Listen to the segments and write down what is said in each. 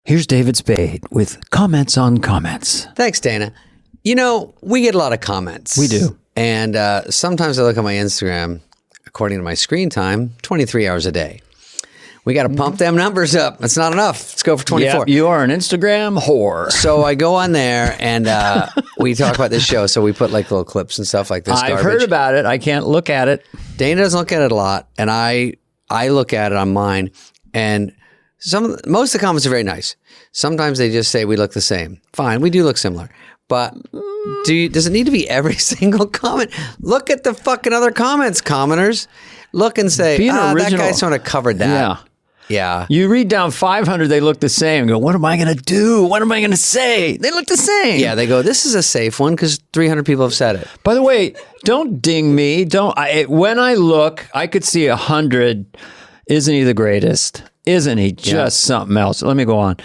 Here's David Spade with comments on comments. Thanks, Dana. You know, we get a lot of comments. We do. And sometimes I look at my Instagram, according to my screen time, 23 hours a day. We got to pump them numbers up. That's not enough. Let's go for 24. Yep, you are an Instagram whore. So I go on there and we talk about this show. So we put like little clips and stuff like this. I've heard about it. I can't look at it. Dana doesn't look at it a lot. And I look at it on mine. And most of the comments are very nice. Sometimes they just say we look the same. Fine, we do look similar. But does it need to be every single comment? Look at the fucking other comments, commenters. Look and say, that guy sort of covered that. Yeah. You read down 500, they look the same. Go, what am I going to do? What am I going to say? They look the same. Yeah, they go, this is a safe one because 300 people have said it. By the way, don't ding me. When I look, I could see 100. Isn't he the greatest? Isn't he just something else? Let me go on.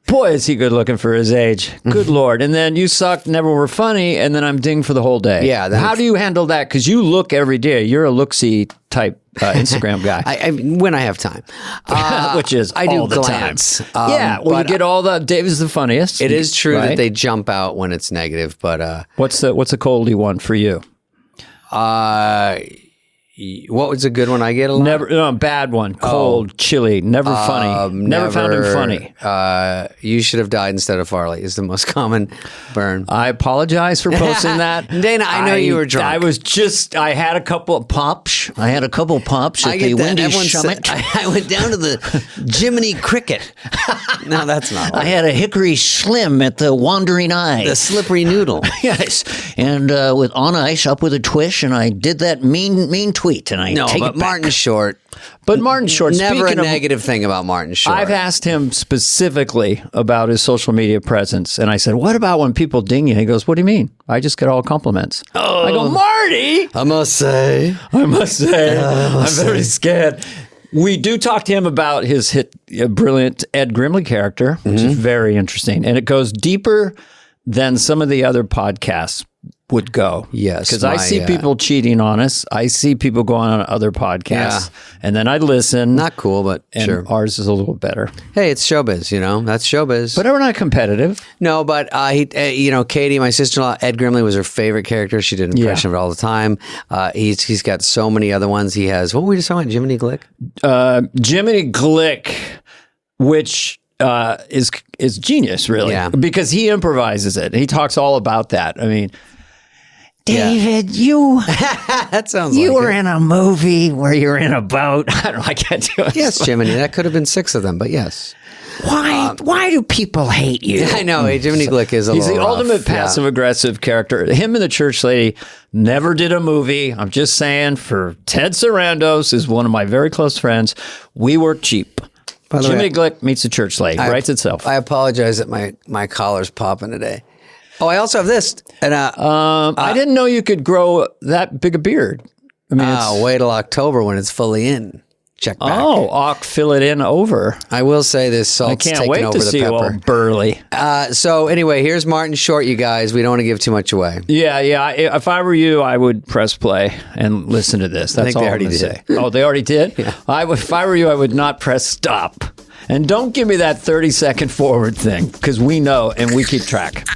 Boy, is he good looking for his age. Good Lord. And then you suck, never were funny, and then I'm dinged for the whole day. Yeah. How do you handle that? Because you look every day. You're a look-see type Instagram guy. When I have time. Which is I do all the glance. time. You get all the, David's the funniest. It is true that they jump out when it's negative, but... What's a coldie one for you? What was a good one I get a lot? Never, bad one. Cold, chilly, never funny. Never found him funny. You should have died instead of Farley is the most common burn. I apologize for posting that. Dana, I know you were drunk. I had a couple of pops. I had a couple of pops at the Wendy's Summit. I went down to the Jiminy Cricket. No, that's not. I had a Hickory Slim at the Wandering Eye. The Slippery Noodle. Yes. And with On Ice up with a twist, and I did that mean tweet. And I take it back. Martin Short. But Martin Short, never a negative thing about Martin Short. I've asked him specifically about his social media presence, and I said, "What about when people ding you?" He goes, "What do you mean? I just get all compliments." Oh. I go, "Marty, I must say, I'm very scared." We do talk to him about his brilliant Ed Grimley character, which is very interesting, and it goes deeper than some of the other podcasts would go. Yes. Because I see people cheating on us. I see people going on other podcasts. And then I listen. Not cool, but sure. Ours is a little better. Hey, it's showbiz, That's showbiz. But we're not competitive. No, but, Katie, my sister-in-law, Ed Grimley was her favorite character. She did an impression of it all the time. He's got so many other ones. He has, what were we just talking about, Jiminy Glick? Jiminy Glick, which... is genius, really, because he improvises it. He talks all about that. I mean, David, you that sounds you like were in a movie where you're in a boat. I can't do it. Yes, Jiminy, that could have been 6 of them, but yes. Why do people hate you? I know, Jiminy Glick is He's the rough. ultimate passive-aggressive character. Him and the church lady never did a movie. I'm just saying, for Ted Sarandos is one of my very close friends. We were cheap. Jiminy Glick meets the church lady. Writes itself. I apologize that my collar's popping today. Oh, I also have this. And I didn't know you could grow that big a beard. I mean, wait till October when it's fully in. Check back. Oh, fill it in over. I will say this salt's taking over the pepper. I can't wait to see you all burly. So anyway, here's Martin Short, you guys. We don't want to give too much away. Yeah. If I were you, I would press play and listen to this. That's all I already did. Oh, they already did? Yeah. If I were you, I would not press stop. And don't give me that 30-second forward thing, because we know and we keep track.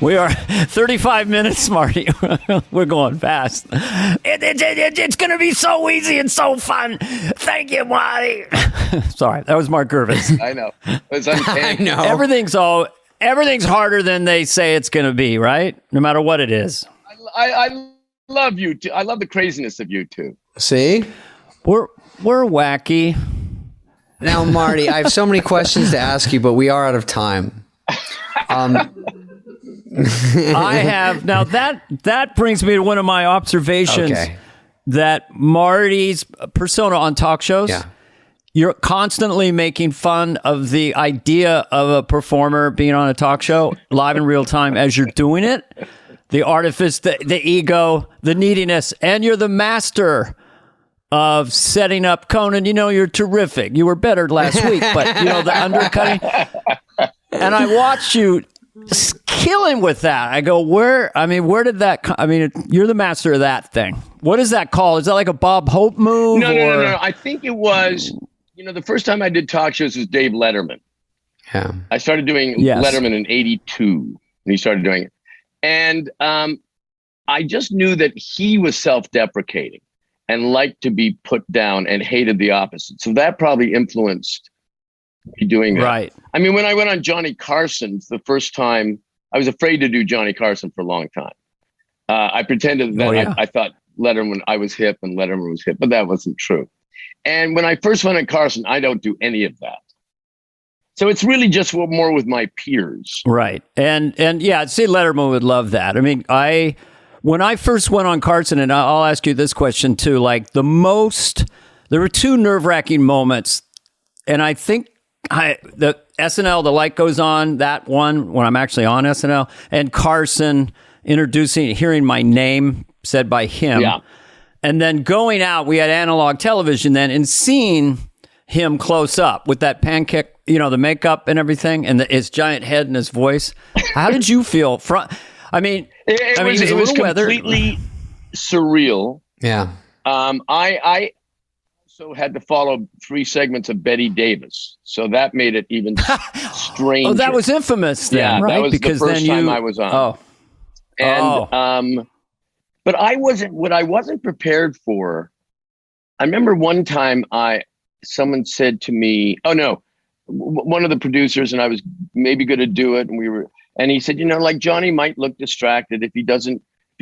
We are 35 minutes, Marty. We're going fast. It's going to be so easy and so fun. Thank you, Marty. Sorry, that was Mark Gervais. I know. It's uncanny. I know. Everything's harder than they say it's going to be, right? No matter what it is. I love you too. I love the craziness of you two. See? We're wacky. Now, Marty, I have so many questions to ask you, but we are out of time. I have now that brings me to one of my observations that Marty's persona on talk shows. Yeah. You're constantly making fun of the idea of a performer being on a talk show live in real time as you're doing it. The artifice, the ego, the neediness, and you're the master of setting up. Conan, you're terrific. You were better last week, but the undercutting. And I watched you killing with that. I go, where did that come? I mean, you're the master of that thing. What is that called? Is that like a Bob Hope move? No. I think it was, the first time I did talk shows was Dave Letterman. Yeah. I started doing Letterman in 82 and he started doing it. And I just knew that he was self-deprecating and liked to be put down and hated the opposite. So that probably influenced me doing that. Right. I mean, when I went on Johnny Carson's the first time, I was afraid to do Johnny Carson for a long time. I pretended that I thought Letterman, I was hip and Letterman was hip, but that wasn't true. And when I first went on Carson, I don't do any of that. So it's really just more with my peers. Right. And yeah, I'd say Letterman would love that. I mean, when I first went on Carson, and I'll ask you this question too, like there were two nerve-wracking moments. And I think the SNL, the light goes on, that one when I'm actually on SNL, and Carson hearing my name said by him. Yeah. And then going out, we had analog television then, and seeing him close up with that pancake, the makeup and everything, and his giant head and his voice. How did you feel? It was completely surreal. Yeah. I also had to follow 3 segments of Betty Davis, so that made it even stranger. Oh, that was infamous then, right? That was because the first then time I was on. But I wasn't prepared for. I remember one time someone said to me, one of the producers, and I was maybe going to do it, and he said, like Johnny might look distracted if he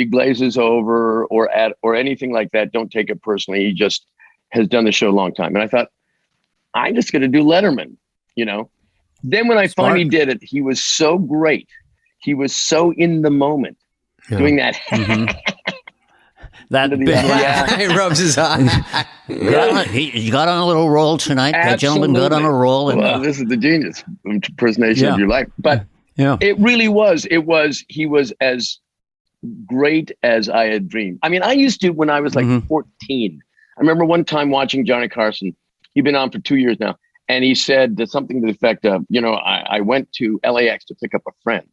glazes over or anything like that. Don't take it personally. He just has done the show a long time. And I thought, I'm just going to do Letterman, Then when I finally did it, he was so great. He was so in the moment doing that. Mm-hmm. That big he rubs his eye. You got on a little roll tonight. That gentleman got on a roll. Well, this is the genius impersonation of your life. But it really was. He was as great as I had dreamed. I mean, I used to, when I was like 14, I remember one time watching Johnny Carson. He'd been on for 2 years now. And he said something to the effect of, I went to LAX to pick up a friend.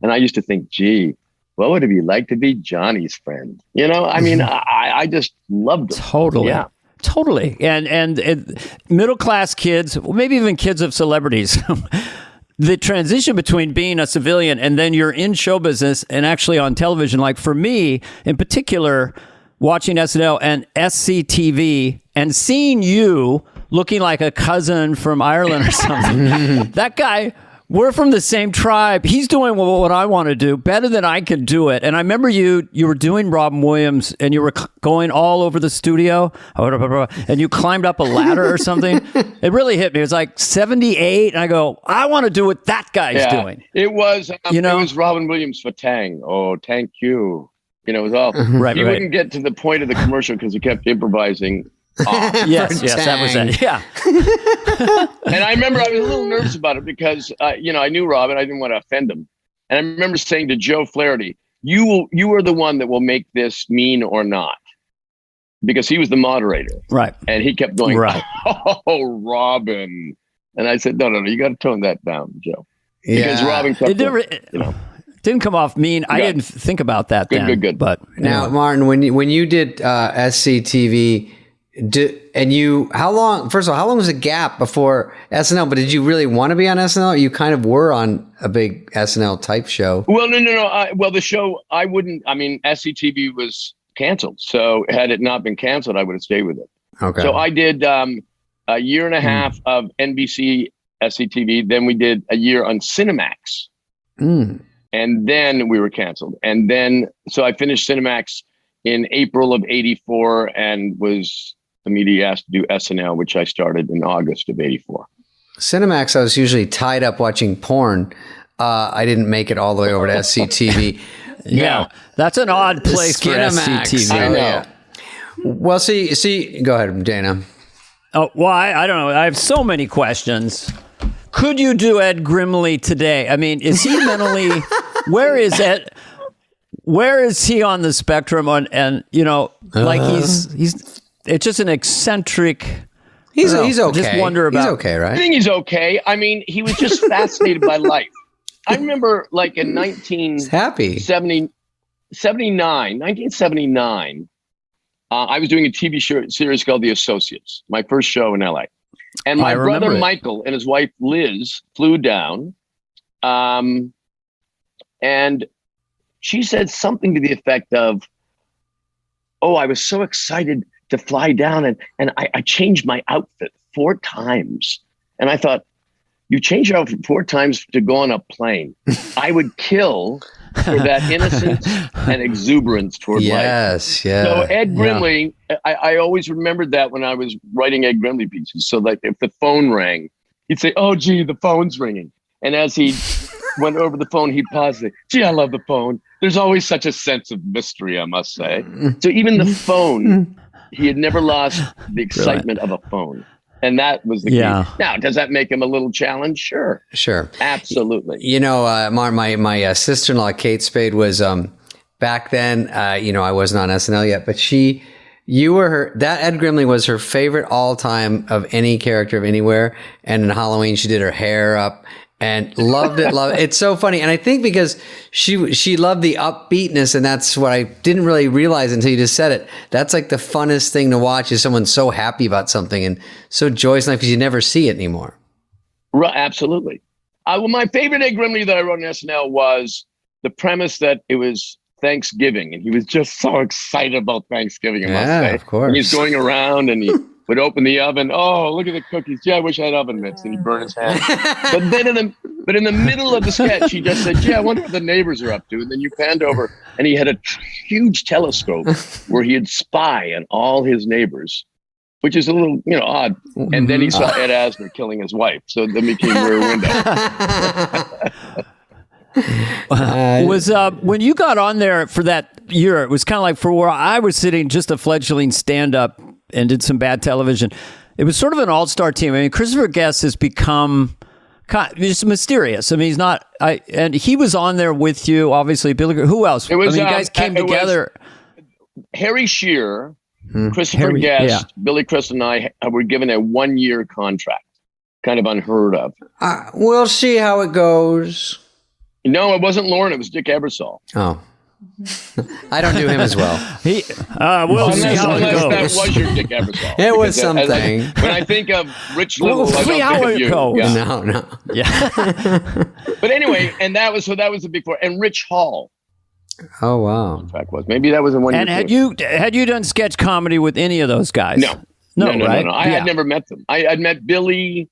And I used to think, gee, what would it be like to be Johnny's friend? I mean, I just loved it. Totally. Yeah. Totally. And middle-class kids, maybe even kids of celebrities, the transition between being a civilian and then you're in show business and actually on television, like for me in particular, watching SNL and SCTV and seeing you looking like a cousin from Ireland or something, that guy... We're from the same tribe. He's doing what I want to do better than I can do it. And I remember you were doing Robin Williams and you were going all over the studio and you climbed up a ladder or something. It really hit me. It was like 78. And I go, I want to do what that guy's doing. It was, it was Robin Williams for Tang. Oh, thank you. It was all, he wouldn't get to the point of the commercial because he kept improvising. Yes, that was it. Yeah. And I remember I was a little nervous about it because, I knew Robin. I didn't want to offend him. And I remember saying to Joe Flaherty, you are the one that will make this mean or not. Because he was the moderator. Right. And he kept going, oh, Robin. And I said, no, you got to tone that down, Joe. Because Robin kept didn't come off mean. I didn't think about that then. Good. But now, Martin, when you did SCTV... how long was the gap before SNL? But did you really want to be on SNL? You kind of were on a big SNL type show. Well, no. The show, SCTV was canceled. So had it not been canceled, I would have stayed with it. Okay. So I did a year and a half of NBC SCTV. Then we did a year on Cinemax. And then we were canceled. And then, so I finished Cinemax in April of 84 and was immediately asked to do SNL, which I started in August of 84. Cinemax, I was usually tied up watching porn. I didn't make it all the way over to SCTV. Yeah, that's an odd place for SCTV. I know. Yeah. Well, see, go ahead, Dana. Oh, well, I don't know. I have so many questions. Could you do Ed Grimley today? I mean, is he mentally, where is Ed? Where is he on the spectrum? He's it's just an eccentric. He's okay. Just wonder about. He's okay, right? I think he's okay. I mean, he was just fascinated by life. I remember like in 1979, I was doing a TV series called The Associates, my first show in LA. And my brother Michael and his wife Liz flew down. And she said something to the effect of, "Oh, I was so excited to fly down and I changed my outfit 4 times." And I thought, you changed your outfit 4 times to go on a plane. I would kill for that innocence and exuberance toward life. Yes, yeah. So Ed Grimley, I always remembered that when I was writing Ed Grimley pieces. So like if the phone rang, he'd say, "Oh, gee, the phone's ringing." And as he went over the phone, he'd pause and say, "Gee, I love the phone." There's always such a sense of mystery, I must say. So even the phone, he had never lost the excitement of a phone. And that was the key. Now, does that make him a little challenge? Sure. Absolutely. You know, my sister-in-law, Kate Spade, was back then, I wasn't on SNL yet, but that Ed Grimley was her favorite all time of any character of anywhere. And in Halloween, she did her hair up and loved it. It's so funny. And I think because she loved the upbeatness, and that's what I didn't really realize until you just said it. That's like the funnest thing to watch, is someone so happy about something and so joyous in life, because you never see it anymore. Right, absolutely. Well, my favorite Ed Grimley that I wrote in SNL was the premise that it was Thanksgiving, and he was just so excited about Thanksgiving, I must say. Of course. And he's going around and he would open the oven. "Oh, look at the cookies. Gee, I wish I had oven mitts." And he'd burn his hand. But then in the middle of the sketch, he just said, "Gee, I wonder what the neighbors are up to." And then you panned over and he had a huge telescope where he'd spy on all his neighbors, which is a little, odd. And then he saw Ed Asner killing his wife. So then became Rear Window. When you got on there for that year, it was kind of like for where I was sitting, just a fledgling stand-up and did some bad television. It was sort of an all-star team. I mean, Christopher Guest has become just mysterious. I mean, he's not. And he was on there with you, obviously. Billy, who else? You guys came together. Harry Shearer, Christopher Guest, Billy Crystal, and I were given a 1-year contract. Kind of unheard of. We'll see how it goes. No, it wasn't Lauren. It was Dick Ebersol. Oh. I don't do him as well. We'll see how it goes. That was your Dick Ebersol. It was something. When I think of Rich Little, we'll see how it goes. Yeah. No. Yeah. But anyway, and that was the big four. And Rich Hall. Oh wow. Maybe that was in 1 year. And had you done sketch comedy with any of those guys? No. Right? I had never met them. I had met Billy.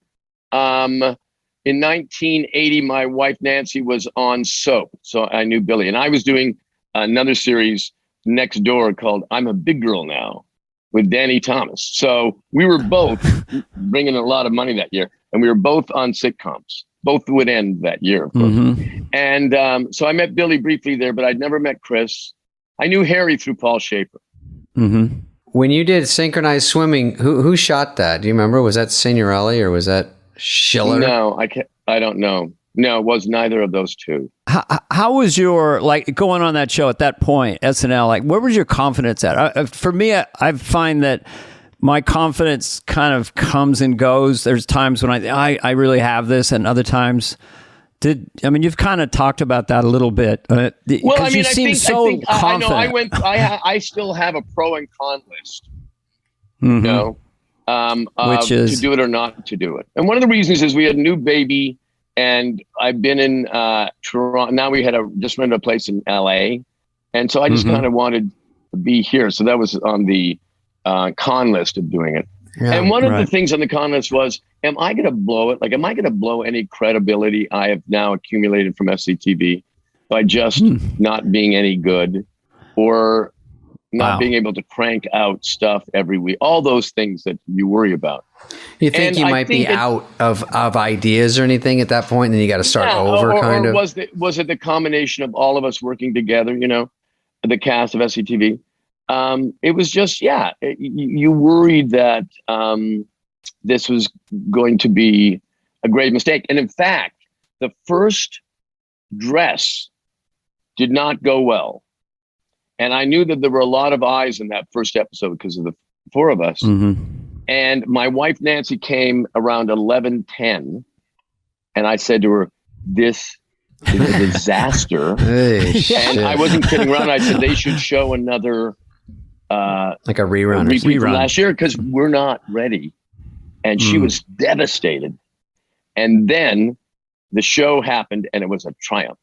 In 1980, my wife Nancy was on Soap, so I knew Billy, and I was doing another series next door called "I'm a Big Girl Now" with Danny Thomas. So we were both bringing a lot of money that year, and we were both on sitcoms. Both would end that year, of course. And so I met Billy briefly there, but I'd never met Chris. I knew Harry through Paul Schaefer. When you did synchronized swimming, who shot that? Do you remember? Was that Signorelli or was that Schiller? No, I don't know. No, it was neither of those two. How was your, going on that show at that point, SNL, where was your confidence at? For me, I find that my confidence kind of comes and goes. There's times when I really have this, and other times you've kind of talked about that a little bit. You seem so confident. I still have a pro and con list. Which is to do it or not to do it. And one of the reasons is we had a new baby, and I've been in Toronto. Now we had just rented a place in LA, and so I just kind of wanted to be here. So that was on the con list of doing it. Yeah, and one of the things on the con list was, am I going to blow it? Am I going to blow any credibility I have now accumulated from SCTV by just not being any good, or not being able to crank out stuff every week? All those things that you worry about. You think you might be out of ideas or anything at that point, and then you got to start over, or was it the combination of all of us working together? The cast of SCTV. It was just, you worried that this was going to be a great mistake. And in fact, the first dress did not go well. And I knew that there were a lot of eyes in that first episode because of the four of us. And my wife, Nancy, came around 11:10. And I said to her, this It was a disaster. And I wasn't kidding around. I said they should show another like a rerun repeat from last year because we're not ready. And she was devastated. And then the show happened and it was a triumph.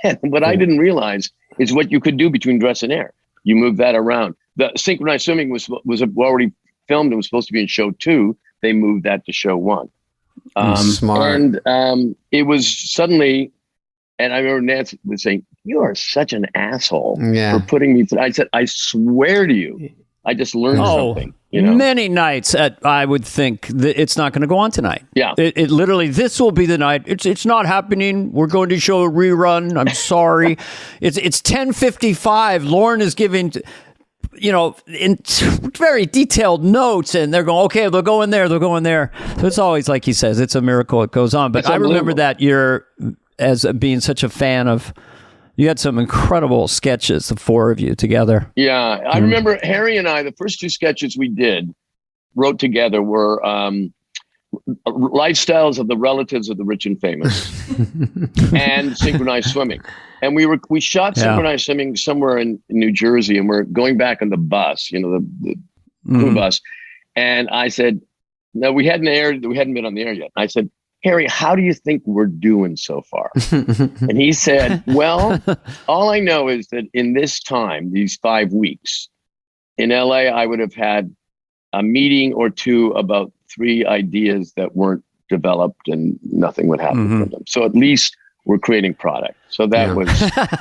And what I didn't realize is what you could do between dress and air. You move that around. The synchronized swimming was already filmed and was supposed to be in show 2. They moved that to show 1. Smart. And it was suddenly, and I remember Nancy was saying, "You are such an asshole for putting me through." I said, "I swear to you, I just learned something." You know? Many nights I would think that it's not going to go on tonight. Yeah. It literally, this will be the night. It's not happening. We're going to show a rerun. I'm sorry. It's 10:55. Lauren is giving, in very detailed notes, and they're going, okay, they'll go in there. They'll go in there. So it's always, like he says, it's a miracle it goes on. But I remember that year as being such a fan of, you had some incredible sketches, the 4 of you together. Yeah. I remember Harry and I, the first 2 sketches we wrote together were lifestyles of the relatives of the rich and famous and synchronized swimming. And we shot synchronized swimming somewhere in New Jersey, and we're going back on the bus, the crew bus. And I said, no, we hadn't been on the air yet. I said, "Harry, how do you think we're doing so far?" And he said, "Well, all I know is that in this time, these 5 weeks in LA, I would have had a meeting or 2 about 3 ideas that weren't developed and nothing would happen from them. So at least we're creating product." So that was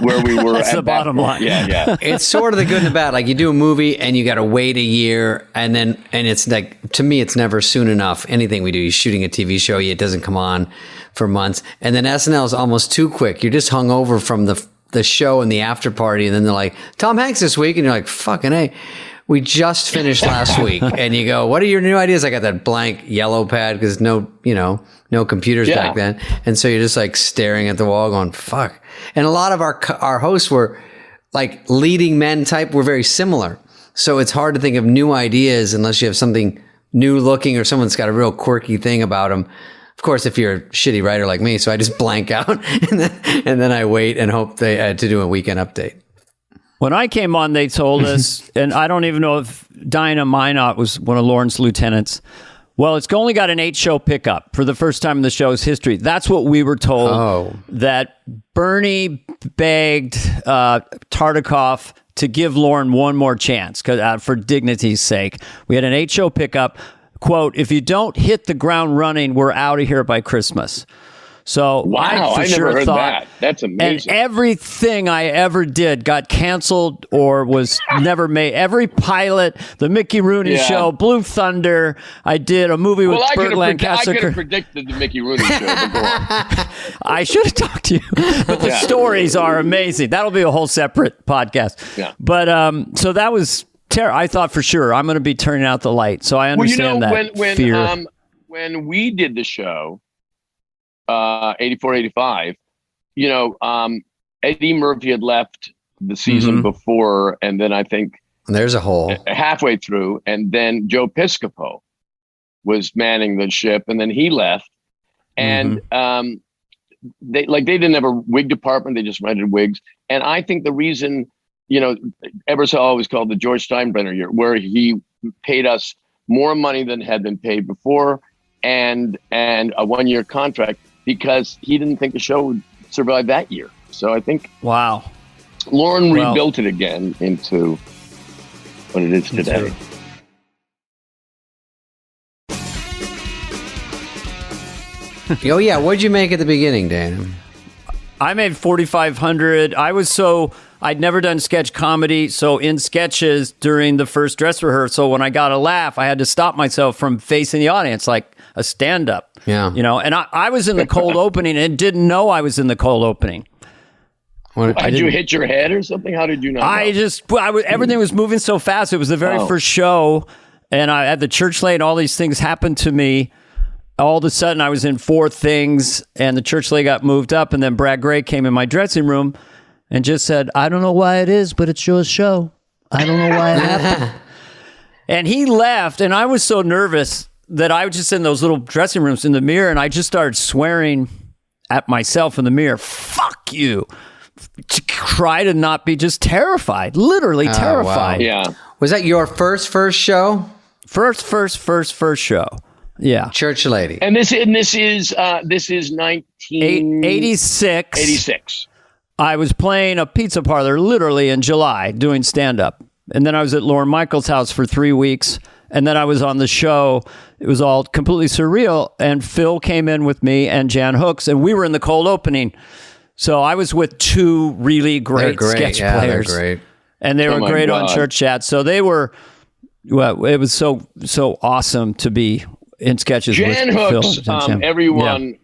where we were. That's at the bottom line. Yeah. It's sort of the good and the bad. Like, you do a movie and you got to wait a year, and it's like, to me, it's never soon enough. Anything we do, you're shooting a TV show, it doesn't come on for months. And then SNL is almost too quick. You're just hung over from the show and the after party, and then they're like, "Tom Hanks this week," and you're like, "Fucking A. We just finished last week." And you go, "What are your new ideas?" I got that blank yellow pad because no computers back then. And so you're just like staring at the wall going, fuck. And a lot of our hosts were like leading men type, were very similar. So it's hard to think of new ideas unless you have something new looking or someone's got a real quirky thing about them. Of course, if you're a shitty writer like me, so I just blank out and then I wait and hope to do a weekend update. When I came on, they told us, and I don't even know if Dinah Minot was one of Lauren's lieutenants. Well, it's only got an 8-show pickup for the first time in the show's history. That's what we were told. Oh. That Bernie begged Tartikoff to give Lauren one more chance for dignity's sake. We had an 8-show pickup. Quote, "If you don't hit the ground running, we're out of here by Christmas." So wow, I never heard that. That's amazing. And everything I ever did got canceled or was never made. Every pilot, the Mickey Rooney Show, Blue Thunder. I did a movie with Burt Lancaster. I could have predicted the Mickey Rooney Show. But go on. I should have talked to you, but the stories are amazing. That'll be a whole separate podcast. Yeah. But so that was terrible. I thought for sure I'm going to be turning out the light. So I understand that fear. When we did the show. 84, 85, Eddie Murphy had left the season before, and then I think there's a hole halfway through, and then Joe Piscopo was manning the ship, and then he left, and they didn't have a wig department; they just rented wigs, and I think the reason, Ebersol always called the George Steinbrenner year, where he paid us more money than had been paid before, and a 1-year contract, because he didn't think the show would survive that year. So I think Lauren rebuilt it again into what it is today. Oh yeah, what'd you make at the beginning, Dan? I made 4,500. I'd never done sketch comedy, so in sketches during the first dress rehearsal, when I got a laugh, I had to stop myself from facing the audience like a stand-up. Yeah. And I was in the cold opening and didn't know I was in the cold opening. Did you hit your head or something? How did you not know? Everything was moving so fast. It was the very first show, and I at the church late, all these things happened to me. All of a sudden, I was in 4 things, and the church lay got moved up, and then Brad Gray came in my dressing room and just said, "I don't know why it is, but it's your show. I don't know why it happened." And he left, and I was so nervous that I was just in those little dressing rooms in the mirror, and I just started swearing at myself in the mirror. Fuck fuck you. Try to not be just terrified, literally terrified. Wow. Yeah. Was that your first show? First show. Yeah. Church Lady. And this is 1986. 86. I was playing a pizza parlor literally in July doing stand-up. And then I was at Lorne Michaels' house for 3 weeks. And then I was on the show. It was all completely surreal. And Phil came in with me and Jan Hooks, and we were in the cold opening. So I was with two really great sketch players. They're great. And they were great on Church Chat. So they were, well, it was so awesome to be in sketches Jan with Hooks, Phil. everyone,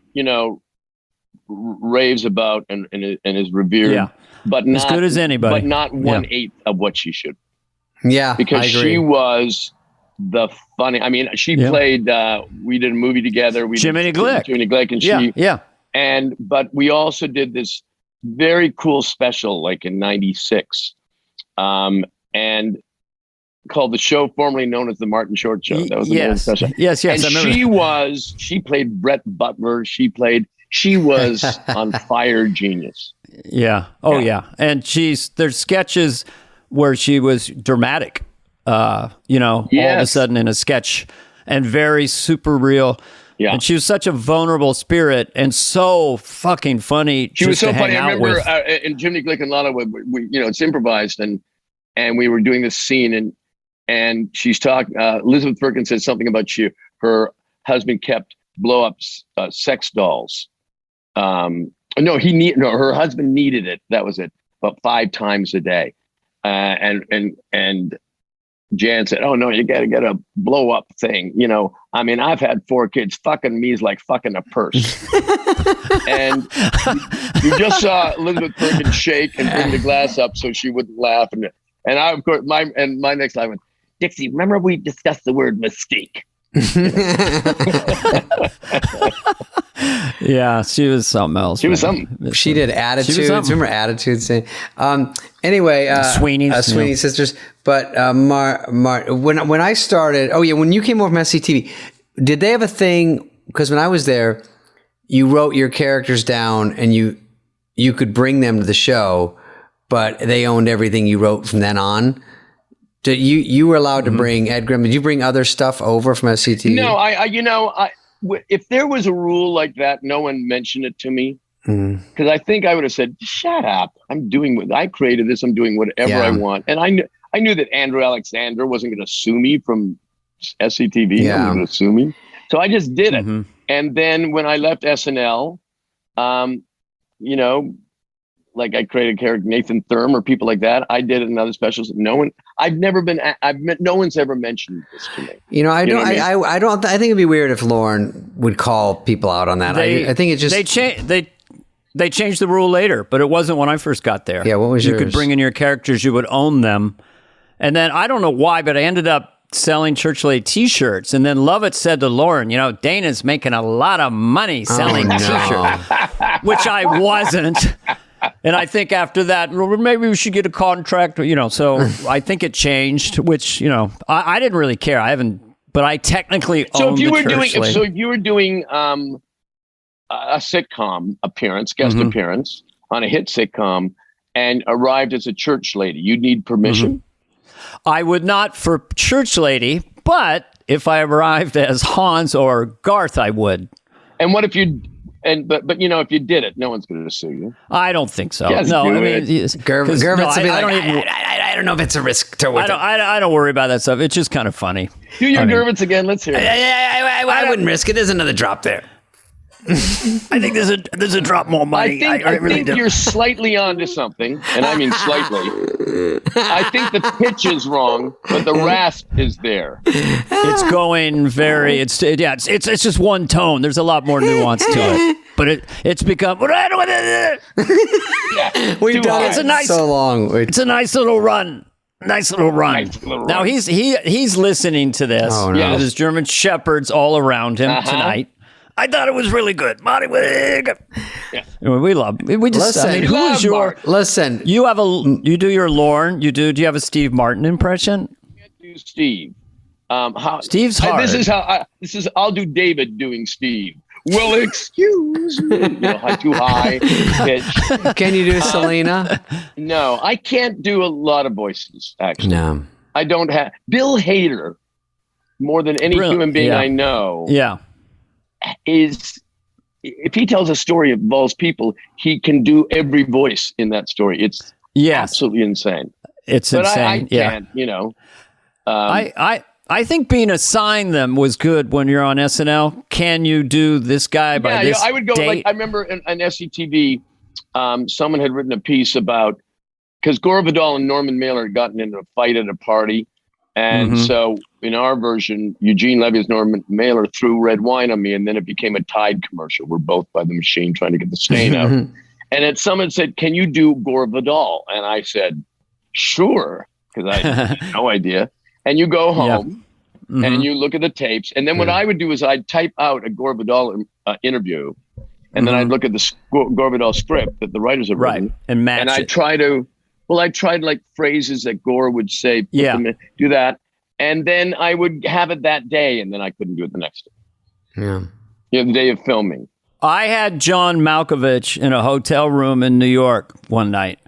raves about and is revered, but not as good as anybody, but not 1/8 of what she should. Yeah, because she was the funny. I mean, she played. We did a movie together. Jiminy Glick, and she. But we also did this very cool special, like in '96, and called the show formerly known as the Martin Short Show. That was the special. Yes. And she played Brett Butler. She was on fire genius. Yeah. Oh yeah. And there's sketches where she was dramatic, all of a sudden in a sketch, and very super real. Yeah. And she was such a vulnerable spirit and so fucking funny. She was so funny. I remember in Jiminy Glick and Lana, we it's improvised, and we were doing this scene, and she's talking. Elizabeth Perkins said something about her husband kept blow up sex dolls. Her husband needed it. That was it, about 5 times a day. And Jan said, "Oh no, you got to get a blow up thing." I mean, I've had 4 kids. Fucking me is like fucking a purse. And you just saw Elizabeth Perkins shake and bring the glass up so she wouldn't laugh. And I, of course, my next line went, "Dixie, remember we discussed the word mystique?" Yeah, she was something else. She was something. She did Attitudes. Remember Attitudes? Anyway, Sweeney Sisters. But when I started, when you came over from SCTV, did they have a thing? Because when I was there, you wrote your characters down and you could bring them to the show, but they owned everything you wrote from then on. You were allowed to bring Ed Grimm. Did you bring other stuff over from SCTV? No, if there was a rule like that, no one mentioned it to me, because I think I would have said, "Shut up! I created this. I'm doing whatever I want." And I knew that Andrew Alexander wasn't going to sue me from SCTV. He wasn't going to sue me, so I just did it. And then when I left SNL, like I created a character Nathan Thurm or people like that. I did it in other specials. No one's ever mentioned this to me. I think it'd be weird if Lorne would call people out on that. I think it just they changed the rule later, but it wasn't when I first got there. Yeah, what was yours? You could bring in your characters, you would own them, and then I don't know why, but I ended up selling Church Lady T-shirts, and then Lovett said to Lauren, Dana's making a lot of money selling T-shirts, which I wasn't. And I think after that, maybe we should get a contract, so I think it changed, which, I didn't really care. But I technically owned the Church Lady. So if you were doing a sitcom appearance, guest appearance on a hit sitcom and arrived as a church lady, you'd need permission? I would not for Church Lady, but if I arrived as Hans or Garth, I would. And what if you... But if you did it, no one's going to sue you. I don't think so. Yes, no, Gervitz I don't know if it's a risk to it. I don't worry about that stuff. It's just kind of funny. Do your Gervitz again. Let's hear it. I wouldn't risk it. There's another drop there. I think there's a drop more money. I think you're slightly onto something, and I mean slightly. I think the pitch is wrong, but the rasp is there. It's going very. It's just one tone. There's a lot more nuance to it, but it's become. We've done it so long. It's a nice little run. Now he's listening to this. Oh, no. There's German shepherds all around him tonight. I thought it was really good. Marty Wig. Yeah. We love. We just. Listen, who is your? Listen. You do your Lorne. Do you have a Steve Martin impression? I can't do Steve. Steve's hard. I'll do David doing Steve. well, excuse me, too high pitch. Can you do Selena? No, I can't do a lot of voices, actually. No. I don't have. Bill Hader, more than any human being I know, is, if he tells a story that involves people, he can do every voice in that story. It's absolutely insane. It's insane. I can't, I think being assigned them was good when you're on SNL. Can you do this guy by this I would go, date? I remember on SCTV, someone had written a piece about, because Gore Vidal and Norman Mailer had gotten into a fight at a party. And so in our version, Eugene Levy as Norman Mailer threw red wine on me, and then it became a Tide commercial. We're both by the machine trying to get the stain out. And then someone said, can you do Gore Vidal? And I said, sure, because I had no idea. And you go home and you look at the tapes. And then what I would do is I'd type out a Gore Vidal interview, and then I'd look at the Gore Vidal script that the writers have written. And match I tried like phrases that Gore would say, do that. And then I would have it that day, and then I couldn't do it the next day. Yeah. The day of filming. I had John Malkovich in a hotel room in New York one night.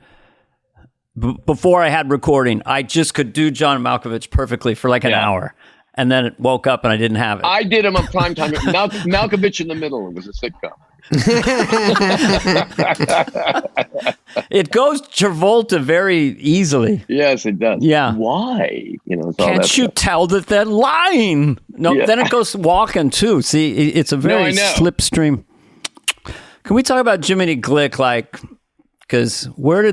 Before I had recording, I just could do John Malkovich perfectly for like an hour. And then it woke up and I didn't have it. I did him on primetime. Malkovich in the Middle. It was a sitcom. It goes Travolta very easily. Yes, it does. Yeah. Why? Can't you tell that they're lying? No, then it goes walking too. See, it's a very slipstream. Can we talk about Jiminy Glick? Because where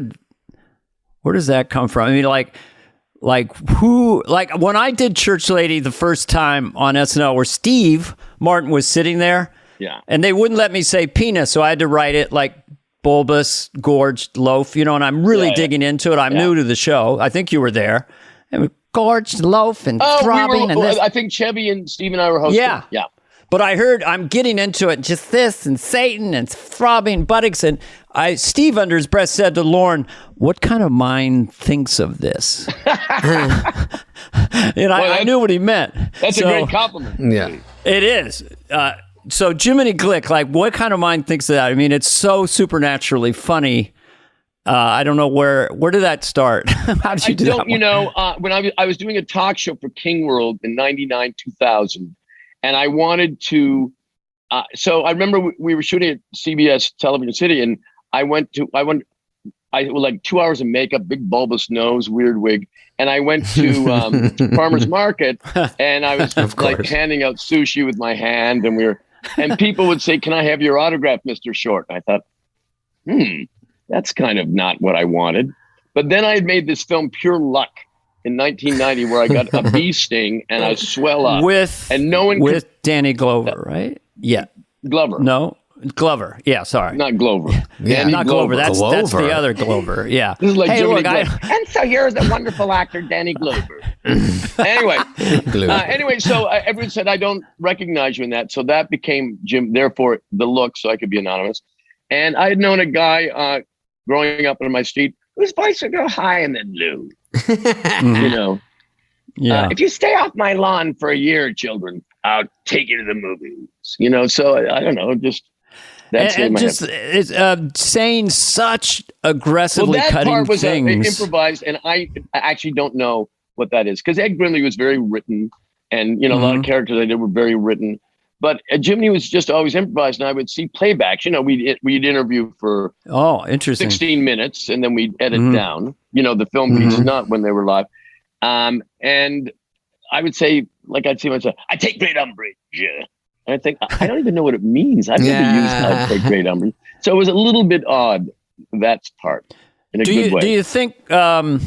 does that come from? I mean, when I did Church Lady the first time on SNL, where Steve Martin was sitting there, and they wouldn't let me say penis, so I had to write it like bulbous, gorged loaf, and I'm really digging into it. I'm new to the show. I think you were there. And gorged loaf and throbbing. I think Chevy and Steve and I were hosting. Yeah. But I heard I'm getting into it, just this and Satan and throbbing buttocks. And Steve under his breath said to Lauren, what kind of mind thinks of this? I knew what he meant. That's a great compliment. Yeah. It is. So Jiminy Glick, what kind of mind thinks of that? I mean, it's so supernaturally funny. I don't know where did that start? How did you do that? When I was doing a talk show for King World in 99, 2000. And I wanted to, so I remember we were shooting at CBS Television City, and I went like 2 hours of makeup, big bulbous nose, weird wig. And I went to Farmer's Market, and I was like handing out sushi with my hand, and people would say, can I have your autograph, Mr. Short? And I thought, that's kind of not what I wanted. But then I had made this film, Pure Luck, in 1990, where I got a bee sting and I swell up with Danny Glover, right? Yeah, Glover. No, Glover. Yeah, sorry, not Glover. Yeah, not Glover. That's the other Glover. Yeah. This is like and so here's the wonderful actor Danny Glover. Anyway, so everyone said I don't recognize you in that, so that became Jim. Therefore, the look, so I could be anonymous. And I had known a guy growing up on my street whose voice would go high and then low. If you stay off my lawn for a year, children, I'll take you to the movies. So I don't know, just that's saying such aggressively cutting part was things. Improvised, and I actually don't know what that is, because Ed Grimley was very written, and a lot of characters I did were very written. But Jiminy was just always improvised, and I would see playbacks. We'd interview for 16 minutes, and then we'd edit down, the film pieces, not when they were live. And I would say, I'd see myself, I take great umbrage. And I think, I don't even know what it means. I've never used I take great umbrage. So it was a little bit odd, that part, in a good way. Do you think that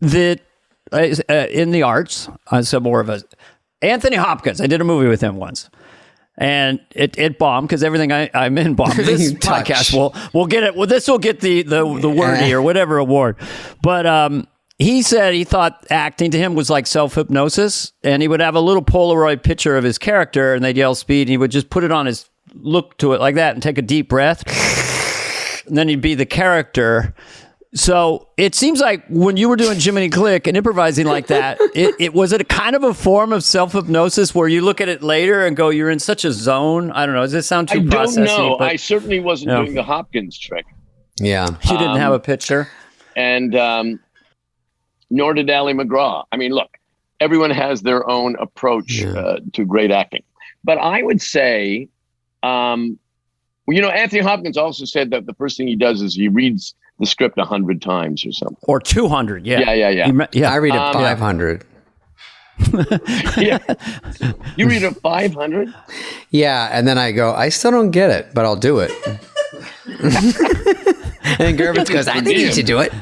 in the arts, some more of a... Anthony Hopkins, I did a movie with him once, and it bombed because everything I'm in bombed. This podcast we'll get it. Well, this will get the wordy or whatever award. But he said he thought acting to him was like self-hypnosis, and he would have a little Polaroid picture of his character, and they'd yell Speed, and he would just put it on his look to it like that and take a deep breath, and then he'd be the character. So it seems like when you were doing Jiminy Click and improvising like that, it was it a kind of a form of self-hypnosis where you look at it later and go, you're in such a zone? I don't know. Does this sound too processy? I don't know. I certainly wasn't doing the Hopkins trick. Yeah. You didn't have a picture. And nor did Ally McGraw. I mean, look, everyone has their own approach to great acting. But I would say, Anthony Hopkins also said that the first thing he does is he reads the script 100 times or something. Or 200, yeah. I read it 500. Yeah. You read it 500? Yeah, and then I go, I still don't get it, but I'll do it. And Gervitz goes, I think you should do it.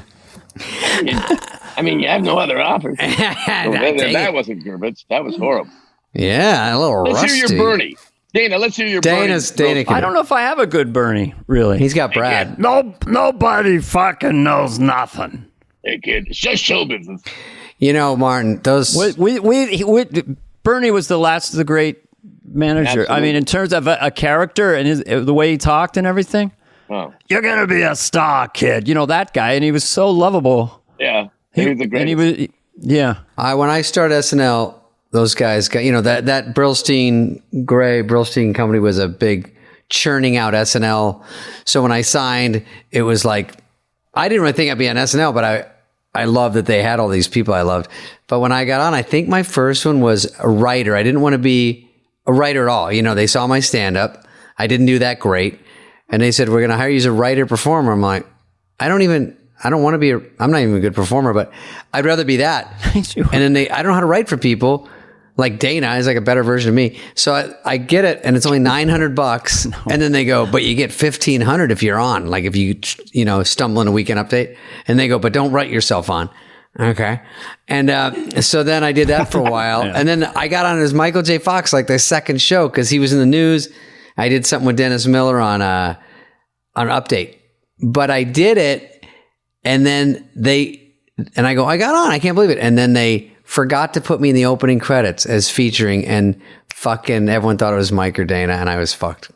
I mean, you have no other offer. That wasn't Gervitz. That was horrible. Yeah, a little rusty. Let's hear your Bernie. Dana, let's hear your Bernie. I don't know if I have a good Bernie, really. He's got Brad. Nobody fucking knows nothing. Hey, kid, it's just show business. Martin, those... Bernie was the last of the great manager. Absolutely. I mean, in terms of a character and the way he talked and everything. Oh. You're going to be a star, kid. That guy. And he was so lovable. Yeah. He was the greatest. And when I started SNL, those guys got, that Brillstein company was a big churning out SNL. So when I signed, it was like, I didn't really think I'd be on SNL, but I loved that they had all these people I loved. But when I got on, I think my first one was a writer. I didn't want to be a writer at all. They saw my stand up. I didn't do that great. And they said, we're going to hire you as a writer performer. I'm like, I don't want to be I'm not even a good performer, but I'd rather be that. And then I don't know how to write for people. Like Dana is like a better version of me. So I get it. And it's only $900. No. And then they go, but you get $1,500 if you're on. Like if you, stumble in a weekend update. And they go, but don't write yourself on. Okay. And so then I did that for a while. Yeah. And then I got on as Michael J. Fox, like the second show, because he was in the news. I did something with Dennis Miller on Update. But I did it. And then I go, I got on. I can't believe it. And then they forgot to put me in the opening credits as featuring, and fucking everyone thought it was Mike or Dana, and I was fucked.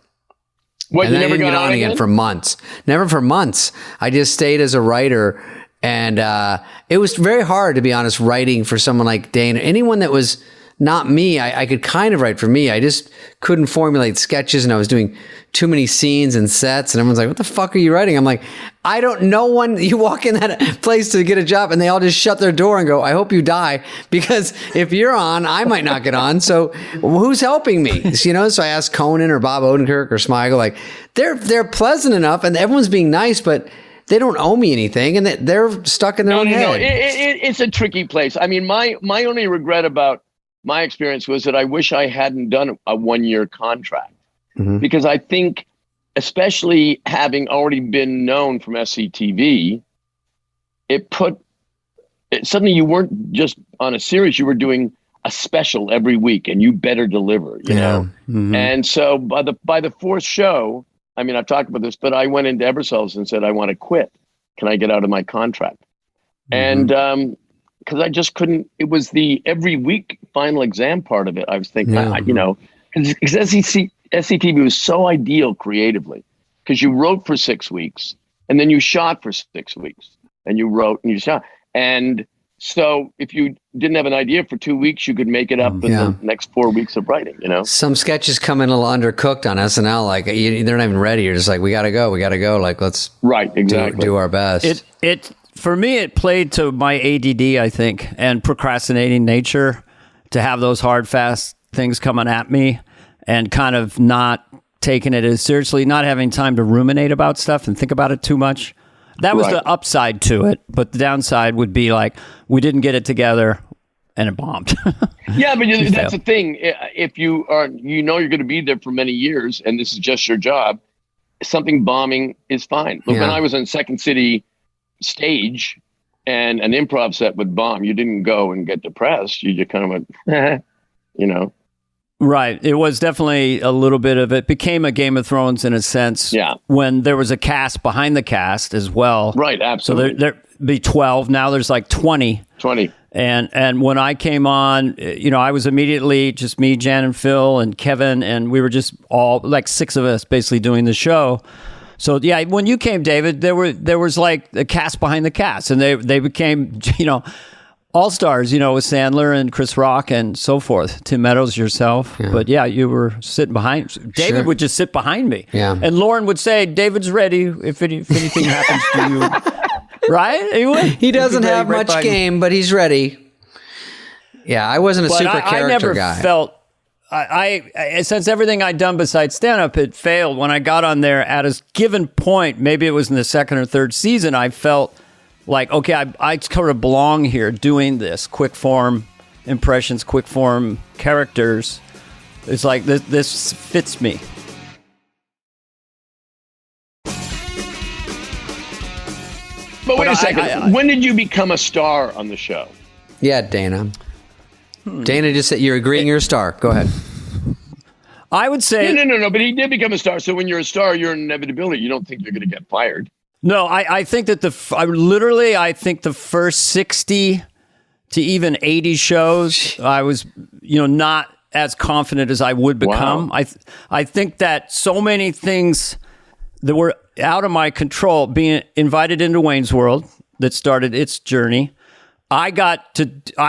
What, and you then never I didn't get on again for months. Never for months. I just stayed as a writer, and it was very hard, to be honest, writing for someone like Dana. Anyone that was not me, I could kind of write for me. I just couldn't formulate sketches, and I was doing too many scenes and sets, and everyone's like, what the fuck are you writing? I'm like, I don't know when you walk in that place to get a job and they all just shut their door and go, I hope you die, because if you're on, I might not get on. So who's helping me? So I asked Conan or Bob Odenkirk or Smigel, like they're pleasant enough and everyone's being nice, but they don't owe me anything and they're stuck in their own head. It's a tricky place. I mean, my only regret about my experience was that I wish I hadn't done a 1-year contract, because I think, especially having already been known from SCTV, suddenly you weren't just on a series, you were doing a special every week and you better deliver, know? Mm-hmm. And so by the fourth show, I mean, I've talked about this, but I went into Ebersols and said, I want to quit. Can I get out of my contract? Mm-hmm. And, because I just couldn't, it was the every week final exam part of it. I was thinking, because SCTV was so ideal creatively, because you wrote for 6 weeks and then you shot for 6 weeks and you wrote and you shot. And so if you didn't have an idea for 2 weeks, you could make it up in the next 4 weeks of writing, Some sketches come in a little undercooked on SNL. Like they're not even ready. You're just like, we got to go. Like, let's do our best. For me, it played to my ADD, I think, and procrastinating nature, to have those hard, fast things coming at me and kind of not taking it as seriously, not having time to ruminate about stuff and think about it too much. That was the upside to it. But the downside would be like, we didn't get it together and it bombed. Yeah, but that's the thing. If you are, you're going to be there for many years and this is just your job, something bombing is fine. Look, when I was on Second City stage and an improv set would bomb, you didn't go and get depressed. You just kind of went, Right. It was definitely a little bit of it. Became a Game of Thrones in a sense. Yeah. When there was a cast behind the cast as well. Right. Absolutely. So there be 12. Now there's like 20. 20. And when I came on, I was immediately just me, Jan and Phil and Kevin, and we were just all like 6 of us basically doing the show. So yeah, when you came, David, there was like the cast behind the cast, and they became, all stars, with Sandler and Chris Rock and so forth. Tim Meadows, yourself. Yeah. But yeah, you were sitting behind. David would just sit behind me. Yeah. And Lauren would say, David's ready if anything happens to you. Right? He doesn't have much game, but he's ready. Yeah, I wasn't a super character guy. I never felt... I since everything I'd done besides stand-up had failed, when I got on there at a given point, maybe it was in the second or third season, I felt like, okay, I sort of belong here doing this. Quick form impressions, quick form characters. It's like this fits me. But wait a second. When did you become a star on the show? Yeah, Dana. Dana just said you're agreeing you're a star. Go ahead. I would say... No. But he did become a star. So when you're a star, you're an inevitability. You don't think you're going to get fired. No, I think that I think the first 60 to even 80 shows, I was, not as confident as I would become. Wow. I think that so many things that were out of my control, being invited into Wayne's World, that started its journey. I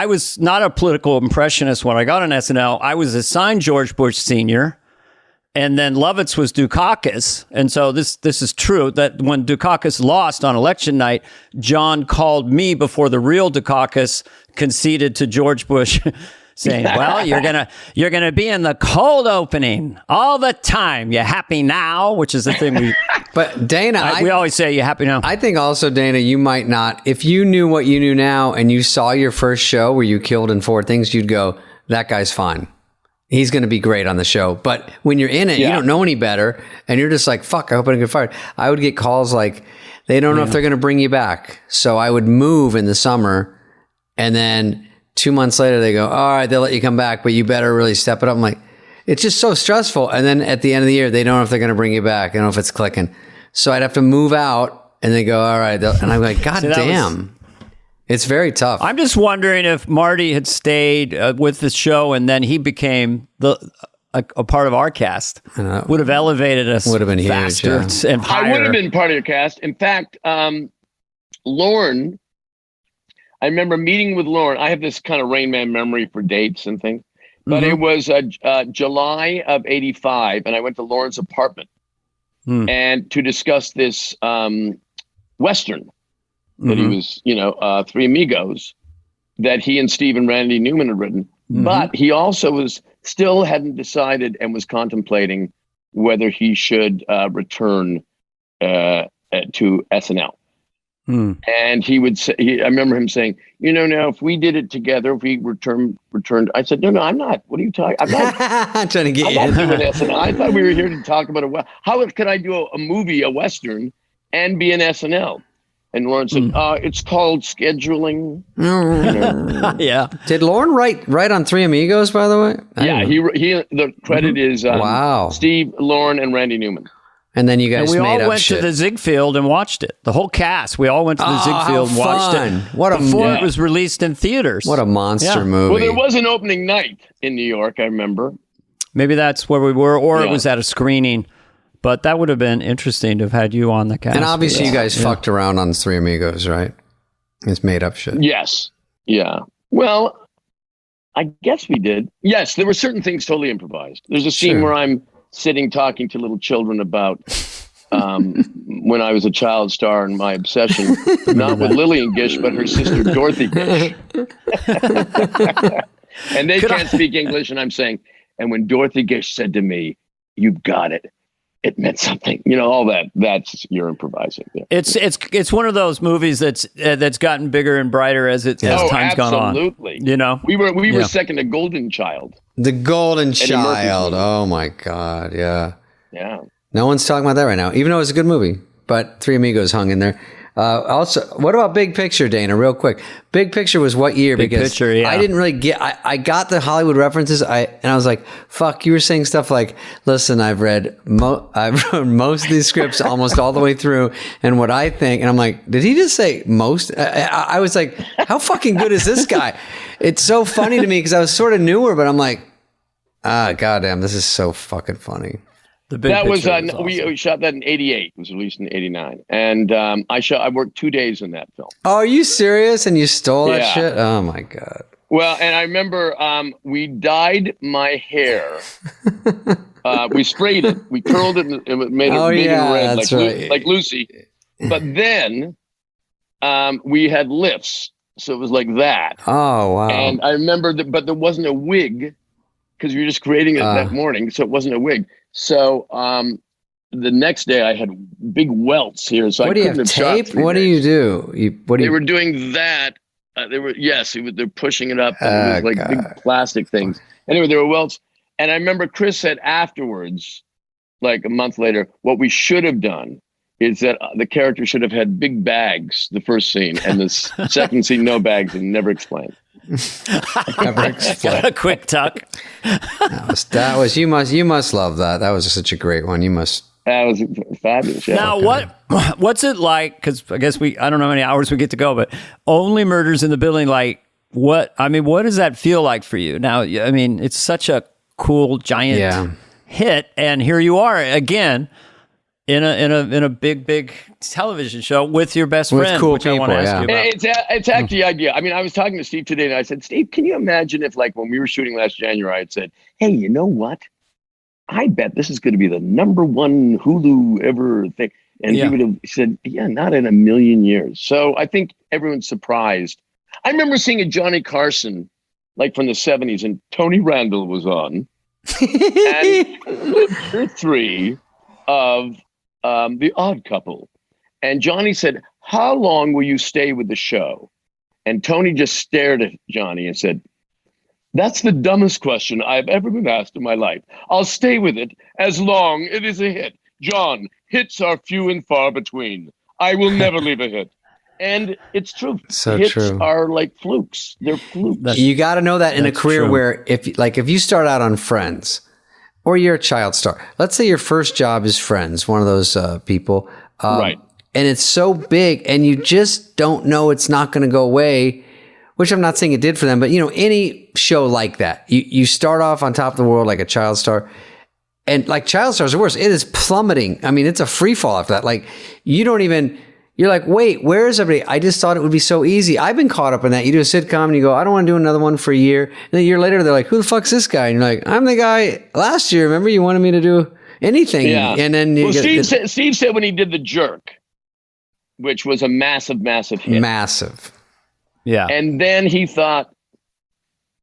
was not a political impressionist when I got on SNL. I was assigned George Bush Sr., and then Lovitz was Dukakis. And so this is true, that when Dukakis lost on election night, John called me before the real Dukakis conceded to George Bush, saying, well, you're gonna be in the cold opening all the time. You happy now? Which is the thing we... But Dana, we always say, you happy now? I think also, Dana, you might not, if you knew what you knew now and you saw your first show where you killed in 4 things, you'd go, that guy's fine. He's going to be great on the show. But when you're in it, you don't know any better. And you're just like, fuck, I hope I don't get fired. I would get calls like, they don't know if they're going to bring you back. So I would move in the summer. And then 2 months later, they go, all right, they'll let you come back, but you better really step it up. I'm like, it's just so stressful. And then at the end of the year, they don't know if they're going to bring you back. They don't know if it's clicking. So I'd have to move out. And they go, all right. And I'm like, God damn. It's very tough. I'm just wondering if Marty had stayed with the show and then he became a part of our cast. Would have elevated us. Would have been faster huge. And higher. I would have been part of your cast. In fact, Lauren, I remember meeting with Lauren. I have this kind of Rain Man memory for dates and things. But it was July of '85, and I went to Lauren's apartment and to discuss this Western that he was, Three Amigos, that he and Steve and Randy Newman had written. But he also still hadn't decided and was contemplating whether he should return to SNL. And he would say, I remember him saying, now if we did it together, if we returned, I said, no, I'm not. What are you talking? I'm not I'm trying to get you. I'm not doing SNL. I thought we were here to talk about how could I do a movie, a Western, and be an SNL? And Lauren said, it's called scheduling. Yeah. Did Lauren write on Three Amigos, by the way? Yeah, the credit is Steve, Lauren, and Randy Newman. And then you guys we made all up went shit. to the Ziegfeld and watched it. The whole cast. We all went to the Ziegfeld and watched it. Before it was released in theaters. What a monster movie. Well, there was an opening night in New York, I remember. Maybe that's where we were, or it was at a screening. But that would have been interesting to have had you on the cast. And obviously you guys fucked around on Three Amigos, right? It's made up shit. Yes. Yeah. Well, I guess we did. Yes, there were certain things totally improvised. There's a scene where I'm sitting talking to little children about when I was a child star and my obsession, not with Lillian Gish, but her sister Dorothy Gish. And they can't speak English, and I'm saying, and when Dorothy Gish said to me, "You've got it," it meant something. All that's you're improvising. Yeah. It's one of those movies that's gotten bigger and brighter as time's gone on. Absolutely. We were second to Golden Child. The Golden Child. Oh my God. Yeah. Yeah. No one's talking about that right now, even though it's a good movie. But Three Amigos hung in there. Also, what about Big Picture, Dana? Real quick. Big Picture was what year? Big Picture, yeah. I didn't really get. I got the Hollywood references. And I was like, "Fuck!" You were saying stuff like, "Listen, I've read most of these scripts almost all the way through, and what I think." And I'm like, "Did he just say most?" I was like, "How fucking good is this guy?" It's so funny to me because I was sort of newer, but I'm like, goddamn, this is so fucking funny. The big that was awesome. we shot that in '88. It was released in '89, and I worked 2 days in that film. Oh, are you serious? And you stole that shit? Oh my god. Well, and I remember we dyed my hair. We sprayed it, we curled it, and it made it red, like Lucy. But then we had lifts, so it was like that. Oh wow! And I remember but there wasn't a wig because we were just creating it that morning, so it wasn't a wig. So the next day I had big welts here, so I couldn't have tape? What do you do? They were doing that. They're pushing it up. And it was like big plastic things. Anyway, there were welts. And I remember Chris said afterwards, like a month later, what we should have done is that the character should have had big bags the first scene, and the second scene, no bags, and never explained. Never explained. A quick tuck. That was you must love that. That was such a great one. That was fabulous. Yeah. Now, what's it like? Because I guess I don't know how many hours we get to go, but Only Murders in the Building. Like, what does that feel like for you? Now, I mean, it's such a cool giant hit, and here you are again in a big television show with your best friend, cool which people, I want to ask you about. It's actually the idea. I mean, I was talking to Steve today, and I said, Steve, can you imagine if, like, when we were shooting last January, I'd said, hey, you know what? I bet this is going to be the #1 Hulu ever thing. And he would have said, yeah, not in a million years. So I think everyone's surprised. I remember seeing a Johnny Carson, like from the 70s, and Tony Randall was on. And 3 of The Odd Couple. And Johnny said, how long will you stay with the show? And Tony just stared at Johnny and said, that's the dumbest question I've ever been asked in my life. I'll stay with it as long as it is a hit. John, hits are few and far between. I will never leave a hit. And it's true. So hits true. are like flukes. They're flukes. You got to know that in a career true. where if you start out on Friends or you're a child star, let's say your first job is Friends, one of those people. Right. And it's so big and you just don't know it's not going to go away, which I'm not saying it did for them, but any show like that, you start off on top of the world like a child star, and like child stars are worse. It is plummeting. I mean, it's a free fall after that. Like you're like, wait, where is everybody? I just thought it would be so easy. I've been caught up in that. You do a sitcom and you go, I don't want to do another one for a year. And a year later, they're like, who the fuck's this guy? And you're like, I'm the guy last year. Remember you wanted me to do anything. Yeah. And then Steve said when he did The Jerk, which was a massive, massive hit. Massive. Yeah. And then he thought,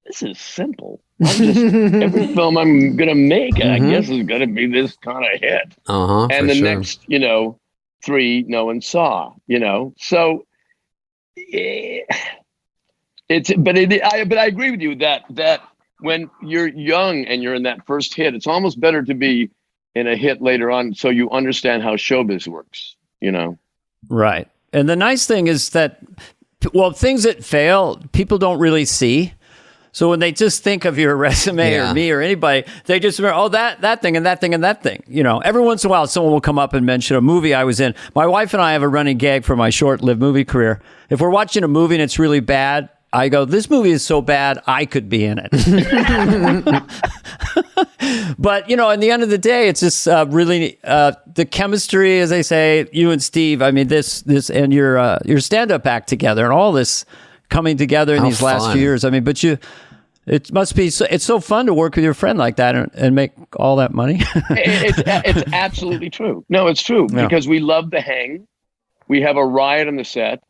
this is simple. Every film I'm going to make, I guess, is going to be this kind of hit. And the next, 3, no one saw, So but I agree with you that when you're young and you're in that first hit, it's almost better to be in a hit later on so you understand how showbiz works, Right. And the nice thing is that, things that fail, people don't really see. So when they just think of your resume or me or anybody, they just remember, that thing and that thing and that thing. Every once in a while, someone will come up and mention a movie I was in. My wife and I have a running gag for my short-lived movie career. If we're watching a movie and it's really bad, I go, this movie is so bad, I could be in it. But, in the end of the day, it's just really the chemistry, as they say, you and Steve, I mean, this and your stand-up act together and all this coming together in these last few years. I mean, but it must be, it's so fun to work with your friend like that and make all that money. It's absolutely true. No, it's true because we love the hang. We have a riot on the set.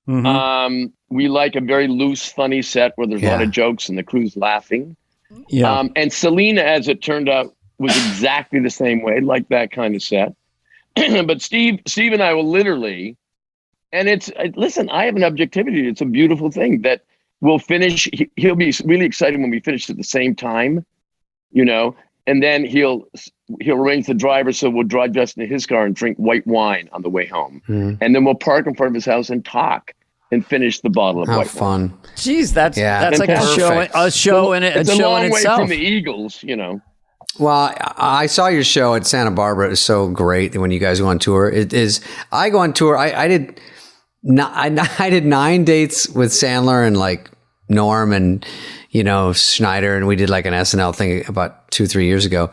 We like a very loose, funny set where there's a lot of jokes and the crew's laughing. Yeah. And Selena, as it turned out, was exactly the same way, like that kind of set. But Steve and I will literally, and listen, I have an objectivity. It's a beautiful thing that we'll finish. He'll be really excited when we finish at the same time, and then he'll arrange the driver so we'll drive just into his car and drink white wine on the way home. And then we'll park in front of his house and talk and finish the bottle of white wine. Fun. Jeez, that's like a show in it. It's a long way from the Eagles, Well, I saw your show at Santa Barbara. It was so great when you guys go on tour. It is. I go on tour. I did 9 dates with Sandler and like Norm and Schneider, and we did like an SNL thing about 2-3 years ago.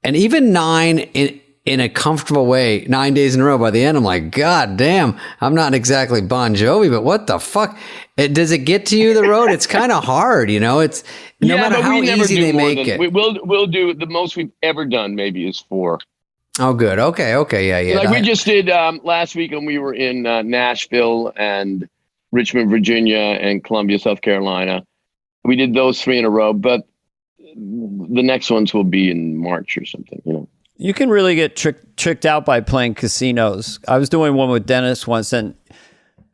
And even 9 in a comfortable way, 9 days in a row, by the end, I'm like, God damn, I'm not exactly Bon Jovi, but what the fuck? Does it get to you, the road? It's kind of hard, It's no matter how easy they make it. We'll do the most we've ever done, maybe, is 4. Oh, good. Okay. Yeah. Like we just did last week, and we were in Nashville and Richmond, Virginia, and Columbia, South Carolina. We did those 3 in a row, but the next ones will be in March or something, You can really get tricked out by playing casinos. I was doing one with Dennis once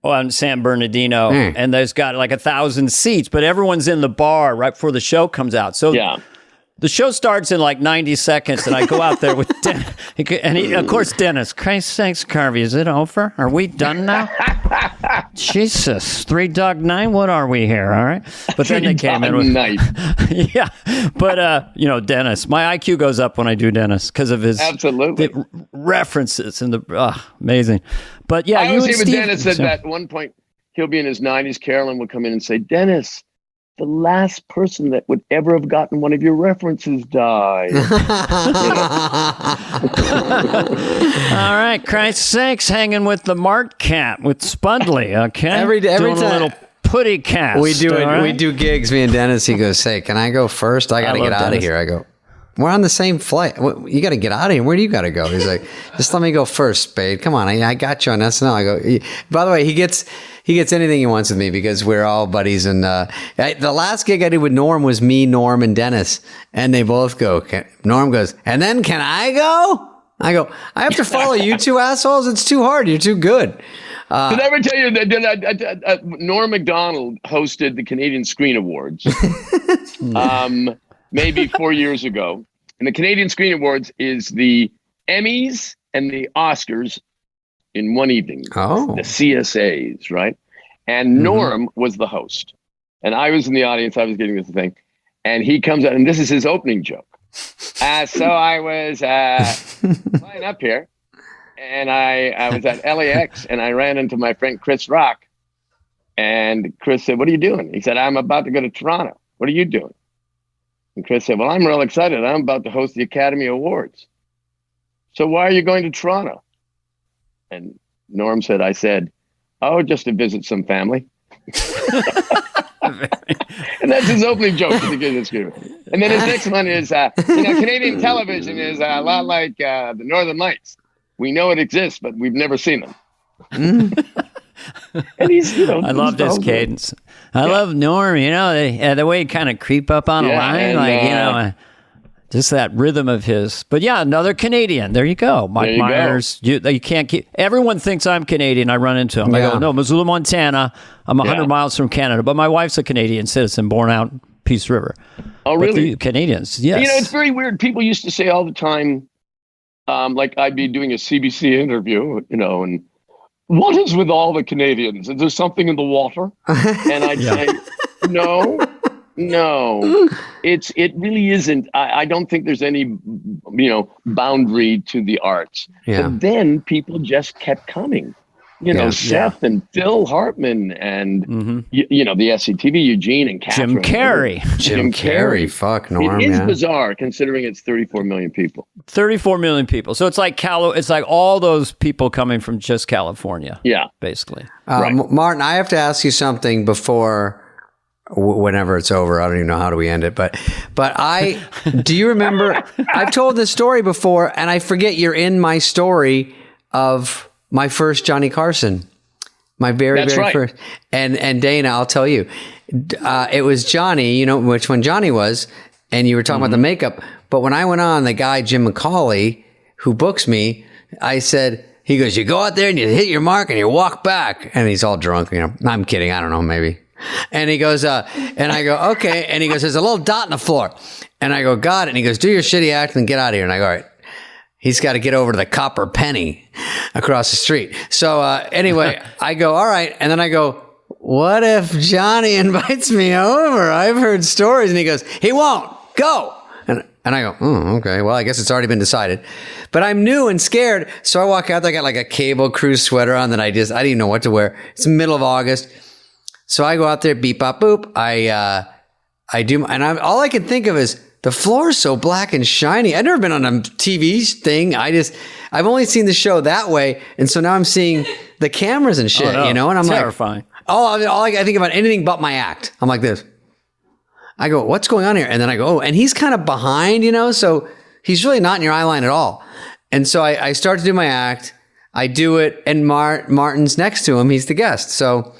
on San Bernardino, and there's got like 1,000 seats, but everyone's in the bar right before the show comes out. So the show starts in like 90 seconds, and I go out there with Dennis. Of course, Dennis, Christ sakes, Carvey, is it over? Are we done now? Jesus, 3 Dog Night, what are we here? All right. But then they came in with... Yeah. But, Dennis, my IQ goes up when I do Dennis because of his the references and amazing. But yeah, I always say with Dennis that at one point he'll be in his 90s. Carolyn will come in and say, Dennis, the last person that would ever have gotten one of your references died. All right, Christ's sakes, hanging with the Mart Cat with Spudley. Okay, every doing time a little putty cast. We do it. Right? We do gigs. Me and Dennis. He goes, "Hey, can I go first? I got to get out of here." I go, "We're on the same flight. You got to get out of here. Where do you got to go?" He's like, "Just let me go first, Spade. Come on, I got you on SNL." I go. By the way, he gets anything he wants with me because we're all buddies. And the last gig I did with Norm was me, Norm, and Dennis, and they both go. Norm goes, "And then can I go?" I go, "I have to follow you two assholes. It's too hard. You're too good." Did I ever tell you that Norm Macdonald hosted the Canadian Screen Awards maybe 4 years ago? And the Canadian Screen Awards is the Emmys and the Oscars in one evening. Oh. The CSAs, right? And Norm was the host. And I was in the audience. I was getting this thing. And he comes out, and this is his opening joke. So I was flying up here. And I was at LAX, and I ran into my friend Chris Rock. And Chris said, "What are you doing?" He said, "I'm about to go to Toronto. What are you doing?" And Chris said, "Well, I'm real excited. I'm about to host the Academy Awards. So why are you going to Toronto?" And Norm said, "I said, oh, just to visit some family." And that's his opening joke for the Canadian Screen. And then his next one is, Canadian television is a lot like the Northern Lights. We know it exists, but we've never seen them. And he's, I love this cadence. I love Norm, the way he kind of creep up on a line, just that rhythm of his. But yeah, another Canadian. There you go. Mike Myers. You can't keep. Everyone thinks I'm Canadian. I run into him. I go, no, Missoula, Montana. I'm 100 miles from Canada, but my wife's a Canadian citizen, born out Peace River. Oh, really? But Canadians, yes. It's very weird. People used to say all the time, like I'd be doing a CBC interview, and what is with all the Canadians? Is there something in the water? And I'd say, no, it really isn't. I don't think there's any, boundary to the arts. Yeah. But then people just kept coming. Seth and Phil Hartman and, the SCTV, Eugene and Catherine. Jim Carrey. Jim Carrey. Fuck, Norm. It is bizarre considering it's 34 million people. 34 million people. So it's like it's like all those people coming from just California. Yeah. Basically. Right. Martin, I have to ask you something before whenever it's over. I don't even know how do we end it, but do you remember, I've told this story before and I forget you're in my story of my first Johnny Carson, my very first. And Dana, I'll tell you, it was Johnny, which one Johnny was, and you were talking about the makeup. But when I went on, the guy, Jim McCauley, who books me, he goes, you go out there and you hit your mark and you walk back. And he's all drunk, I'm kidding. I don't know, maybe. And he goes, and I go, okay. And he goes, there's a little dot in the floor. And I go, got it. And he goes, do your shitty act and get out of here. And I go, all right. He's got to get over to the Copper Penny across the street. So anyway, I go, all right. And then I go, what if Johnny invites me over? I've heard stories. And he goes, he won't. Go. And I go, okay. Well, I guess it's already been decided. But I'm new and scared. So I walk out there. I got like a cable crew sweater on that I didn't even know what to wear. It's the middle of August. So I go out there, beep, bop, boop. I do. And all I can think of is, the floor is so black and shiny. I've never been on a TV thing. I've only seen the show that way. And so now I'm seeing the cameras and shit, and I'm terrifying. All I think about anything but my act. I'm like this. I go, what's going on here? And then I go, oh, and he's kind of behind, so he's really not in your eye line at all. And so I start to do my act. I do it, and Martin's next to him. He's the guest. So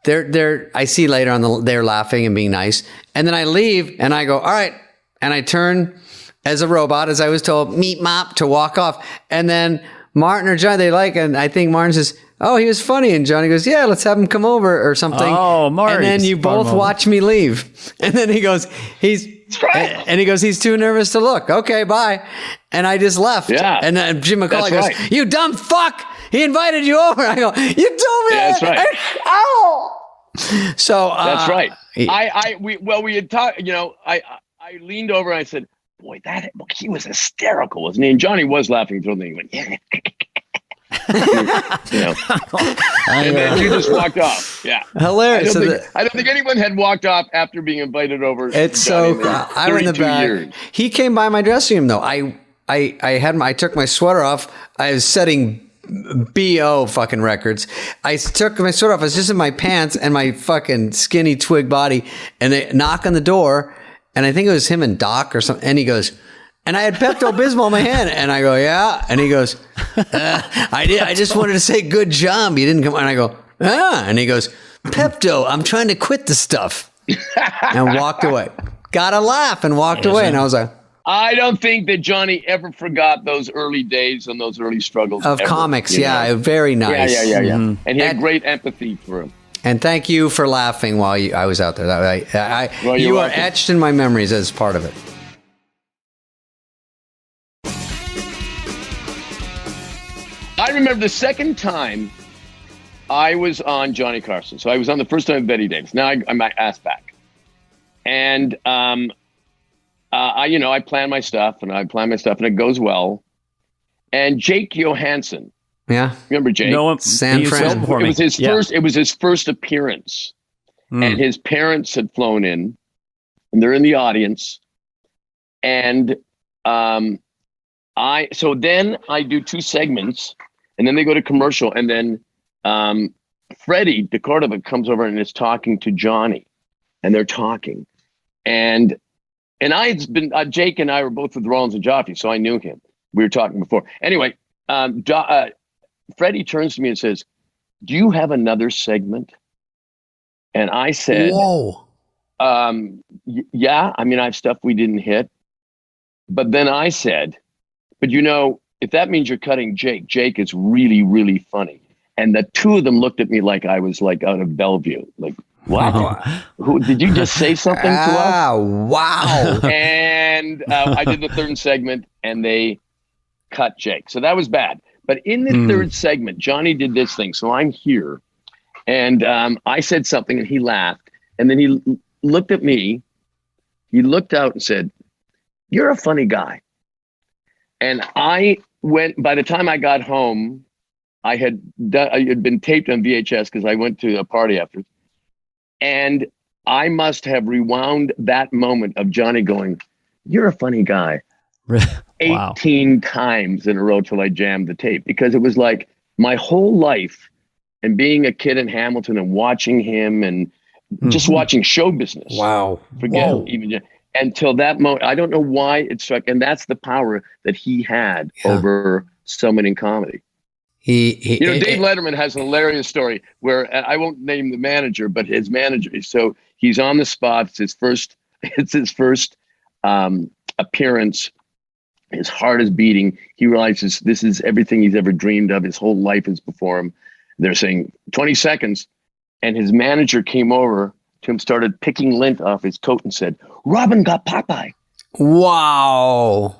I see later on they're laughing and being nice. And then I leave and I go, all right. And I turn as a robot, as I was told, meet mop, to walk off. And then Martin or Johnny, and I think Martin says, oh, he was funny. And Johnny goes, yeah, let's have him come over or something. Oh, Martin. And then you both watch me leave. And then he goes, he's too nervous to look. Okay, bye. And I just left. Yeah. And then Jim McCullough goes, you dumb fuck. He invited you over. I go, you told me. Yeah, that's right. Ow. So that's right. We had talked, I leaned over and I said, boy, he was hysterical, wasn't he? And Johnny was laughing through the thing. He went, yeah. And then you just walked off. Yeah. Hilarious. I don't think anyone had walked off after being invited over. It's so, I went in the back. Years. He came by my dressing room though. I took my sweater off. I was setting BO fucking records. I took my sweater off. I was just in my pants and my fucking skinny twig body, and they knock on the door, and I think it was him and Doc or something. And he goes, and I had Pepto-Bismol in my hand, and I go, yeah. And he goes, I just wanted to say good job. You didn't come. And I go, and he goes, Pepto, I'm trying to quit the stuff, and walked away. Got a laugh and walked away, and I was like, I don't think that Johnny ever forgot those early days and those early struggles of comics. Yeah, very nice. Yeah. Mm-hmm. And he had great empathy for him. And thank you for laughing while I was out there. You are etched in my memories as part of it. I remember the second time I was on Johnny Carson. So I was on the first time with Betty Davis. Now I'm my ass back. And I plan my stuff and it goes well. And Jake Johansson. Yeah. Remember Jake? No, San Fran. It was his first appearance. And his parents had flown in and they're in the audience. And so then I do 2 segments and then they go to commercial, and then Freddie DeCordova comes over and is talking to Johnny, and they're talking. And I had been, Jake and I were both with Rollins and Joffe, so I knew him. We were talking before. Anyway, Freddie turns to me and says, do you have another segment? And I said, whoa. Yeah, I have stuff we didn't hit. But then I said, but if that means you're cutting Jake is really, really funny. And the 2 of them looked at me like I was like out of Bellevue. Like, what? Who did you just say something to us? Wow. And I did the 3rd segment and they cut Jake. So that was bad. But in the 3rd segment, Johnny did this thing. So I'm here and I said something and he laughed. And then he looked at me. He looked out and said, you're a funny guy. And by the time I got home, I had been taped on VHS because I went to a party after. And I must have rewound that moment of Johnny going, you're a funny guy, 18 times in a row till I jammed the tape, because it was like my whole life and being a kid in Hamilton and watching him and just watching show business. Wow. Even until that moment. I don't know why it struck. And that's the power that he had over someone in comedy. Dave Letterman has an hilarious story where I won't name the manager, but his manager. So he's on the spot. It's his first appearance. His heart is beating. He realizes this is everything he's ever dreamed of. His whole life is before him. They're saying 20 seconds. And his manager came over to him, started picking lint off his coat and said, Robin got Popeye. Wow.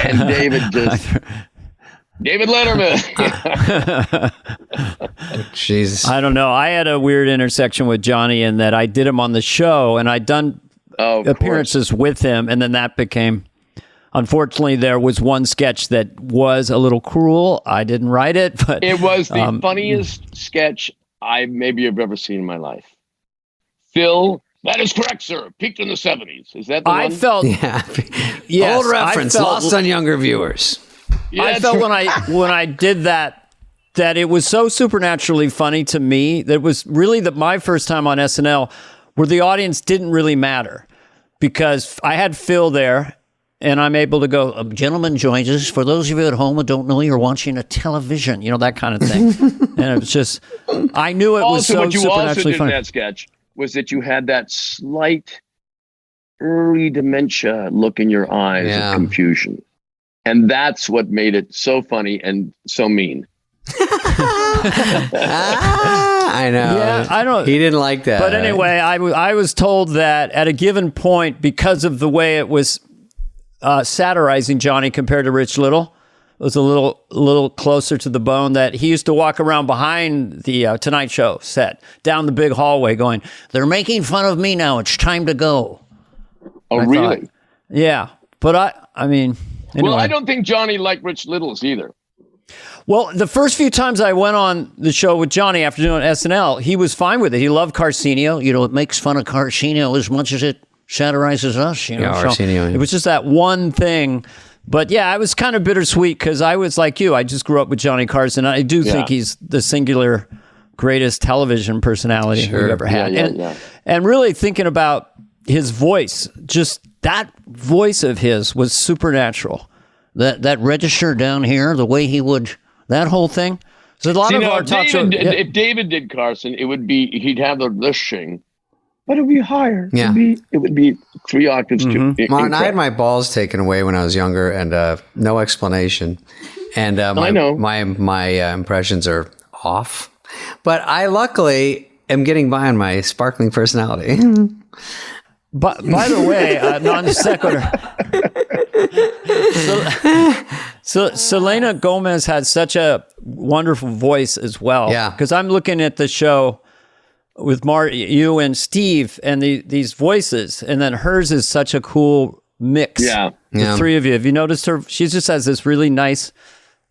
And David Letterman. Jesus. I don't know. I had a weird intersection with Johnny in that I did him on the show and I'd done appearances with him. And then that became, unfortunately, there was one sketch that was a little cruel. I didn't write it, but it was the funniest sketch I maybe have ever seen in my life. Phil That is correct, sir. Peaked in the 70s. Is that the one? Felt yes, old reference, lost on younger viewers. Yeah, I felt when I did that it was so supernaturally funny to me that it was really my first time on SNL where the audience didn't really matter because I had Phil there and I'm able to go, gentlemen, joins us. For those of you at home who don't know, you're watching a television, that kind of thing. And it was just, I knew it was so supernaturally funny. What you also did in that sketch was that you had that slight early dementia look in your eyes of confusion. And that's what made it so funny and so mean. I know. Yeah, I don't. He didn't like that. But anyway, I was told that at a given point, because of the way it was satirizing Johnny compared to Rich Little, it was a little closer to the bone, that he used to walk around behind the Tonight Show set, down the big hallway going, they're making fun of me now. It's time to go. Oh, really? Yeah. But I mean... Anyway. Well, I don't think Johnny liked Rich Little's either. Well, the first few times I went on the show with Johnny after doing SNL, he was fine with it. He loved Carcinio. It makes fun of Carcinio as much as it satirizes us. Arsenio. It was just that one thing. But yeah, I was kind of bittersweet because I was like you. I just grew up with Johnny Carson. I do think he's the singular greatest television personality we've ever had. And really thinking about his voice, just that voice of his was supernatural. That register down here, the way he would, that whole thing. So a lot of our talk show. If David did Carson, he'd have the shing, but it would be higher. Yeah. It would be 3 octaves too. Martin, I had my balls taken away when I was younger, and no explanation. And I know my impressions are off, but I luckily am getting by on my sparkling personality. But by the way, non sequitur. So Selena Gomez had such a wonderful voice as well. Yeah. Because I'm looking at the show with you and Steve and these voices, and then hers is such a cool mix. Yeah. The three of you. Have you noticed her? She just has this really nice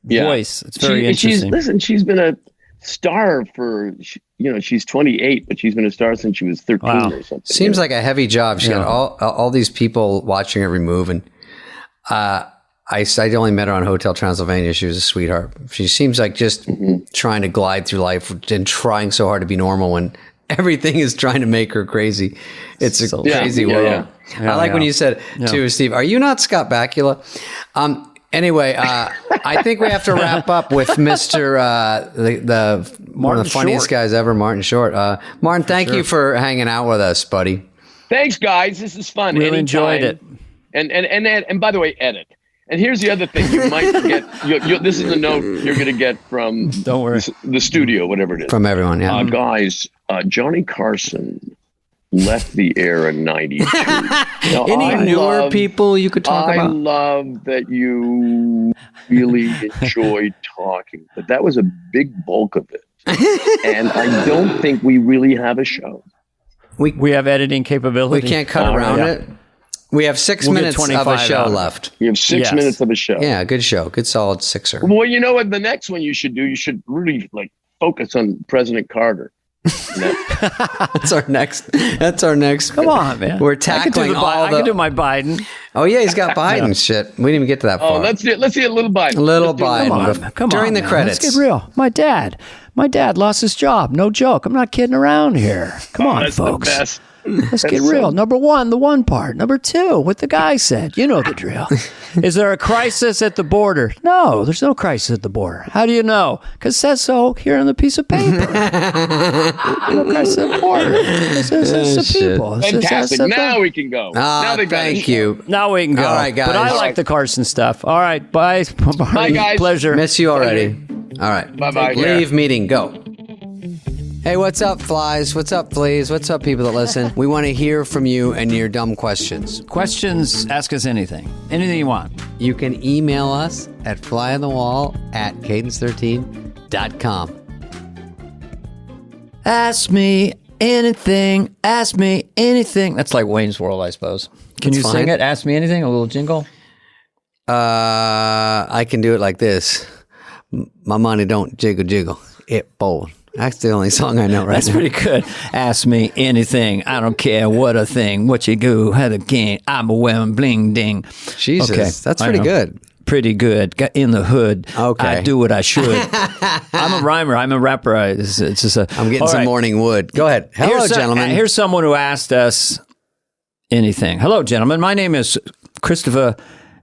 voice. It's very interesting. She's been a star for, she's 28, but she's been a star since she was 13 or something. Seems like a heavy job. She got all these people watching every move, and I only met her on Hotel Transylvania. She was a sweetheart. She seems like just trying to glide through life and trying so hard to be normal when everything is trying to make her crazy. It's a crazy world. I like when you said too, Steve, are you not Scott Bakula? Anyway, I think we have to wrap up with Mr. One of the funniest guys ever, Martin Short. Martin, thank you for hanging out with us, buddy. Thanks, guys. This is fun. Really enjoyed it. And by the way, edit. And here's the other thing you might get. This is the note you're going to get from the studio, whatever it is. From everyone, yeah. Guys, Johnny Carson left the air in 92. Any newer people you could talk about? I love that you really enjoy talking, but that was a big bulk of it. And I don't think we really have a show. We have editing capability. We can't cut around it. We have 6 minutes of a show left. You have 6 minutes of a show. Yeah, good show. Good solid sixer. Well, you know what? The next one you should do, you should really focus on President Carter. That's our next. Come on, man. We're tackling I can do my Biden. Oh yeah, he's got Biden shit. We didn't even get to that far. Oh, let's see a little Biden. Come on, during the credits. Let's get real. My dad lost his job. No joke. I'm not kidding around here. Come on, that's folks. The best. Let's get real. Number one, the one part. Number two, what the guy said. You know the drill. Is there a crisis at the border? No, there's no crisis at the border. How do you know? Because it says so here on the piece of paper. No crisis at the border. It says the people. Fantastic. Now we can go. Now thank you. Now we can go. All right, guys. But I like the Carson stuff. All right, bye. Bye, guys. Pleasure. Miss you already. All right. Bye-bye. Leave meeting. Go. Hey, what's up, flies? What's up, fleas? What's up, people that listen? We want to hear from you and your dumb questions. Questions, ask us anything. Anything you want. You can email us at flyonthewall@cadence13.com. Ask me anything. Ask me anything. That's like Wayne's World, I suppose. Can you sing it? Ask me anything? A little jingle? I can do it like this. My money don't jiggle jiggle. It bold. That's the only song I know That's now. pretty good. Ask me anything. I don't care what a thing. What you go, had a game. I'm a wearing bling ding. Jesus, Okay, that's pretty good. Pretty good. Got in the hood. Okay. I do what I should. I'm a rhymer. I'm a rapper. It's just a. I'm getting some morning wood. Go ahead. Hello, gentlemen. Here's someone who asked us anything. Hello, gentlemen. My name is Christopher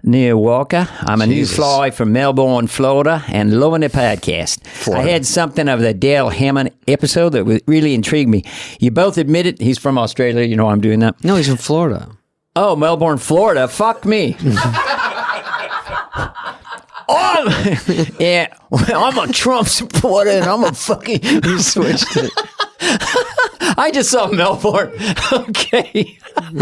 Neil Walker. I'm a new fly from Melbourne, Florida, and loving the podcast. Florida. I had something of the Dale Hammond episode that really intrigued me. You both admitted he's from Australia. You know why I'm doing that? No, he's from Florida. Oh, Melbourne, Florida. Fuck me. Yeah, well, I'm a Trump supporter, and I'm a fucking. You switched it. I just saw Melbourne. Okay. I'm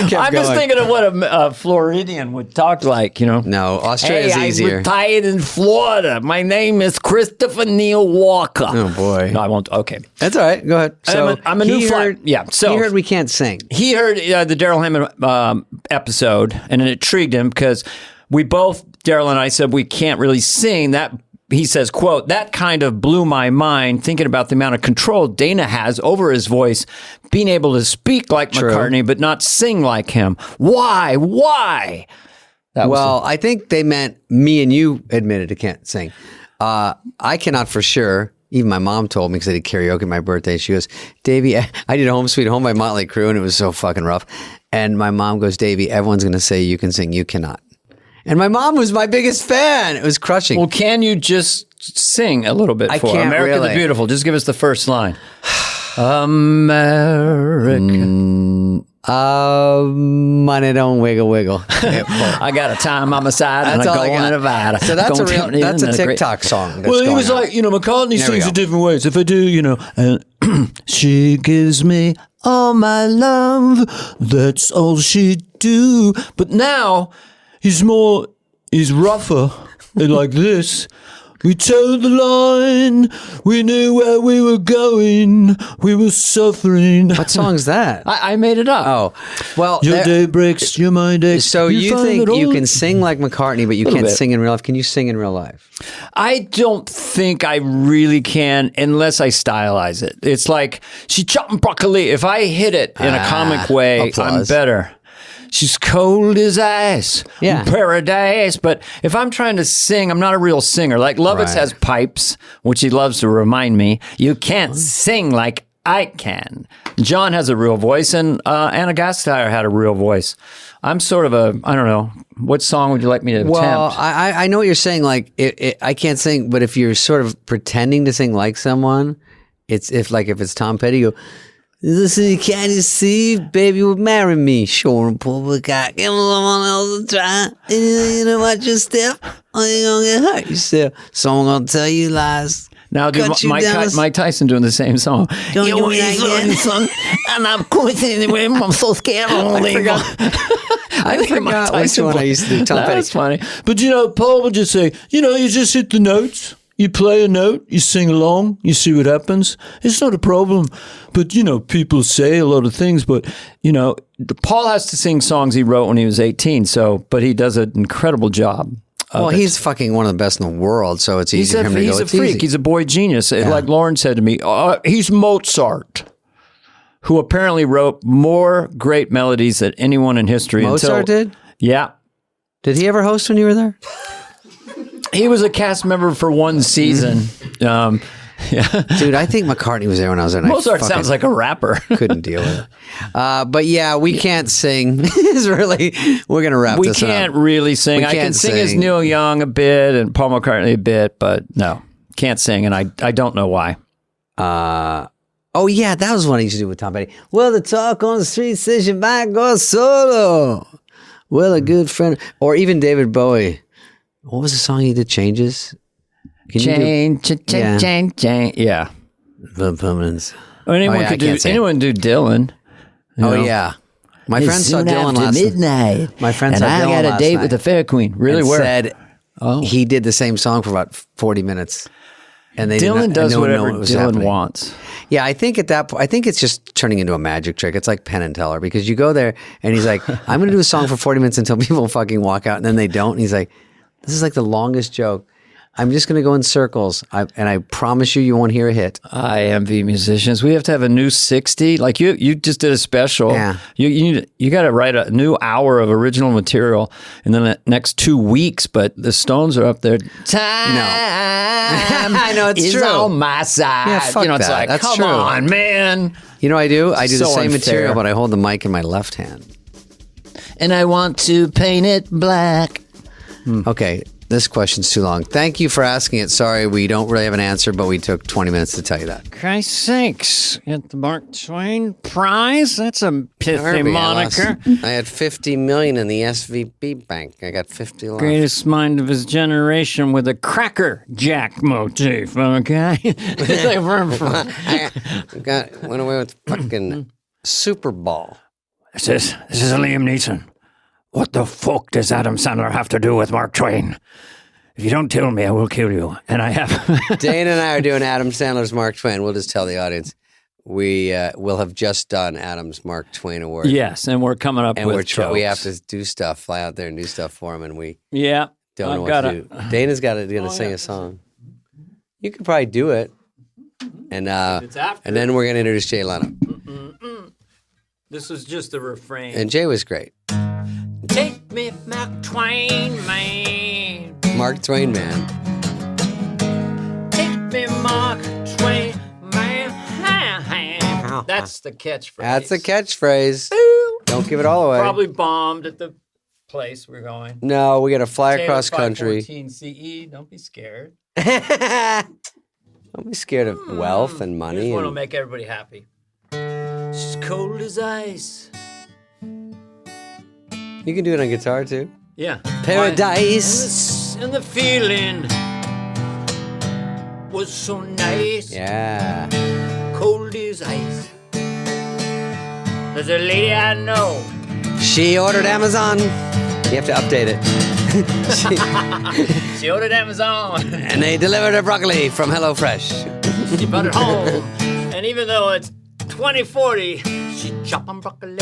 going. just thinking of what a Floridian would talk like, you know. No, Australia's easier. I retired in Florida. My name is Christopher Neil Walker. Oh, boy. No, I won't. Okay. That's all right. Go ahead. So I'm a new fly. Yeah. So he heard we can't sing. He heard the Daryl Hammond episode, and it intrigued him because we both, Daryl and I, said we can't really sing. That he says, quote, that kind of blew my mind thinking about the amount of control Dana has over his voice, being able to speak like McCartney but not sing like him. Why? I think they meant me and you admitted I can't sing. I cannot for sure. Even my mom told me because I did karaoke at my birthday. She goes, Davey, I did Home Sweet Home by Motley Crue, and it was so fucking rough. And my mom goes, Davey, everyone's going to say you can sing. You cannot. And my mom was my biggest fan. It was crushing. Well, can you just sing a little bit for America the Beautiful? Just give us the first line. America. Money don't wiggle, wiggle. I got a time on my side and I go on Nevada. So that's a TikTok song. Well, he was like, McCartney sings it different ways. If I do, she gives me all my love. That's all she do. But now he's rougher like this. We towed the line. We knew where we were going. We were suffering. What song's that? I made it up. Oh, well. Your day breaks, your mind aches. So you think you can sing like McCartney, but you can't sing in real life? Can you sing in real life? I don't think I really can unless I stylize it. It's like, she chopping broccoli. If I hit it in a comic way, I'm better. She's cold as ice, paradise. But if I'm trying to sing, I'm not a real singer. Like Lovitz has pipes, which he loves to remind me. You can't sing like I can. John has a real voice, and Anna Gasteyer had a real voice. I'm sort of I don't know. What song would you like me to attempt? Well, I know what you're saying. Like, I can't sing, but if you're sort of pretending to sing like someone, if it's Tom Petty, you go, listen, can you see, baby would marry me. Sure and pull the cock. Give someone else a try. You know what your step? Or you gonna get hurt yourself. Someone gonna tell you lies. Now, do Mike Tyson doing the same song? Don't you want that son? And I'm going anyway. I'm so scared. I forgot which one I used to do. Tom Petty. That's funny. But Paul would just say, you just hit the notes. You play a note, you sing along, you see what happens. It's not a problem. But, people say a lot of things. But, Paul has to sing songs he wrote when he was 18. But he does an incredible job. Well, he's fucking one of the best in the world. So it's easy for him to go. He's a freak. He's a boy genius. Yeah. Like Lauren said to me, he's Mozart, who apparently wrote more great melodies than anyone in history. Mozart did? Yeah. Did he ever host when you were there? He was a cast member for one season. Yeah. Dude, I think McCartney was there when I was there. Mozart sounds like a rapper. Couldn't deal with it. But yeah, we can't sing. We're going to wrap this up. We can't really sing. I can sing as Neil Young a bit and Paul McCartney a bit, but no, can't sing. And I don't know why. Oh yeah, that was what I used to do with Tom Petty. Well, the talk on the street says you might go solo. Well, a good friend. Or even David Bowie. What was the song he did? Changes? Change. Yeah. The Permanence. Anyone do Dylan. Yeah. My friend saw Dylan last midnight. My friend saw Dylan I got a date night. with the Fair Queen. Really? And where? Said he did the same song for about 40 minutes. And Dylan does whatever Dylan wants. Yeah, I think at that point, I think it's just turning into a magic trick. It's like Penn and Teller, because you go there and he's like, I'm going to do a song for 40 minutes until people fucking walk out, and then they don't. And he's like, this is like the longest joke. I'm just going to go in circles. And I promise you won't hear a hit. I envy musicians. We have to have a new 60. Like you just did a special. Yeah. You got to write a new hour of original material in the next 2 weeks. But the Stones are up there. Time. No. I know it's is true. on my side. Yeah, fuck It's that. like, That's come true. on, man. You know what I do? I do the So same unfair. material, but I hold the mic in my left hand. And I want to paint it black. Okay, this question's too long. Thank you for asking it. Sorry, we don't really have an answer, but we took 20 minutes to tell you that. Christ's sakes. Get the Mark Twain Prize? That's a pithy Carvey, moniker. I had 50 million in the SVB bank. I got 50 left. Greatest mind of his generation with a cracker jack motif, okay? Went away with fucking Super Bowl. This is Liam Neeson. What the fuck does Adam Sandler have to do with Mark Twain? If you don't tell me, I will kill you. And I have. Dana and I are doing Adam Sandler's Mark Twain. We'll just tell the audience. We will have just done Adam's Mark Twain Award. Yes, and we're coming up and with jokes. We have to do stuff, fly out there and do stuff for him, and we don't know what to do. Dana's gonna sing a song. You could probably do it, and then we're gonna introduce Jay Leno. This was just a refrain. And Jay was great. Take me, Mark Twain, man. Mark Twain, man. Take me, Mark Twain, man. That's the catchphrase. That's the catchphrase. Don't give it all away. Probably bombed at the place we're going. No, we got to fly across country. 14 CE. Don't be scared. Don't be scared of wealth and money. Here's one will make everybody happy. She's cold as ice. You can do it on guitar too. Yeah. Paradise. And the feeling was so nice. Yeah. Cold as ice. There's a lady I know. She ordered Amazon. You have to update it. She ordered Amazon. And they delivered her broccoli from HelloFresh. She brought it home. And even though it's 2040, she chopping broccoli.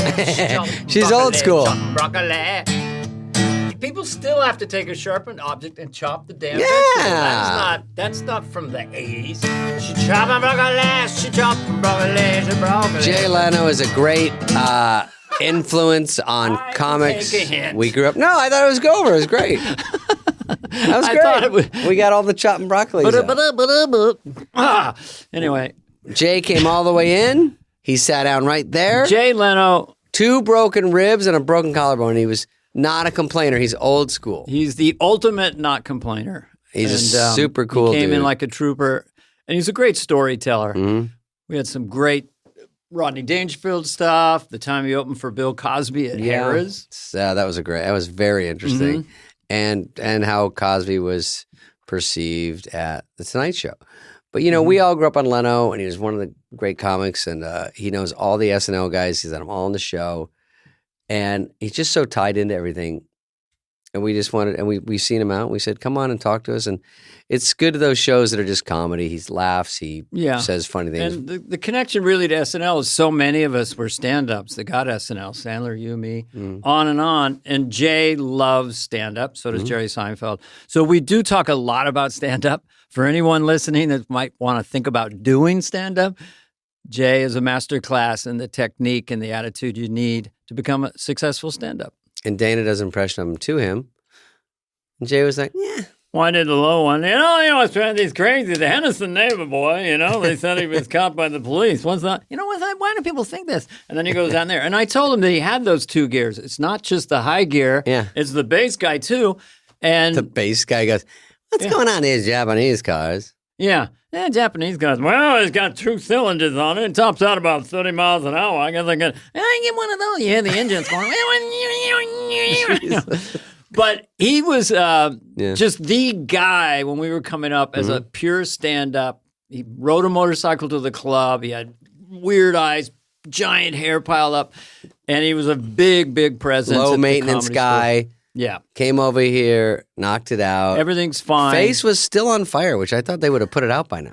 She's old school. Chopping broccoli. People still have to take a sharpened object and chop the damn Yeah. vegetable. That's not from the 80s. She chopping broccoli. She chopping broccoli. She broccoli. Jay Leno is a great influence on comics. take a hint. We grew up. No, I thought it was Gover. It was great. That was I great. thought it was- We got all the chopping broccoli. Anyway, Jay came all the way in. He sat down right there. Jay Leno, 2 broken ribs and a broken collarbone. He was not a complainer. He's old school. he's the ultimate not complainer. He's a super cool He came in dude. like a trooper, and he's a great storyteller. Mhm. We had some great Rodney Dangerfield stuff. The time he opened for Bill Cosby at Harrah's. That was that was very interesting. And how Cosby was perceived at The Tonight Show. But, you know, we all grew up on Leno, and he was one of the great comics, and he knows all the SNL guys. He's had them all on the show. And he's just so tied into everything. And we just wanted, and we seen him out. And we said, come on and talk to us. And it's good to those shows that are just comedy. He laughs. He says funny things. And the connection really to SNL is so many of us were stand-ups that got SNL. Sandler, you, me, on and on. And Jay loves stand-up. So does Jerry Seinfeld. So we do talk a lot about stand-up. For anyone listening that might want to think about doing stand-up, Jay is a master class in the technique and the attitude you need to become a successful stand-up. And Dana does an impression of him to him. And Jay was like, yeah. Well, I did the low one. I was trying these crazy. The Henderson neighbor boy, they said he was caught by the police. What's that? Why do people think this? And then he goes down there. And I told him that he had those 2 gears. It's not just the high gear. Yeah. It's the bass guy, too. And The bass guy goes, what's going on in these Japanese cars? yeah, Japanese guys. Well, it's got 2 cylinders on it. It tops out about 30 miles an hour. I guess I get one of those. You hear the engines going. But he was just the guy when we were coming up as a pure stand-up. He rode a motorcycle to the club. He had weird eyes, giant hair piled up, and he was a big, big presence. Low at the maintenance Comedy guy. Store. Yeah. Came over here, knocked it out. Everything's fine. Face was still on fire, which I thought they would have put it out by now.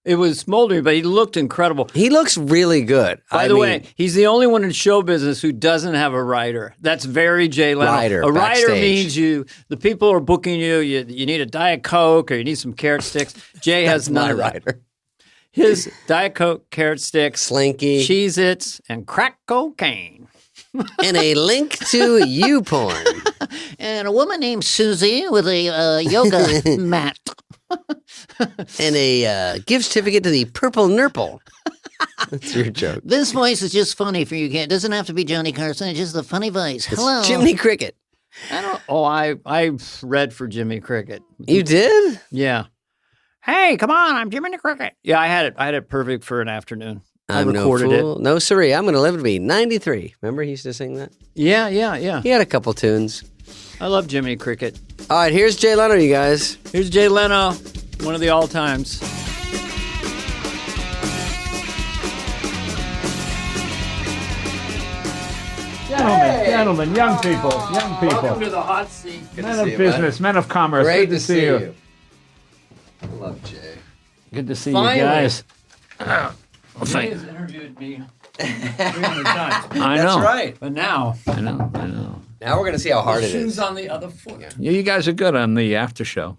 It was smoldering, but he looked incredible. He looks really good. By the way, he's the only one in show business who doesn't have a writer. That's very Jay Leno. A writer means the people are booking you. You need a Diet Coke or you need some carrot sticks. Jay has none of that. Writer. His Diet Coke, carrot sticks, Slinky, Cheez-Its, and crack cocaine. And a link to YouPorn. And a woman named Susie with a yoga mat. And a gift certificate to the Purple Nurple. That's your joke. This voice is just funny for you. It doesn't have to be Johnny Carson. It's just a funny voice. Hello. Jiminy Cricket. I read for Jimmy Cricket. You did? Yeah. Hey, come on! I'm Jiminy Cricket. Yeah, I had it perfect for an afternoon. I recorded no fool. No siree. I'm going to live to be 93. Remember he used to sing that? Yeah. He had a couple tunes. I love Jiminy Cricket. All right, here's Jay Leno, you guys. Here's Jay Leno, one of the all-times. Gentlemen, young people. Welcome to the hot seat. Men of business, men of commerce. Great Good to see you. I love Jay. Good to see Finally. you guys. Jay has interviewed me 300 times. I know. That's right. But now, I know. Now we're going to see how hard it shoes is. on the other foot. Yeah, you guys are good on the after show.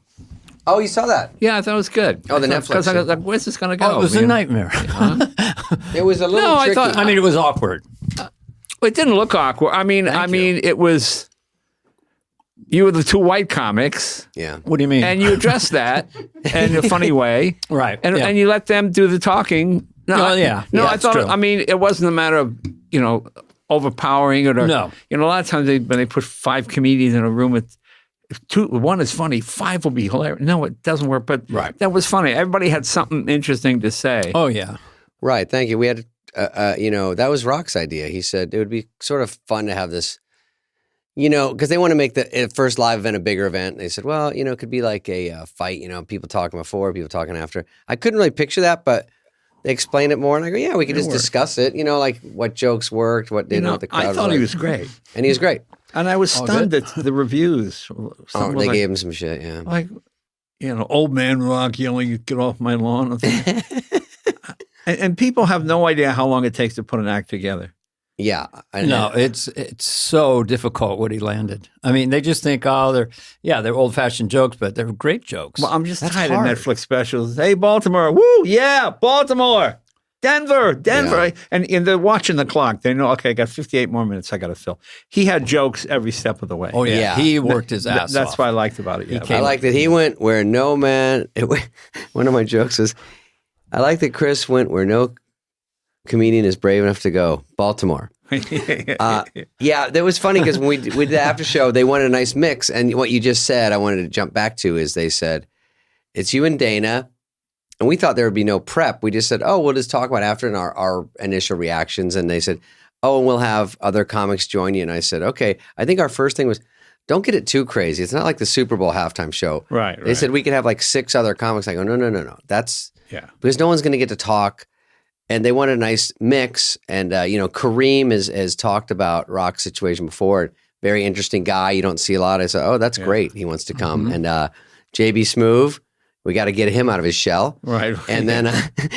Oh, you saw that? Yeah, I thought it was good. Oh, the Netflix Because I was thing. like, where's this going to go? Oh, it was a nightmare. It was a little No, I tricky. thought- I mean, it was awkward. It didn't look awkward. I mean, it was. You were the two white comics, yeah. What do you mean? and you addressed that in a funny way, Right. And yeah. and you let them do the talking. Oh, yeah. No, Yeah, I it's thought. true. I mean, it wasn't a matter of overpowering it or No. a lot of times when they put 5 comedians in a room with. One is funny, 5 will be hilarious. No, it doesn't work. But that was funny. Everybody had something interesting to say. Oh, yeah. Right. Thank you. We had, that was Rock's idea. He said it would be sort of fun to have this, because they want to make the first live event a bigger event. They said, well, it could be like a fight, people talking before, people talking after. I couldn't really picture that, but they explained it more. And I go, yeah, we could just discuss it, like what jokes worked, what didn't, what the crowd I thought was he like. was great. And he was great. And I was stunned at the reviews. Oh, they gave him some shit, yeah. Like, old man Rock yelling, "Get off my lawn!" and people have no idea how long it takes to put an act together. Yeah, No, it's so difficult what he landed. I mean, they just think, they're old-fashioned jokes, but they're great jokes. Well, I'm just tired hard. of Netflix specials. Hey, Baltimore, woo, yeah, Baltimore, Denver, Yeah. and they're watching the clock. They know, okay, I got 58 more minutes. I got to fill. He had jokes every step of the way. Oh yeah, Yeah. he worked his ass That's off. what I liked about it. Yeah, I like that he went where no man. One of my jokes is, I like that Chris went where no comedian is brave enough to go. Baltimore. Yeah, that was funny because when we did the after show, they wanted a nice mix. And what you just said, I wanted to jump back to is they said, it's you and Dana. And we thought there would be no prep. We just said, oh, we'll just talk about after and our initial reactions. And they said, oh, and we'll have other comics join you. And I said, okay. I think our first thing was, don't get it too crazy. It's not like the Super Bowl halftime show. Right. They said we could have like 6 other comics. I go, no. That's because no one's going to get to talk. And they want a nice mix. And, Kareem has talked about Rock's situation before. Very interesting guy. You don't see a lot. I said, oh, that's great. He wants to come. And JB Smoove, we got to get him out of his shell. Right. And then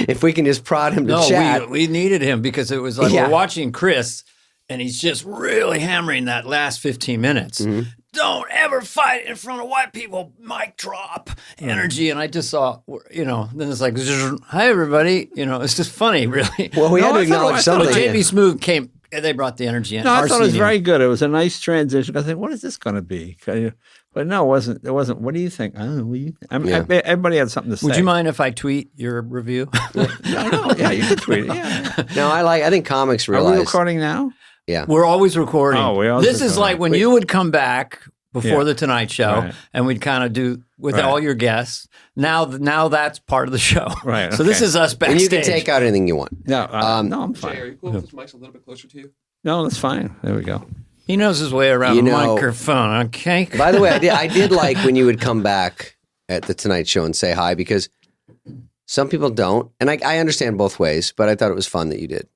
if we can just prod him to chat. we needed him because it was like we're watching Chris, and he's just really hammering that last 15 minutes. Mm-hmm. Don't ever fight in front of white people. Mic drop energy. And I just saw, then it's like, hi, everybody. It's just funny, really. Well, we had to acknowledge something. But JB Smoove came, they brought the energy in. No, I thought it was very good. It was a nice transition. I said, what is this going to be? But no, it wasn't. What do you think? Everybody had something to say. Would you mind if I tweet your review? No, yeah, you could tweet it. Yeah. No, I think comics Are realize. we recording now? Yeah. We're always recording. Oh, we always This is recording. like when you would come back before Yeah. the Tonight Show, Right. and we'd kind of do with Right. all your guests. Now that's part of the show. Right, So this okay. is us And backstage. you can take out anything you want. No, no, I'm fine. Jay, are you cool if this mic's a little bit closer to you? No, that's fine. There we go. He knows his way around You a know- microphone. Okay. By the way, I did like when you would come back at the Tonight Show and say hi because some people don't. And I understand both ways, but I thought it was fun that you did.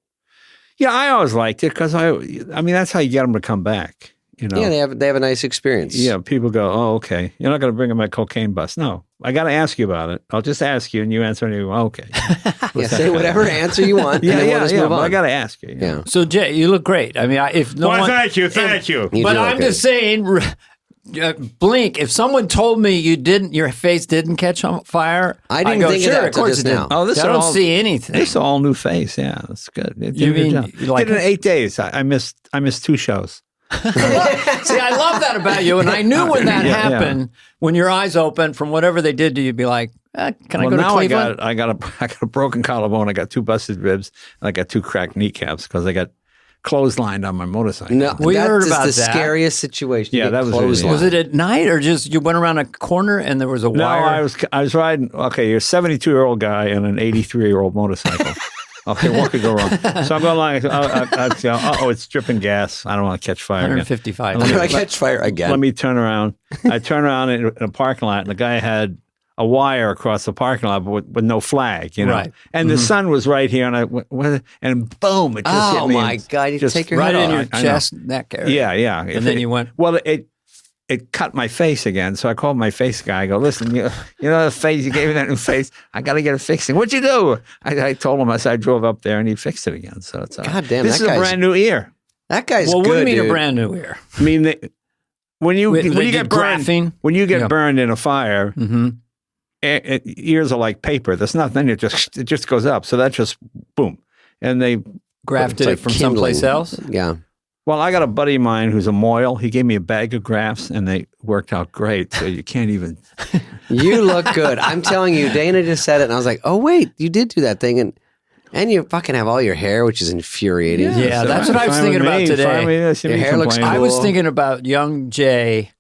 Yeah, I always liked it because I mean, that's how you get them to come back. You know? Yeah, they have a nice experience. Yeah, people go, oh, okay. You're not going to bring up my cocaine bust. No, I got to ask you about it. I'll just ask you, and you answer, and you go, okay. Yeah, say whatever answer you want. Yeah, and then we'll just move on. I got to ask you. Yeah. So Jay, you look great. I mean, if no one, thank you. But I'm just saying, Blink. If someone told me your face didn't catch on fire, I didn't go, think sure, of that of course just it now. didn't. Oh, this I is don't all- see anything. It's all new face. Yeah, that's good. You mean you like did it in 8 days. I missed 2 shows. See, I love that about you, and I knew when that happened, when your eyes opened from whatever they did to you, you'd be like, "Can I go to now Cleveland?" I got a broken collarbone. I got 2 busted ribs, and I got 2 cracked kneecaps because I got clotheslined on my motorcycle. We heard about the that. scariest situation. Yeah, that was clothesline. Was it at night, or just you went around a corner and there was a No, wire? I was riding. Okay, you're a 72-year-old guy and an 83-year-old motorcycle. Okay, what could go wrong? So I'm going along. It's dripping gas. I don't want to catch fire. 155. I'm gonna catch fire again. Let me turn around. I turn around in a parking lot, and the guy had a wire across the parking lot with no flag, you know. Right. And the sun was right here, and and boom, it just hit Oh me. my and God! You just take your right head in off. your chest, neck area. Yeah, yeah. And then you went. Well, it cut my face again. So I called my face guy. I go, listen, you know the face, you gave me that new face. I got to get it fixing. What'd you do? I told him, I drove up there and he fixed it again. So it's God damn, this that is a guy's- brand new ear. That guy's Well, good, what do you mean dude. a brand new ear? I mean, when you They get did burned, graphene? when you get Yeah. burned in a fire, Mm-hmm. ears are like paper. There's nothing. It just goes up. So that just boom, and they. Grafted It's it like from kindling. someplace else? Yeah. Well, I got a buddy of mine who's a moil. He gave me a bag of grafts, and they worked out great. So you can't even. You look good. I'm telling you, Dana just said it, and I was like, oh, wait, you did do that thing. And you fucking have all your hair, which is infuriating. Yeah, so that's what I was fine thinking with about me. today. Fine with me. See Your me hair looks complaining. I was Cool. thinking about young Jay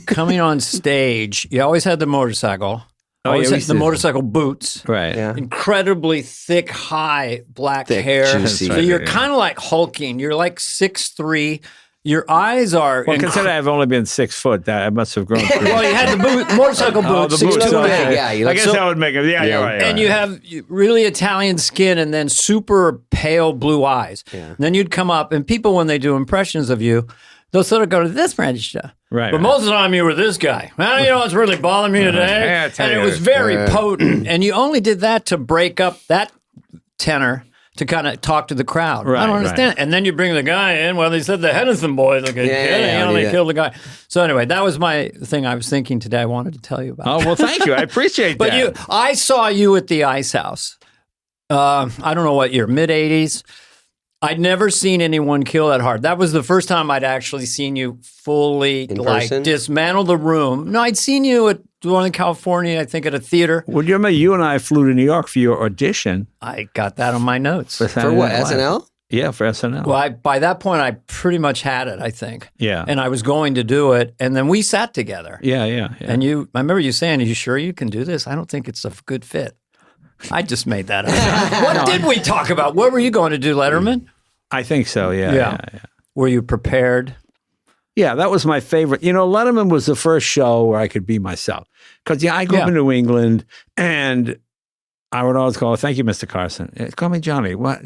coming on stage. You always had the motorcycle. Oh, Always yeah, we had used the to- motorcycle boots. Right. Yeah. Incredibly thick, high black Thick, hair. juicy. So Right, you're yeah. kind of like hulking. You're like 6'3". Your eyes are. Well, consider I've only been 6 foot. That I must have grown. Well, you had the motorcycle Oh, boots. the boots. 6'2". okay. Yeah, you I look guess so- that would make it. Yeah, Yeah. you're right. And you have really Italian skin and then super pale blue eyes. Yeah. And then you'd come up, and people, when they do impressions of you, they'll sort of go to this register. Right, But right. most of the time, you were this guy. Well, you know what's really bothering me today? Yeah, I tell And it you. was very potent. And you only did that to break up that tenor to kind of talk to the crowd. Right, I don't right. understand. And then you bring the guy in. Well, they said the Henderson boys are good. Yeah, They I'll only do that. killed the guy. So anyway, that was my thing I was thinking today. I wanted to tell you about. Oh well, thank you. I appreciate But that. I saw you at the Ice House. I don't know what year, mid '80s. I'd never seen anyone kill that hard. That was the first time I'd actually seen you fully In like person? dismantle the room. No, I'd seen you at one in California, I think, at a theater. Well, you remember you and I flew to New York for your audition I got that on my notes. For Saturday what, Night Live. SNL? Yeah, for SNL. Well, by that point, I pretty much had it, I think. Yeah. And I was going to do it, and then we sat together. yeah. And I remember you saying, "Are you sure you can do this? I don't think it's a good fit." I just made that up. What did we talk about? What were you going to do, Letterman? I think so. Yeah. Were you prepared? Yeah, that was my favorite. You know, Letterman was the first show where I could be myself. Because, I grew up Yeah. in New England, and I would always call, thank you, Mr. Carson. Call me Johnny. What?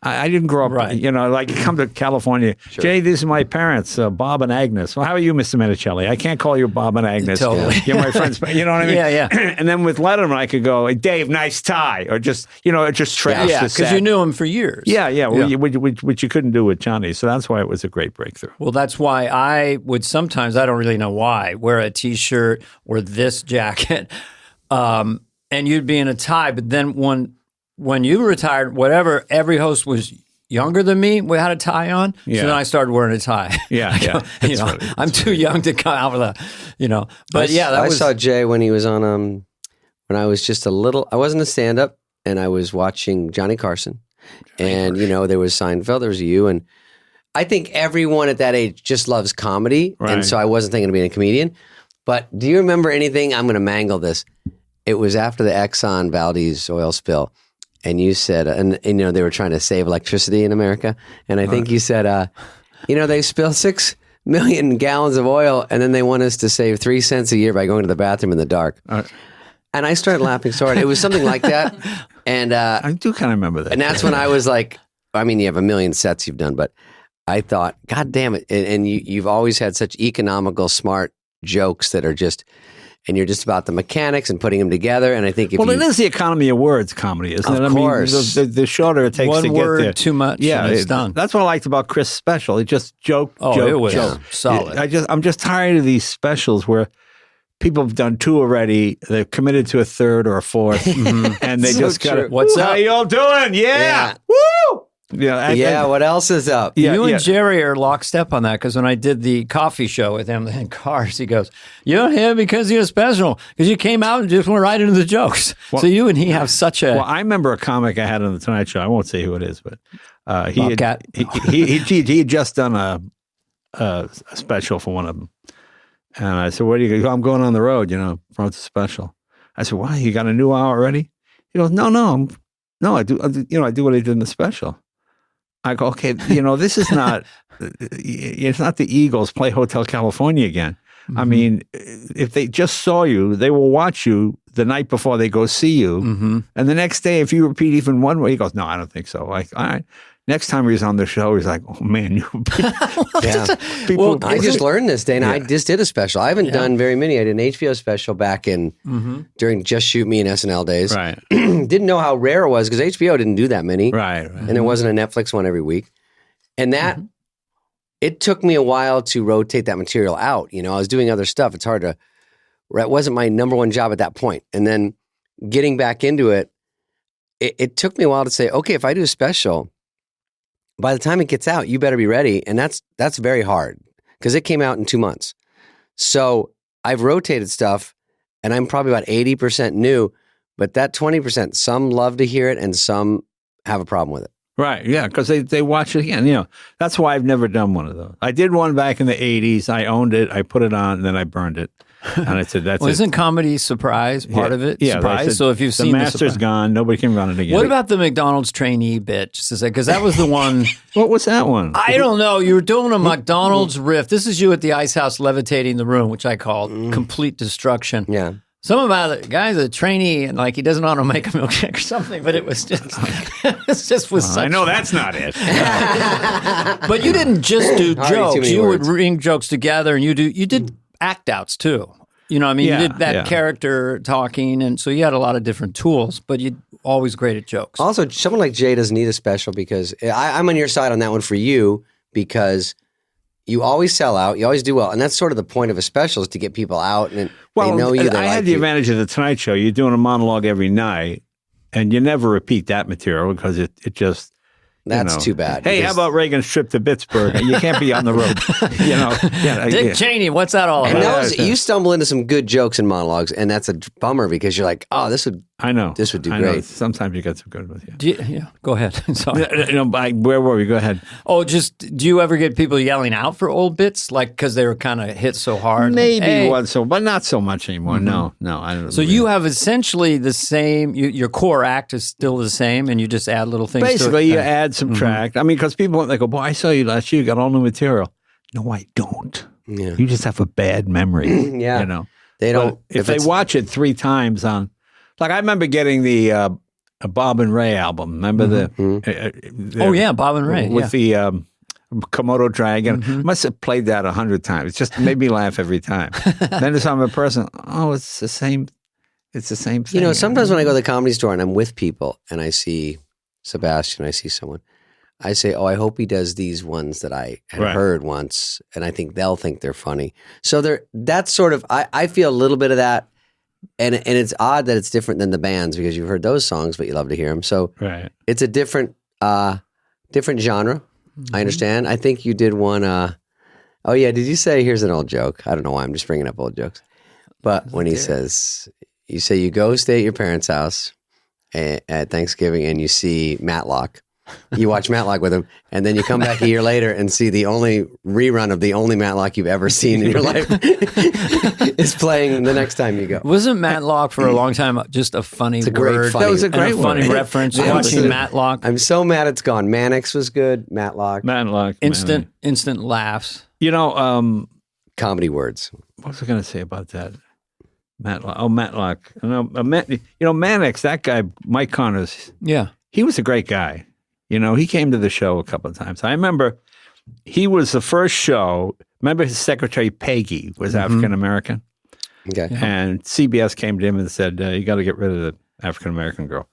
I didn't grow up, Right. like you come to California. Jay, these are my parents, Bob and Agnes. Well, how are you, Mr. Minicelli? I can't call you Bob and Agnes. Totally. You're my friends. You know what I mean? Yeah. And then with Letterman, I could go, hey, Dave, nice tie. Or just, just trash Yeah, the because set. you knew him for years. Yeah. Which you couldn't do with Johnny. So that's why it was a great breakthrough. Well, that's why I would sometimes, I don't really know why, wear a T-shirt or this jacket, and you'd be in a tie. But then when you retired, whatever, every host was younger than me. We had a tie on, Yeah. so then I started wearing a tie. Yeah. You know, I'm too young to come out with a, But I saw Jay when he was on, when I was just a little, I wasn't a stand-up, and I was watching Johnny Carson. And, there was Seinfeld, there was you, and I think everyone at that age just loves comedy. Right. And so I wasn't thinking of being a comedian. But do you remember anything? I'm going to mangle this. It was after the Exxon Valdez oil spill. And you said, and they were trying to save electricity in America. And I think you said, they spill 6 million gallons of oil, and then they want us to save 3 cents a year by going to the bathroom in the dark. And I started laughing so hard. It was something like that. And I do kind of remember that. and that's when I was like, I mean, you have a million sets you've done, but I thought, God damn it. And you've always had such economical, smart jokes that are just, and you're just about the mechanics and putting them together. And I think it is the economy of words comedy, isn't it? Of course. I mean, the shorter it takes one to get word there. too much. Yeah, it's done. That's what I liked about Chris' special. It just joke. It was solid. I'm just tired of these specials where people have done 2 already. They've committed to a 3rd or a 4th, and they just got it. What's up? How you all doing? Yeah. Woo! Yeah, what else is up? You and Jerry are lockstep on that because when I did the coffee show with him in Cars, he goes, "You're here because you're special because you came out and just went right into the jokes." Well, so you and he have such a. Well, I remember a comic I had on the Tonight Show. I won't say who it is, but he had just done a special for one of them, and I said, "Where do you go?" "I'm going on the road, for the special." I said, "Why? You got a new hour already?" He goes, "No, I do what I did in the special." I go, okay, this is not, it's not the Eagles play Hotel California again. Mm-hmm. I mean, if they just saw you, they will watch you the night before they go see you. Mm-hmm. And the next day, if you repeat even one way, he goes, "No, I don't think so." Like, all right. Next time he was on the show, he's like, "Oh man, you." I just learned this, Dana. I just did a special. I haven't done very many. I did an HBO special back in during Just Shoot Me and SNL days. Right. Didn't know how rare it was because HBO didn't do that many. Right. And there wasn't a Netflix one every week. And that it took me a while to rotate that material out. I was doing other stuff. It's hard to. It wasn't my number one job at that point. And then getting back into it, it took me a while to say, okay, if I do a special. By the time it gets out, you better be ready. And that's very hard because it came out in 2 months. So I've rotated stuff and I'm probably about 80% new, but that 20%, some love to hear it and some have a problem with it. Right. Yeah. Because they watch it again. That's why I've never done one of those. I did one back in the 80s. I owned it. I put it on and then I burned it. And I said, that's isn't comedy surprise part of it? Yeah. Surprise. So if you've seen the master's gone, nobody can run it again. What about the McDonald's trainee bit? Just to say, because that was the one. What was that one? I don't know. You were doing a McDonald's riff. This is you at the Ice House levitating the room, which I called complete destruction. Yeah. Something about the guy's a trainee and like he doesn't know how to make a milkshake or something, but it was just, such. I know that's not it. But you didn't just do jokes. You would ring jokes together and you did act outs too. You did that character talking, and so you had a lot of different tools, but you're always great at jokes. Also, someone like Jay doesn't need a special because I'm on your side on that one for you because you always sell out, you always do well, and that's sort of the point of a special is to get people out and they know you. I had the advantage of the Tonight Show. You're doing a monologue every night, and you never repeat that material because it just. That's too bad. Hey, how about Reagan's trip to Pittsburgh? You can't be on the road. Dick Cheney, what's that all about? You stumble into some good jokes and monologues, and that's a bummer because you're like, oh, this would do great. Sometimes you get some good with you. Go ahead. Sorry. Where were we? Go ahead. Oh, do you ever get people yelling out for old bits, like because they were kind of hit so hard? Maybe once, but not so much anymore. No, I don't know. So you have essentially the same. Your core act is still the same, and you just add little things. Basically, to it. You add, subtract. I mean, because people they go, "Boy, I saw you last year. You got all new material." No, I don't. Yeah. You just have a bad memory. Yeah, they don't. But if they watch it 3 times on, like I remember getting the Bob and Ray album. Remember the Bob and Ray with the Komodo dragon. Must have played that 100 times. It just made me laugh every time. Then if I'm a person, it's the same. It's the same thing. Sometimes when I go to the Comedy Store and I'm with people and I see Sebastian, I see someone, I say, I hope he does these ones that I had heard once, and I think they'll think they're funny. So that's sort of, I feel a little bit of that, and it's odd that it's different than the bands because you've heard those songs, but you love to hear them. So it's a different genre. I understand. I think you did one, did you say, here's an old joke? I don't know why I'm just bringing up old jokes. But when he says, you say you go stay at your parents' house at Thanksgiving and you see Matlock. You watch Matlock with him, and then you come back a year later and see the only rerun of the only Matlock you've ever seen in your life is playing the next time you go. Wasn't Matlock for a long time just a funny word? That was a great funny reference. Watching Matlock. I'm so mad it's gone. Mannix was good. Matlock. Instant laughs. Comedy words. What was I going to say about that? Matlock. Oh, Matlock. Mannix, that guy, Mike Connors. Yeah. He was a great guy. He came to the show a couple of times. I remember he was the first show. Remember his secretary, Peggy, was African-American. Okay. And CBS came to him and said, you got to get rid of the African-American girl.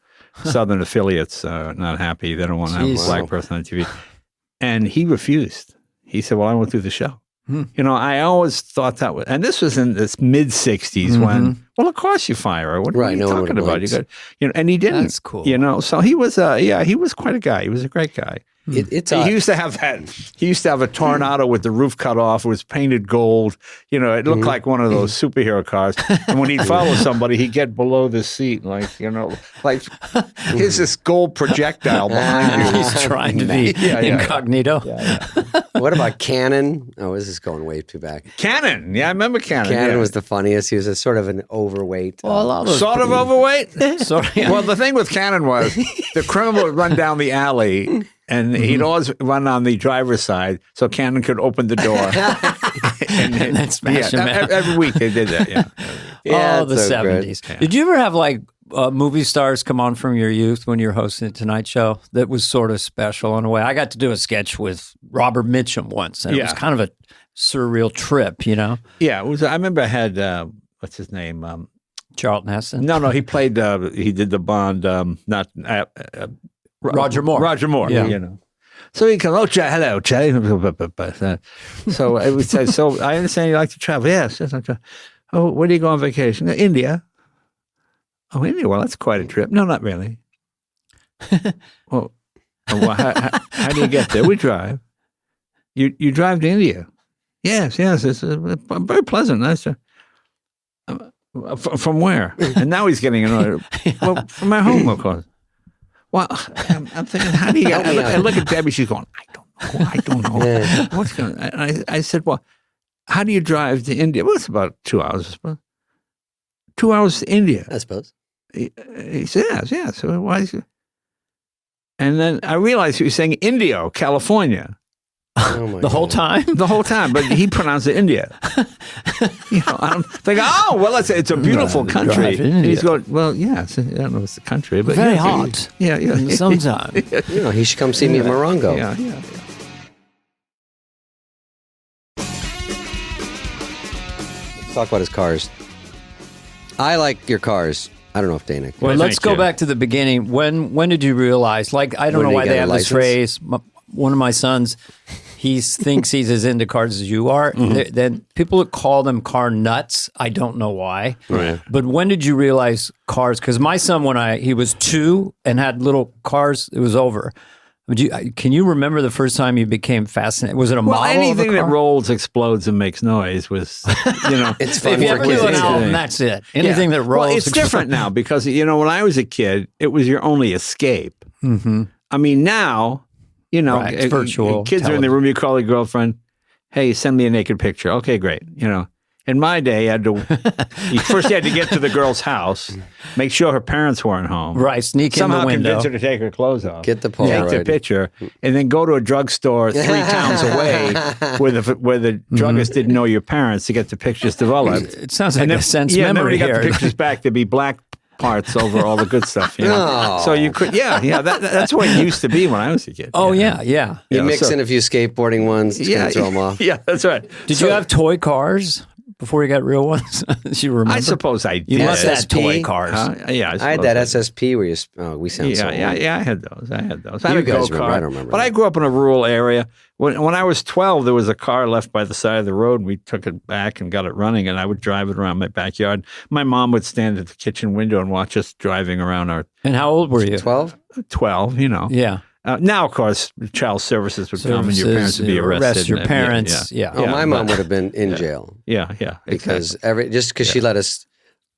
Southern affiliates are not happy. They don't want to have a black person on TV. And he refused. He said, well, I won't do the show. You know, I always thought that was, and this was in this mid-'60s when, well, of course you fire her. What are you talking about? You got, you know, and he didn't. That's cool. You know, so he was, he was quite a guy. He was a great guy. He used to have that. He used to have a Tornado with the roof cut off. It was painted gold. You know, it looked like one of those superhero cars. And when he'd follow somebody, he'd get below the seat, like, you know, like here's this gold projectile behind you. He's trying to be incognito. What about Cannon? Oh, this is going way too back. Cannon, I remember Cannon. Cannon was the funniest. He was a sort of an overweight. Sort of overweight. Well, the thing with Cannon was the criminal would run down the alley. And he'd always run on the driver's side so Cannon could open the door. and then smash him out. Every week they did that, The so 70s. Yeah. Did you ever have like movie stars come on from your youth when you were hosting the Tonight Show? That was sort of special in a way. I got to do a sketch with Robert Mitchum once, and it was kind of a surreal trip, you know? Yeah, it was. I remember I had, what's his name? Charlton Heston? No, he played, he did the Bond, Roger Moore. Roger Moore, you know. So he comes, hello, Charlie. So I would say, so I understand you like to travel. Yes. Oh, where do you go on vacation? India. Oh, India. Well, that's quite a trip. No, not really. Well, how do you get there? We drive. You drive to India? Yes. It's very pleasant. Nice. From where? And now he's getting another. Well, from my home, of course. Well, I'm thinking, how do you get? I look at Debbie. She's going, I don't know. What's going? And I said, well, how do you drive to India? Well, it's about 2 hours, I suppose. 2 hours to India, I suppose. He says, yeah. So why is it? And then I realized he was saying Indio, California. Oh the whole time? The whole time, but he pronounced it India. You know, I'm thinking, well, it's a beautiful country. And he's going, well, yeah, I don't know if it's the country, but very hot. Yeah. In the summertime. You know, he should come see me in Morongo. Yeah. Let's talk about his cars. I like your cars. I don't know if Dana. Well, let's go back to the beginning. When did you realize? Like, I don't know why they have this phrase. One of my sons, he thinks he's as into cars as you are. Then people call them car nuts. I don't know why. Right. But when did you realize cars? Because my son, when he was 2 and had little cars, it was over. Can you remember the first time you became fascinated? Was it a model? Anything that rolls, explodes, and makes noise was, you know. It's fun. If you ever do an album, that's it. Anything that rolls. Well, it's different now because, you know, when I was a kid, it was your only escape. Mm-hmm. I mean, now, you know, it's virtual. Kids are in the room, you call your girlfriend, hey, send me a naked picture. Okay, great. You know, in my day, you had to get to the girl's house, make sure her parents weren't home. Right, sneak in the window. Somehow convince her to take her clothes off. Get the Polaroid. Take the picture, and then go to a drugstore 3 towns away where the druggist didn't know your parents to get the pictures developed. It sounds like a sense memory and then here. you got the pictures back to be black parts over all the good stuff. You know? No. So you could, that's what it used to be when I was a kid. Oh, yeah. You mix in a few skateboarding ones to throw them off. Yeah, that's right. Did you have toy cars before you got real ones? Do you remember? I suppose I did. You must have toy cars. Yeah, I had that SSP where you. We sound so old. Yeah, I had those. I had You guys remember? I don't remember. But that. I grew up in a rural area. When I was 12, there was a car left by the side of the road. And we took it back and got it running, and I would drive it around my backyard. My mom would stand at the kitchen window and watch us driving around our. And how old were you? 12. 12. You know. Yeah. Now, of course, child services would come and your parents would be arrested. Arrest your parents. Yeah. Oh, my mom would have been in jail. Yeah. Because because she let us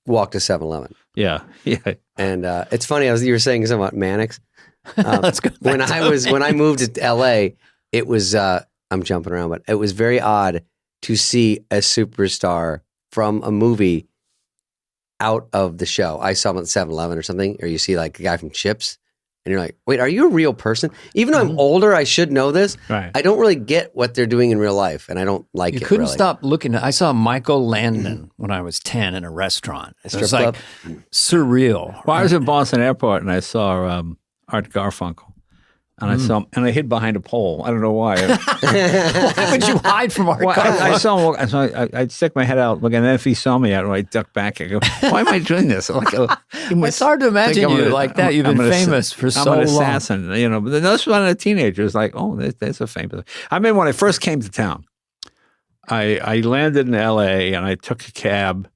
walk to 7-Eleven. Yeah. And it's funny. You were saying something about Mannix. Let's go. When I moved to LA, it was I'm jumping around, but it was very odd to see a superstar from a movie out of the show. I saw him at 7-Eleven or something, or you see like a guy from Chips. And you're like, wait, are you a real person? Even though I'm older, I should know this. Right. I don't really get what they're doing in real life, and I don't like it. You couldn't really. stop looking. I saw Michael Landon when I was 10 in a restaurant. It was strip like surreal. Well, I was at Boston Airport and I saw Art Garfunkel. And I saw him, and I hid behind a pole. I don't know why. Why would you hide from Art Carvey? I saw him. So I'd stick my head out, look, and then if he saw me, I'd duck back and go, "Why am I doing this?" It's hard to imagine you like that. You've been famous for so long. I'm an assassin, But this one, a teenager is like, "Oh, there's a famous." I mean, when I first came to town, I landed in L.A. and I took a cab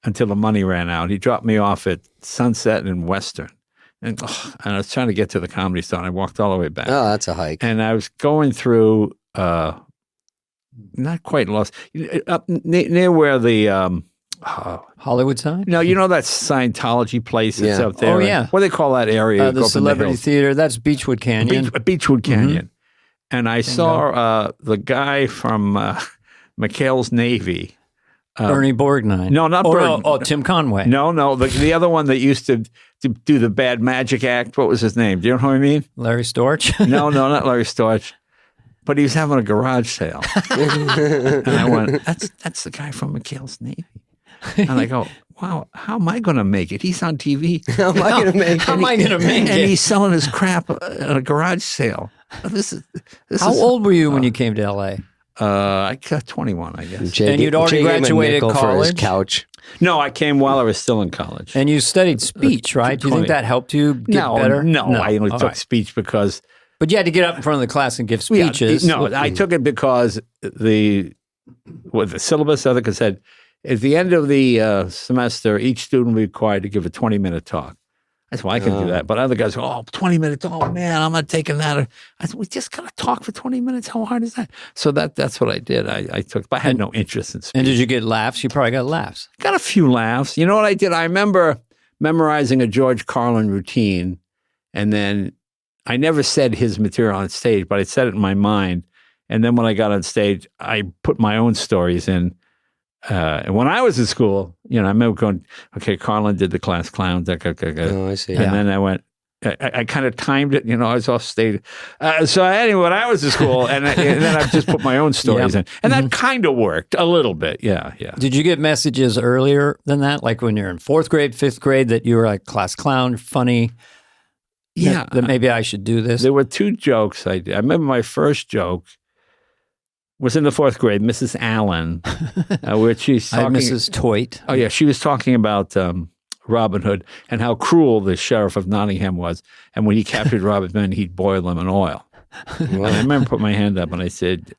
until the money ran out. He dropped me off at Sunset and Western. And I was trying to get to the Comedy Store, and I walked all the way back. Oh, that's a hike. And I was going through, not quite lost, up near where the Hollywood sign? No, you know that Scientology place that's up there? Oh, yeah. What do they call that area? The Celebrity Theater. That's Beechwood Canyon. Beechwood Canyon. And I saw the guy from McHale's Navy. Ernie Borgnine. No, not Borgnine. Oh, Tim Conway. No, the other one that used to do the bad magic act. What was his name? Do you know who I mean? Larry Storch? No, not Larry Storch. But he was having a garage sale. And I went, that's the guy from McHale's Navy. And I go, wow, how am I going to make it? He's on TV. How am I going to make it? And he's selling his crap at a garage sale. How old were you when you came to L.A.? I got 21, I guess. And you'd already graduated college? For his couch. No, I came while I was still in college. And you studied speech, right? Do you think that helped you get better? No, I only took speech because... But you had to get up in front of the class and give speeches. I took it because the syllabus, I think it said, at the end of the semester, each student will be required to give a 20-minute talk. I said, well, I can do that. But other guys go, 20 minutes. Oh, man, I'm not taking that. I said, we just got to talk for 20 minutes. How hard is that? So that's what I did. I took, but I had no interest in speech. And did you get laughs? You probably got laughs. Got a few laughs. You know what I did? I remember memorizing a George Carlin routine. And then I never said his material on stage, but I said it in my mind. And then when I got on stage, I put my own stories in. And when I was in school, I remember going, okay, Carlin did the class clown. Oh, I see. And then I went, I kind of timed it, I was off stage. So anyway, when I was in school, and then I just put my own stories in. And that kind of worked a little bit. Yeah. Did you get messages earlier than that? Like when you're in 4th grade, 5th grade, that you were like class clown, funny? Yeah. That maybe I should do this? There were 2 jokes I did. I remember my first joke was in the 4th grade, Mrs. Allen, where she's talking. Mrs. Toit. Oh, yeah. She was talking about Robin Hood and how cruel the sheriff of Nottingham was. And when he captured Robin's men, he'd boil them in oil. And I remember putting my hand up and I said,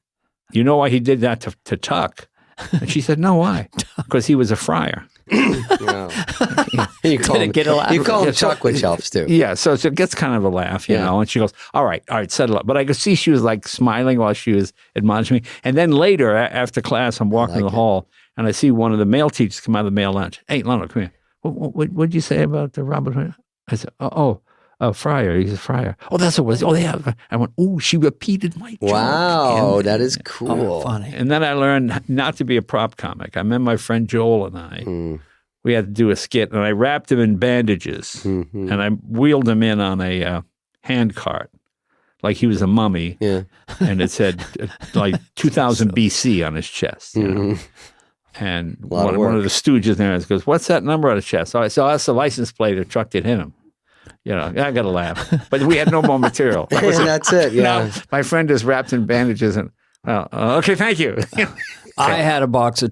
you know why he did that to Tuck? And she said, no, why? Because he was a friar. You call him Chuck, which helps too. Yeah, so it gets kind of a laugh, you know. And she goes, all right, settle up. But I could see she was like smiling while she was admonishing me. And then later, after class, I'm walking in the hall, and I see one of the male teachers come out of the male lounge. Hey, Lionel, come here. What did you say about the Robin Hood? I said, friar. He's a friar. Oh, that's what it was. Oh, yeah. I went, she repeated my joke. Wow, that is cool. Funny. And then I learned not to be a prop comic. I remember my friend Joel and I, we had to do a skit, and I wrapped him in bandages, and I wheeled him in on a hand cart, like he was a mummy. Yeah. And it said, like 2000 BC on his chest, you know. And one of the stooges there goes, what's that number on his chest? So that's the license plate of the truck that hit him. I got to laugh. But we had no more material. That's it, yeah. Now, my friend is wrapped in bandages, and, okay, thank you. I had a box of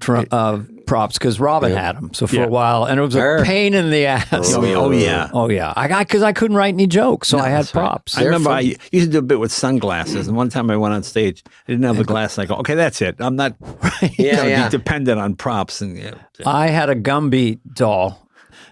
props because Robin had them. So for a while, and it was a pain in the ass. Oh yeah. Because I couldn't write any jokes, so I had props. I remember I used to do a bit with sunglasses, and one time I went on stage, I didn't have the glasses. I go, okay, that's it. I'm not going to be dependent on props. And I had a Gumby doll.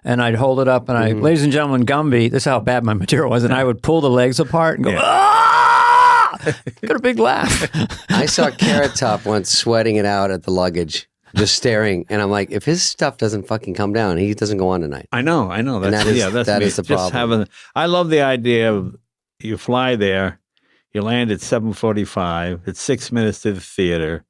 And I'd hold it up, and ladies and gentlemen, Gumby, this is how bad my material was, and I would pull the legs apart and go, got a big laugh. I saw Carrot Top once sweating it out at the luggage, just staring, and I'm like, if his stuff doesn't fucking come down, he doesn't go on tonight. I know. That is the problem. I love the idea of you fly there, you land at 7:45, it's 6 minutes to the theater.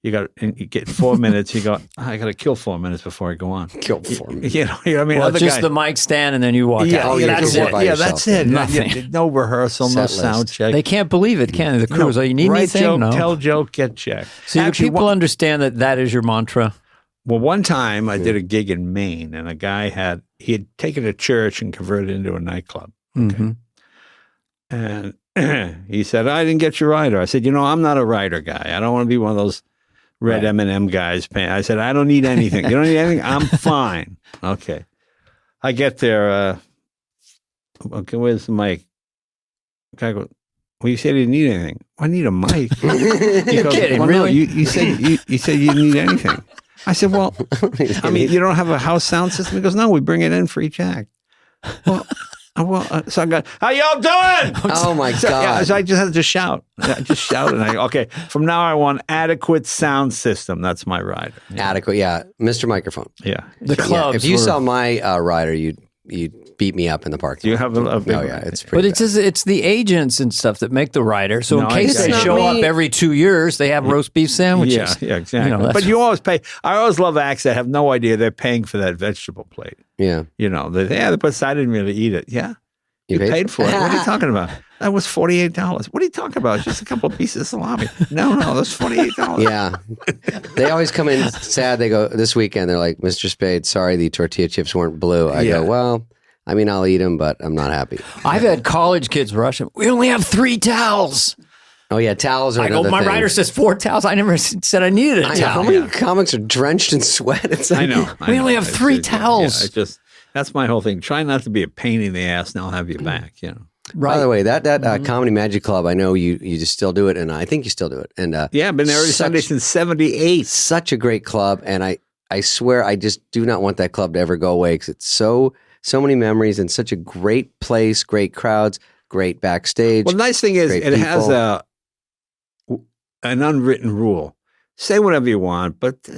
You get 4 minutes. You go, I got to kill 4 minutes before I go on. Kill 4 minutes. You know what I mean? Well, just the mic stand, and then you walk out. That's it. Nothing. No rehearsal, no sound check. They can't believe it, can they? The crew. So you need anything? Joke, tell joke, get checked. So do people understand that is your mantra? Well, one time I did a gig in Maine, and a guy he had taken a church and converted it into a nightclub. Okay? And he said, I didn't get your rider. I said, I'm not a rider guy. I don't want to be one of those red M&M guys. I said, I don't need anything. You don't need anything? I'm fine. Okay. I get there. Okay, where's the mic? Guy goes, well, you said you didn't need anything. I need a mic. He goes, kidding, well, really? No, you said you didn't need anything. I said, well, I mean, you don't have a house sound system? He goes, no, we bring it in for each act. So I got, how y'all doing? Oh my So, God. so I just had to shout. I just shouted. And okay, from now I want adequate sound system. That's my rider. Adequate, yeah. Mr. Microphone. Yeah. The clubs. If you saw my rider, you'd beat me up in the parking lot. You have a big Oh yeah, it's pretty But bad. it's just, it's the agents and stuff that make the rider. So No, in case it's they not show me. up every 2 years, they have roast beef sandwiches. Yeah, exactly. that's- But you always pay. I always love acts that have no idea they're paying for that vegetable plate. Yeah. They put side in me to eat it. Yeah. You paid for it. What are you talking about? That was $48. What are you talking about? It's just a couple of pieces of salami. No, that's $48. Yeah. They always come in sad. They go, this weekend, they're like, Mr. Spade, sorry the tortilla chips weren't blue. I go, well, I mean, I'll eat them, but I'm not happy. I've had college kids rush them. We only have 3 towels. Oh, yeah, towels are another my thing. rider says 4 towels. I never said I needed a I know. towel. How many comics are drenched in sweat? It's like, I know. We only have 3 towels. That's my whole thing. Try not to be a pain in the ass, and I'll have you back. By the way, that Comedy Magic Club, I know you just still do it, and I think you still do it. And I've been there every Sunday since '78. Such a great club, and I swear I just do not want that club to ever go away because it's so many memories and such a great place, great crowds, great backstage. Well, the nice thing is it has an unwritten rule. Say whatever you want, but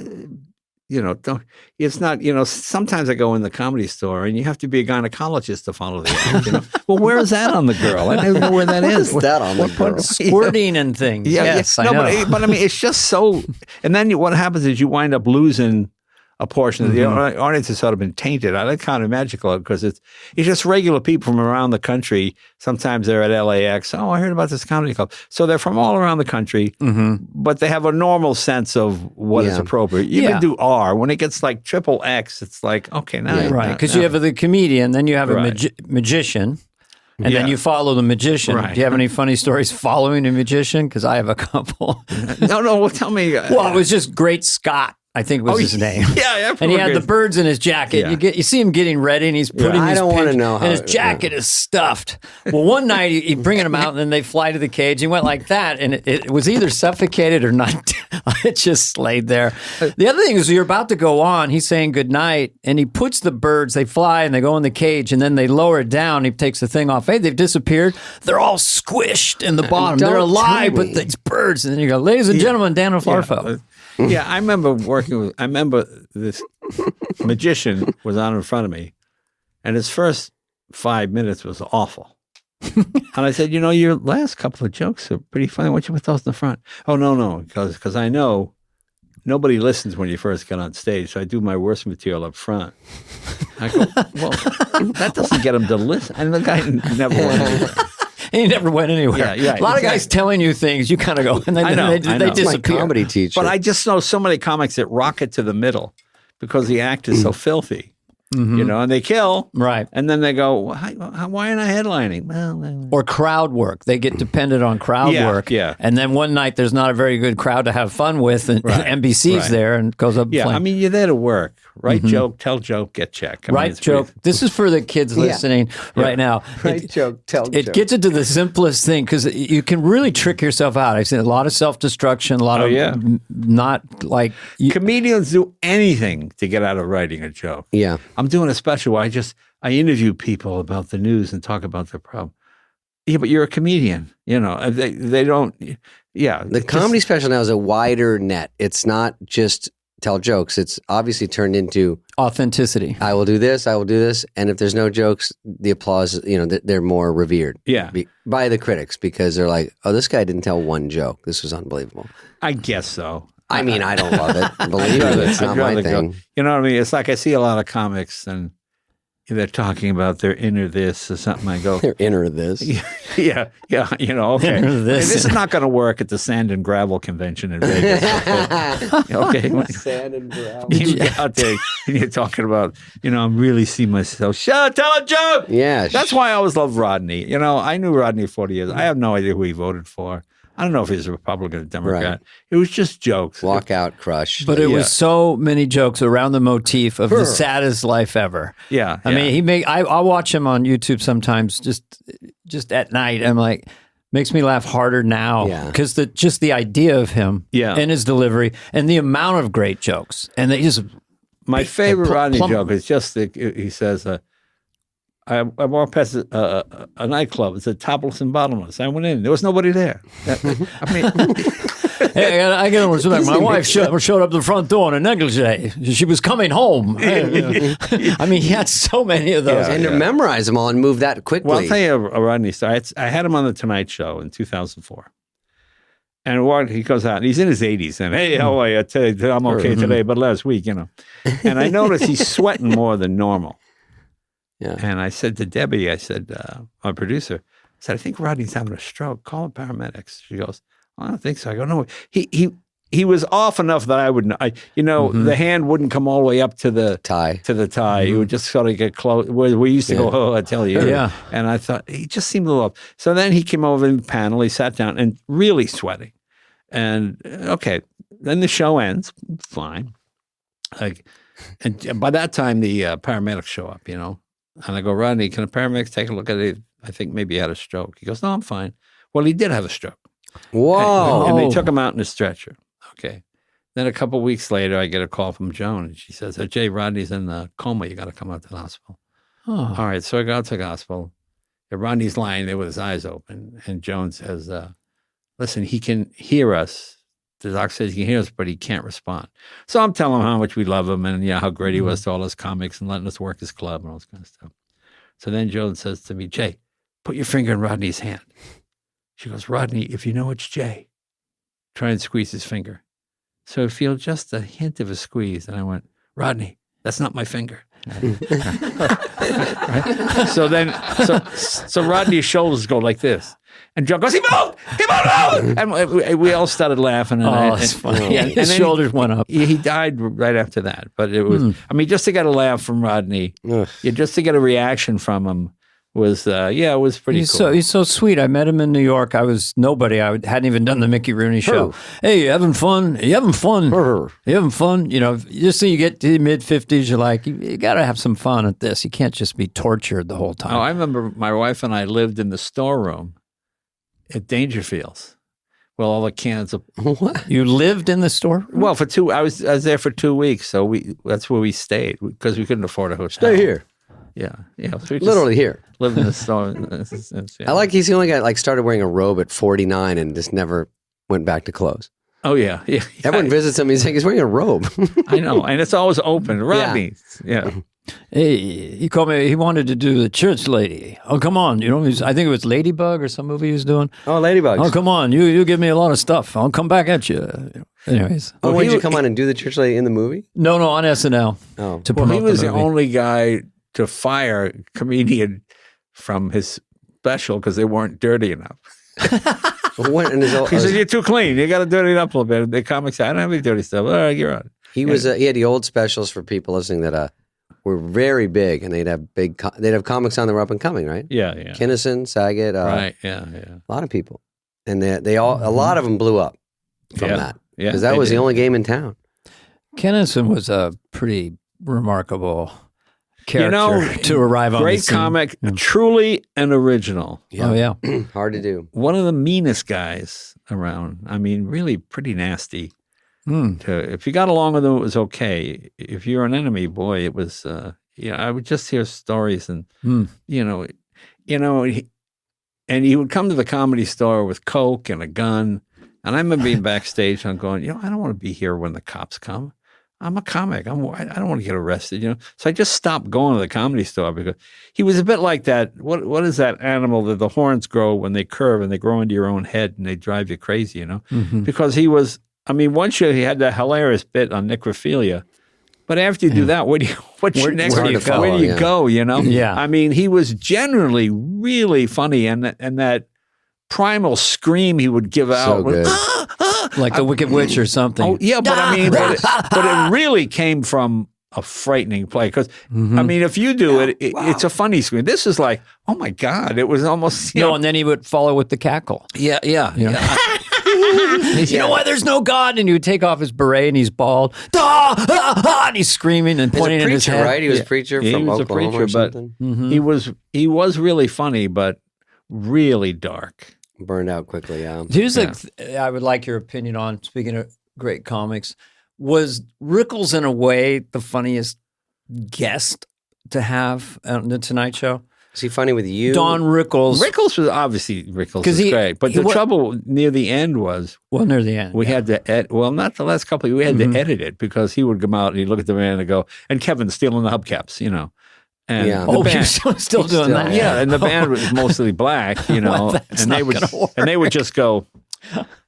don't. It's not. Sometimes I go in the Comedy Store and you have to be a gynecologist to follow the act. Well, where is that on the girl? I don't even know where that is. What is that on the girl? Squirting and things. Yes, I know. But I mean, it's just so. And then what happens is you wind up losing a portion of the audience has sort of been tainted. I like Comedy Magic Club because it's just regular people from around the country. Sometimes they're at LAX. Oh, I heard about this comedy club. So they're from all around the country, but they have a normal sense of what is appropriate. You can do R. When it gets like triple X, it's like, okay, now. Right, because you have the comedian, then you have a magician. And then you follow the magician. Right. Do you have any funny stories following a magician? Because I have a couple. No, well, tell me. Well, it was just Great Scott, I think was his name. Yeah. And he had the birds in his jacket. Yeah. You see him getting ready, and he's putting I don't want to know how. And his jacket is stuffed. Well, one night he bringing him out, and then they fly to the cage. He went like that, and it was either suffocated or not. It just laid there. The other thing is, you're about to go on. He's saying goodnight, and he puts the birds. They fly, and they go in the cage, and then they lower it down. He takes the thing off. Hey, they've disappeared. They're all squished in the bottom. They're alive, but these birds. And then you go, ladies and gentlemen, Dan Flarfo. Yeah, I remember I remember this magician was on in front of me, and his first 5 minutes was awful. And I said, your last couple of jokes are pretty funny. Why don't you put those in the front? Oh, no, because I know nobody listens when you first get on stage, so I do my worst material up front. I go, well, that doesn't get them to listen. And the guy never went anywhere. He never went anywhere. Yeah, a lot of guys telling you things, you kind of go, and then I know. they disappear. My comedy teacher. But I just know so many comics that rocket to the middle because the act is so filthy. And they kill. Right. And then they go, why aren't I headlining? Well, or crowd work. They get dependent on crowd work. Yeah. And then one night there's not a very good crowd to have fun with, and NBC's there and goes up. Yeah, I mean, you're there to work. Write joke, tell joke, get check. Right joke. This is for the kids listening right now. Right joke, tell joke. It gets into the simplest thing because you can really trick yourself out. I've seen a lot of self-destruction, a lot of not like... Comedians do anything to get out of writing a joke. Yeah. I'm doing a special where I interview people about the news and talk about their problem. Yeah, but you're a comedian. They don't... Yeah. The comedy special now is a wider net. It's not just tell jokes. It's obviously turned into authenticity. I will do this, and if there's no jokes, the applause, they're more revered. Yeah. By the critics because they're like, oh, this guy didn't tell one joke. This was unbelievable. I guess so. I mean, I don't love it. Believe me, it's not my thing. You know what I mean? It's like I see a lot of comics and they're talking about their inner this or something. I go, their inner this. Yeah. Okay. This is not going to work at the Sand and Gravel convention in Vegas. Okay. Sand and gravel. You get out there and you're talking about, I really see myself. Tell a joke. Yeah. That's why I always loved Rodney. I knew Rodney 40 years. I have no idea who he voted for. I don't know if he's a Republican or Democrat. Right. It was just jokes. Walkout crush. But it was so many jokes around the motif of the saddest life ever. Yeah. I mean, I'll watch him on YouTube sometimes just at night. I'm like, makes me laugh harder now because just the idea of him and his delivery and the amount of great jokes. And they just... My favorite Rodney joke is just that he says... I walked past a nightclub. It said topless and bottomless. I went in. There was nobody there. I mean, hey, I got to respect. My wife showed up the front door in a negligee. She was coming home. I mean, he had so many of those. And to memorize them all and move that quickly. Well, I'll tell you a Rodney story. I had him on the Tonight Show in 2004. And he goes out, and he's in his 80s, and, hey, how are you? I'm okay today, but last week, And I noticed he's sweating more than normal. Yeah. And I said to Debbie, my producer, I said, I think Rodney's having a stroke. Call the paramedics. She goes, I don't think so. I go, no. He was off enough that I would know. The hand wouldn't come all the way up to the tie. It would just sort of get close. We used to go, I tell you. Yeah. And I thought, he just seemed a little up. So then he came over in the panel. He sat down and really sweating. And, okay, then the show ends. Fine. And by that time, the paramedics show up, And I go, Rodney, can the paramedics take a look at it? I think maybe he had a stroke. He goes, no, I'm fine. Well, he did have a stroke. Whoa. And they took him out in a stretcher. Okay. Then a couple of weeks later, I get a call from Joan, and she says, Jay, Rodney's in the coma. You got to come out to the hospital. Oh. All right. So I go out to the hospital. And Rodney's lying there with his eyes open. And Joan says, listen, he can hear us. The doc says he can hear us, but he can't respond. So I'm telling him how much we love him and how great he was to all his comics and letting us work his club and all this kind of stuff. So then Joan says to me, Jay, put your finger in Rodney's hand. She goes, Rodney, if you know it's Jay, try and squeeze his finger. So I feel just a hint of a squeeze. And I went, Rodney, that's not my finger. Right? So Rodney's shoulders go like this. And Joe goes, he moved! And we all started laughing. And it's funny. And his shoulders went up. He died right after that. But it was, just to get a laugh from Rodney, just to get a reaction from him was, it was pretty cool. He's so sweet. I met him in New York. I was nobody. I hadn't even done the Mickey Rooney show. Hey, you having fun? You having fun? You having fun? Just so you get to the mid-50s, you're like, you got to have some fun at this. You can't just be tortured the whole time. Oh, I remember my wife and I lived in the storeroom at Dangerfields. Well, all the cans of what? You lived in the store? Well, I was there for 2 weeks, so that's where we stayed because we couldn't afford a hotel. Stay here. Yeah. So literally here. Lived in the store. I like he's the only guy started wearing a robe at 49 and just never went back to clothes. Oh yeah. Everyone visits him. He's like, he's wearing a robe. I know, and it's always open. Rodney. Yeah. Hey, he called me. He wanted to do the church lady. Oh, come on! I think it was Ladybug or some movie he was doing. Oh, Ladybug! Oh, come on! You give me a lot of stuff. I'll come back at you. Anyways, did you come on and do the church lady in the movie? No, on SNL. Oh, he was the only guy to fire a comedian from his special because they weren't dirty enough. He said, "You're too clean. You got to dirty it up a little bit." The comics said, "I don't have any dirty stuff." All right, you're on. He had the old specials for people listening that were very big, and they'd have comics on that were up and coming, right? Yeah. Kinison, Saget, right, yeah. A lot of people, and they all a lot of them blew up from that because that was the only game in town. Kinison was a pretty remarkable character to arrive on the scene. Great comic, truly an original. Yeah. Oh yeah, hard to do. One of the meanest guys around. I mean, really pretty nasty. If you got along with him, it was okay. If you're an enemy, boy, it was. I would just hear stories, and and he would come to the Comedy Store with Coke and a gun, and I remember being backstage and going, I don't want to be here when the cops come. I'm a comic. I don't want to get arrested, So I just stopped going to the Comedy Store because he was a bit like that. What is that animal that the horns grow when they curve and they grow into your own head and they drive you crazy, Because he was. I mean, once he had that hilarious bit on necrophilia But after you do that, what's your next? Where do you go? Where do you go? You know? Yeah. I mean, he was generally really funny, and that primal scream he would give out was, like the Wicked Witch or something. Oh yeah, but I mean, but it really came from a frightening play because I mean, if you do it, it's a funny scream. This is like, oh my God, it was almost and then he would follow with the cackle. Yeah. You know why there's no God? And he would take off his beret and he's bald. And he's screaming and pointing at his head. Right? He was a preacher from Oklahoma or something. But he was really funny, but really dark. Burned out quickly, yeah. Here's I would like your opinion on, speaking of great comics, was Rickles in a way the funniest guest to have on the Tonight Show? Is he funny with you? Don Rickles. Rickles was obviously great, but the trouble near the end was near the end we had to not the last couple. We had to edit it because he would come out and he'd look at the band and go, and Kevin's stealing the hubcaps, you know. And the band, you're still doing that. Yeah, and the band was mostly black, you know, well, and they would just go.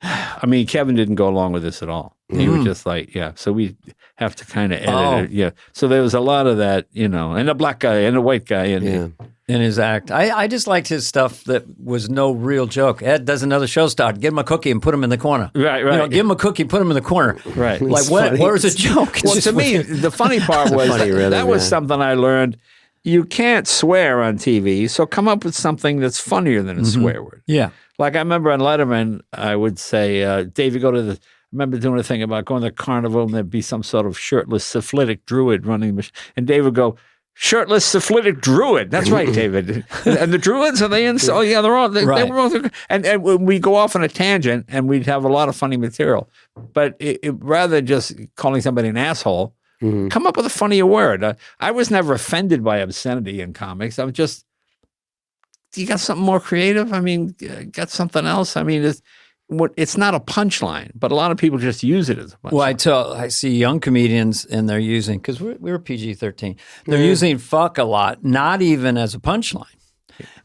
I mean, Kevin didn't go along with this at all. He was just like, so we have to kind of edit it. Yeah, so there was a lot of that, you know, and a black guy and a white guy, and in his act. I just liked his stuff that was no real joke. Ed does another show start. Give him a cookie and put him in the corner. Right. You know, give him a cookie, put him in the corner. Right. Like, where was a joke? Well, to me, the funny part was that was something I learned. You can't swear on TV, so come up with something that's funnier than a swear word. Yeah. Like I remember on Letterman, I would say, Dave, you go to I remember doing a thing about going to the carnival and there'd be some sort of shirtless syphilitic druid running the machine. And Dave would go, shirtless syphilitic druid. That's right, David. And the druids, are they in? Oh, yeah, they're all. They were all. And we go off on a tangent, and we'd have a lot of funny material. But rather than just calling somebody an asshole, come up with a funnier word. I was never offended by obscenity in comics. I was just, you got something more creative? I mean, got something else? I mean, it's not a punchline, but a lot of people just use it as a punchline. Well, I see young comedians and they're using, because we're PG-13, they're using fuck a lot, not even as a punchline.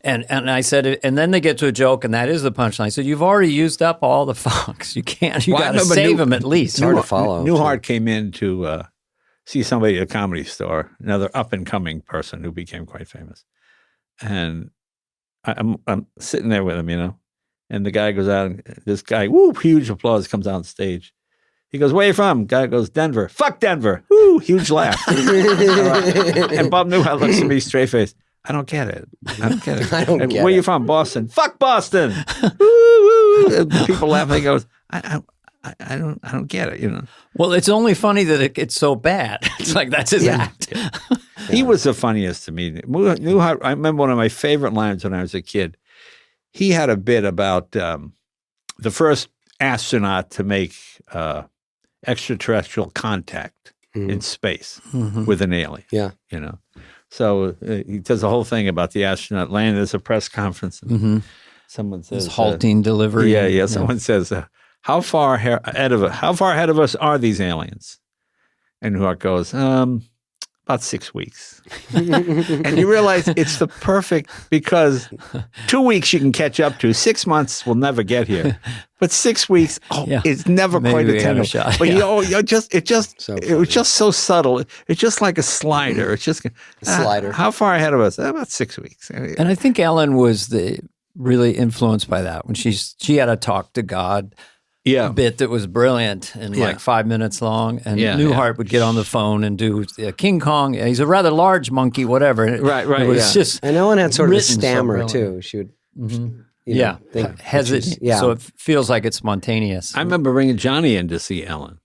And I said, and then they get to a joke, and that is the punchline. So you've already used up all the fucks. You can't. You got to save them at least. It's hard to follow. Newhart came in to see somebody at a comedy store, another up and coming person who became quite famous, and I'm sitting there with him, you know, and the guy goes out, and this guy, huge applause, comes on stage. He goes, "Where you from?" Guy goes, "Denver." "Fuck Denver." Woo, huge laugh. And Bob Newhart looks at me straight faced. I don't get it. Where you from? "Boston." "Fuck Boston." Woo. People laugh. He goes, I don't get it, you know. Well, it's only funny that it's so bad. It's like that's his act. He was the funniest to me. Newhart, I remember one of my favorite lines when I was a kid. He had a bit about the first astronaut to make extraterrestrial contact in space with an alien. Yeah, you know. So he does a whole thing about the astronaut landing. There's a press conference, and someone says, halting delivery. Yeah. Someone says, how far ahead of us are these aliens? And Newhart goes, about 6 weeks. And you realize it's the perfect, because 2 weeks you can catch up to. 6 months will never get here. But 6 weeks, it's never quite a 10 shot. But it was just so subtle. It's just like a slider. It's just a slider. How far ahead of us? About 6 weeks. And I think Ellen was really influenced by that when she had a talk to God bit that was brilliant and like 5 minutes long. And Newhart would get on the phone and do King Kong. He's a rather large monkey, whatever. Right. It was just, and Ellen had sort of a stammer too. She would, hesitate. So it feels like it's spontaneous. I remember bringing Johnny in to see Ellen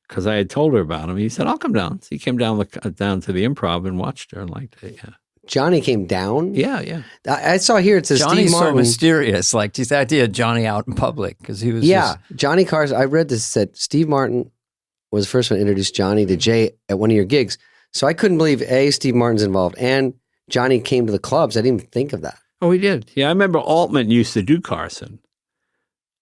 because I had told her about him. He said, "I'll come down." So he came down to the Improv and watched her and liked it. Yeah. Johnny came down? Yeah. I saw here it says Johnny's Steve Martin. so mysterious. Like the idea of Johnny out in public because he was Johnny Carson. I read this, said Steve Martin was the first one to introduce Johnny to Jay at one of your gigs. So I couldn't believe Steve Martin's involved and Johnny came to the clubs. I didn't even think of that. Oh, he did. Yeah, I remember Altman used to do Carson.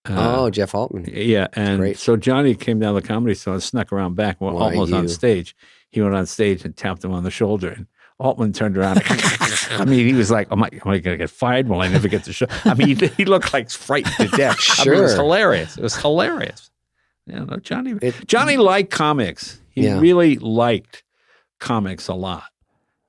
Jeff Altman. Yeah, and so Johnny came down to the Comedy Store and snuck around back while Altman was on stage. He went on stage and tapped him on the shoulder, and Altman turned around. I mean, he was like, am I going to get fired? Will I never get the show? I mean, he looked like frightened to death. I mean, it was hilarious. It was hilarious. You know, Johnny liked comics. He really liked comics a lot.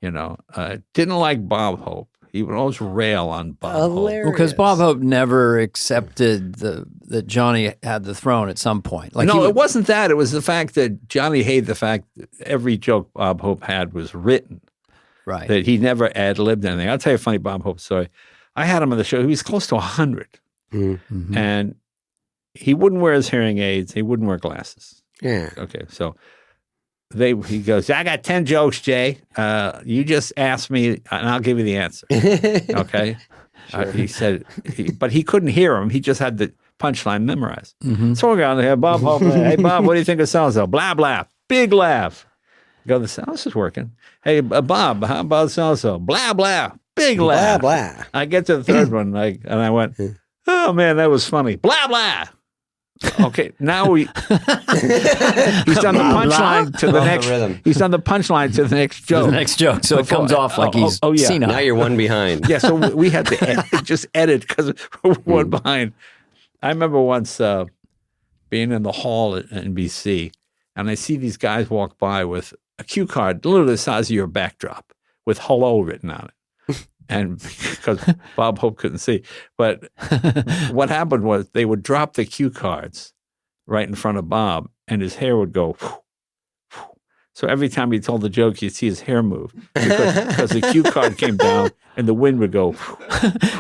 Didn't like Bob Hope. He would always rail on Bob Hope. Because Bob Hope never accepted that Johnny had the throne at some point. It wasn't that. It was the fact that Johnny hated the fact that every joke Bob Hope had was written. Right. That he never ad-libbed anything. I'll tell you a funny Bob Hope story. I had him on the show. He was close to 100. Mm-hmm. And he wouldn't wear his hearing aids. He wouldn't wear glasses. Yeah. Okay, so he goes, I got 10 jokes, Jay. You just ask me, and I'll give you the answer. Okay? Sure. He said, but he couldn't hear him. He just had the punchline memorized. Mm-hmm. So we're going there, Bob, hey, Bob, what do you think of so-and-so? Blah, blah. Big laugh. You go, this is working. Hey, Bob, how about so-and-so? Blah, blah. Big laugh. Blah, blah. I get to the third one, and I went, oh, man, that was funny. Blah, blah. Okay, now he's done the punchline to the next. He's done the punchline to the next joke. The next joke, so it comes off like he's senile. Now you're one behind. Yeah, so we had to just edit because we're one behind. I remember once being in the hall at NBC, and I see these guys walk by with a cue card, literally the size of your backdrop, with "hello" written on it. And because Bob Hope couldn't see. But what happened was they would drop the cue cards right in front of Bob, and his hair would go. Whoo, whoo. So every time he told the joke, you'd see his hair move because the cue card came down and the wind would go.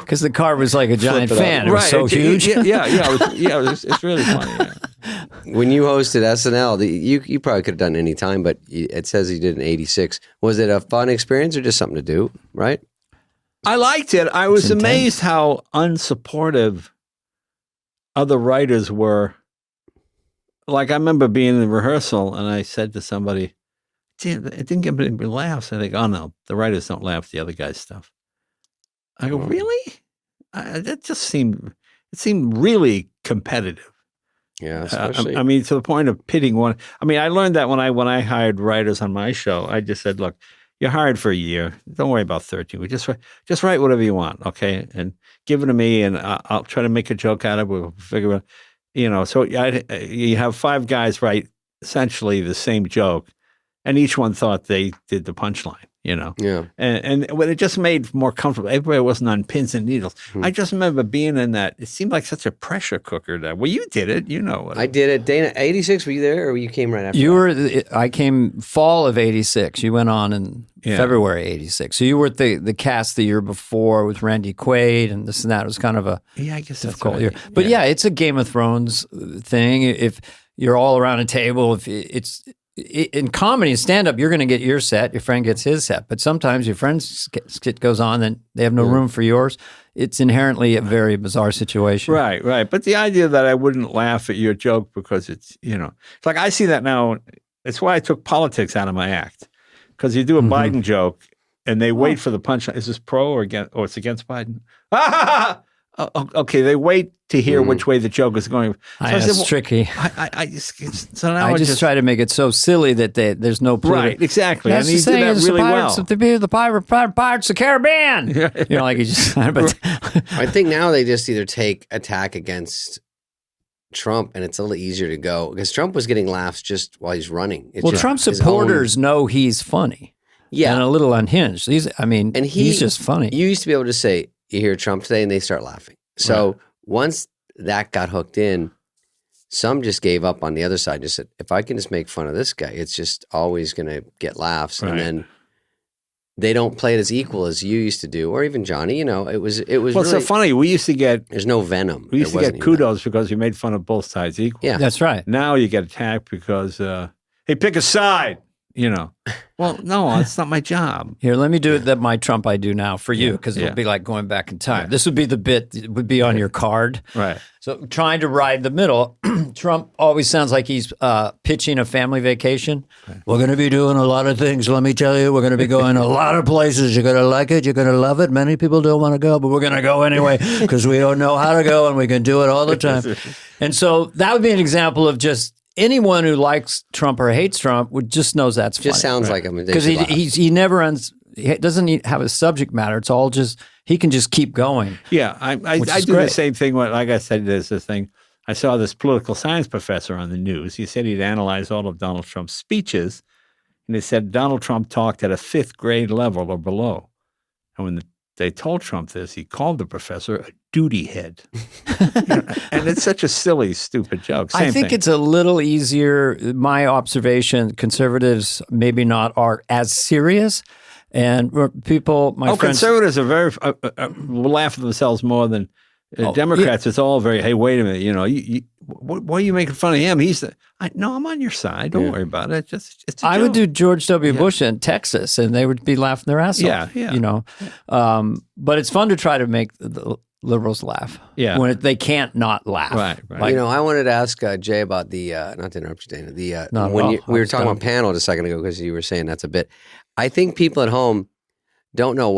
Because the card was like a giant fan. It was so huge. It's really funny. Yeah. When you hosted SNL, you probably could have done it any time, but it says you did in '86. Was it a fun experience or just something to do, right? I liked it. I was amazed how unsupportive other writers were. Like, I remember being in the rehearsal and I said to somebody, it didn't get any laughs. I think, oh no, the writers don't laugh at the other guy's stuff. I go, really? That just seemed really competitive. Yeah, especially. I mean, to the point of pitting one. I mean, I learned that when I hired writers on my show, I just said, look, you're hired for a year. Don't worry about 13. We just write whatever you want, okay? And give it to me, and I'll try to make a joke out of it. We'll figure out, So you have 5 guys write essentially the same joke, and each one thought they did the punchline. Yeah. And it just made more comfortable. Everybody wasn't on pins and needles. I just remember being in that. It seemed like such a pressure cooker. Well, you did it. I did it. Dana, 86, were you there or you came right after? I came fall of 86. You went on in February 86. So you were at the cast the year before with Randy Quaid and this and that. It was kind of a I guess difficult year. But it's a Game of Thrones thing. If you're all around a table, in comedy and stand-up, you're going to get your set, your friend gets his set. But sometimes your friend's skit goes on and they have no room for yours. It's inherently a very bizarre situation. Right. But the idea that I wouldn't laugh at your joke because it's like I see that now. It's why I took politics out of my act. Because you do a Biden joke and they wait for the punchline. Is this pro or against? Or it's against Biden? Okay, they wait to hear which way the joke is going. So it's tricky. I just try to make it so silly that there's no right. Exactly. And he did that really well. The Pirates of the Caribbean. Like you just. But I think now they just either take attack against Trump, and it's a little easier to go because Trump was getting laughs just while he's running. Trump supporters know he's funny. Yeah, and a little unhinged. He's just funny. You used to be able to say, you hear Trump today and they start laughing. So once that got hooked in, some just gave up on the other side. Just said, if I can just make fun of this guy, it's just always going to get laughs. Right. And then they don't play it as equal as you used to do, or even Johnny. It was. Well, really, it's so funny. We used to get. There's no venom. We used to get kudos because we made fun of both sides equal. Yeah, that's right. Now you get attacked because hey, pick a side. Well, no, it's not my job. Here, let me do it. That my Trump I do now for you because it'll be like going back in time. This would be the bit that would be on your card. Right. So trying to ride the middle. Trump always sounds like he's pitching a family vacation. Okay. We're going to be doing a lot of things. Let me tell you, we're going to be going a lot of places. You're going to like it. You're going to love it. Many people don't want to go, but we're going to go anyway because we don't know how to go and we can do it all the time. And so that would be an example of just anyone who likes Trump or hates Trump would just knows that's funny. Just sounds like him because he never doesn't have a subject matter. It's all just he can just keep going. Yeah, I do the same thing. Like I said, there's this thing. I saw this political science professor on the news. He said he'd analyzed all of Donald Trump's speeches, and he said Donald Trump talked at a 5th grade level or below. And when they told Trump this, he called the professor a duty head. And it's such a silly, stupid joke. Same I think thing. it's a little easier. My observation, conservatives maybe not are as serious. And people, my friends. Conservatives are very, will laugh at themselves more than Democrats. It's all very, hey, wait a minute, why are you making fun of him? No, I'm on your side. Don't worry about it. It's a I joke. would do George W. Bush in Texas, and they would be laughing their ass off. Yeah. But it's fun to try to make the liberals laugh. Yeah. When they can't not laugh. Right. Like, I wanted to ask Jay about the, not to interrupt you, Dana, we were talking about panel just a second ago because you were saying that's a bit. I think people at home don't know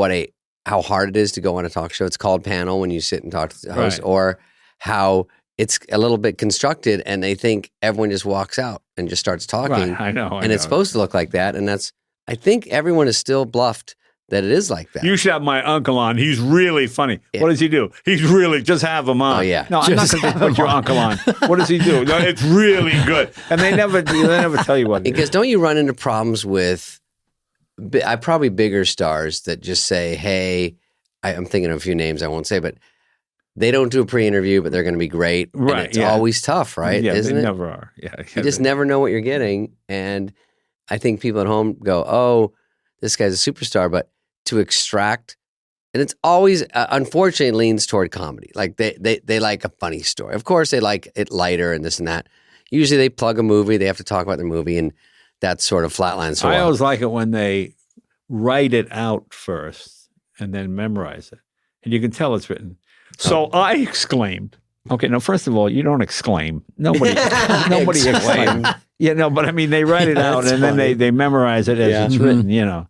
how hard it is to go on a talk show. It's called panel when you sit and talk to the host, or how it's a little bit constructed and they think everyone just walks out and just starts talking. Right. I know. It's supposed to look like that. And I think everyone is still bluffed that it is like that. You should have my uncle on. He's really funny. Yeah. What does he do? He's really, just have him on. Oh, yeah. No, I'm not going to put your uncle on. What does he do? No, it's really good. And they never tell you what. Because don't you run into problems with probably bigger stars that just say, hey, I'm thinking of a few names I won't say, but they don't do a pre-interview, but they're going to be great. Right. And it's always tough, right? Yeah, Isn't they it? never are. Yeah. You just never know what you're getting. And I think people at home go, oh, this guy's a superstar, but to extract, and it's always, unfortunately, leans toward comedy. Like they like a funny story. Of course, they like it lighter and this and that. Usually they plug a movie, they have to talk about the movie, and that's sort of flatline. So I always like it when they write it out first and then memorize it. And you can tell it's written. So I exclaimed. Okay, now first of all, you don't exclaim. Nobody exclaims. Yeah, no, but I mean, they write it out and then they memorize it as it's written, You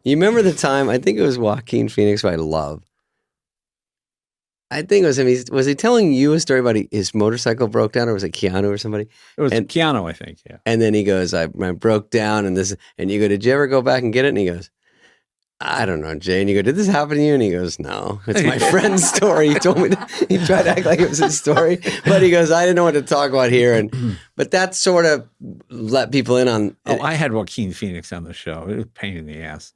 remember the time, I think it was Joaquin Phoenix by Love. I think it was him. Was he telling you a story about his motorcycle broke down, or was it Keanu or somebody? It was Keanu, I think, yeah. And then he goes, I broke down and you go, did you ever go back and get it? And he goes, I don't know, Jay. And you go, did this happen to you? And he goes, no, it's my friend's story. He told me he tried to act like it was his story, but he goes, I didn't know what to talk about here. But that sort of let people in on. I had Joaquin Phoenix on the show. It was a pain in the ass.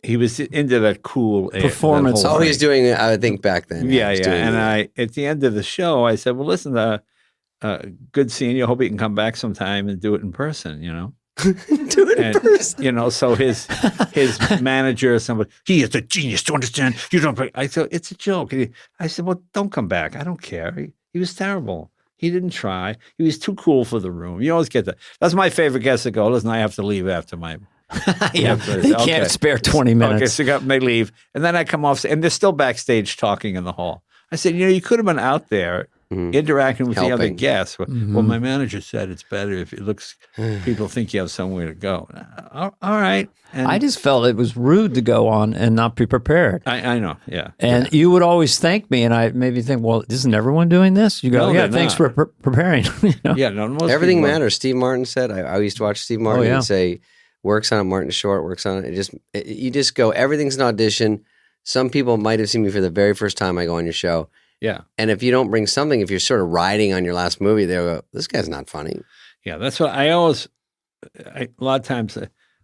He was into that cool performance. He was doing, I think, back then. Yeah. And at the end of the show, I said, well, listen, good seeing you. I hope you can come back sometime and do it in person, Do it in person. So his manager or somebody, he is a genius, to understand? You don't. I said, it's a joke. I said, well, don't come back. I don't care. He was terrible. He didn't try. He was too cool for the room. You always get that. That's my favorite guest to go, listen, I have to leave after my. They can't spare 20 minutes. Okay, so they leave. And then I come off, and they're still backstage talking in the hall. I said, you could have been out there interacting with the other guests. Well, my manager said it's better if it looks, people think you have somewhere to go. All right. And I just felt it was rude to go on and not be prepared. I know, yeah. And you would always thank me, and I maybe think, well, isn't everyone doing this? You go, No, thanks for preparing. Yeah, no, most everything people matters. Steve Martin said, I used to watch Steve Martin and say, works on it, Martin Short works on it. You just go, everything's an audition. Some people might have seen me for the very first time I go on your show. Yeah. And if you don't bring something, if you're sort of riding on your last movie, they'll go, this guy's not funny. Yeah, that's what a lot of times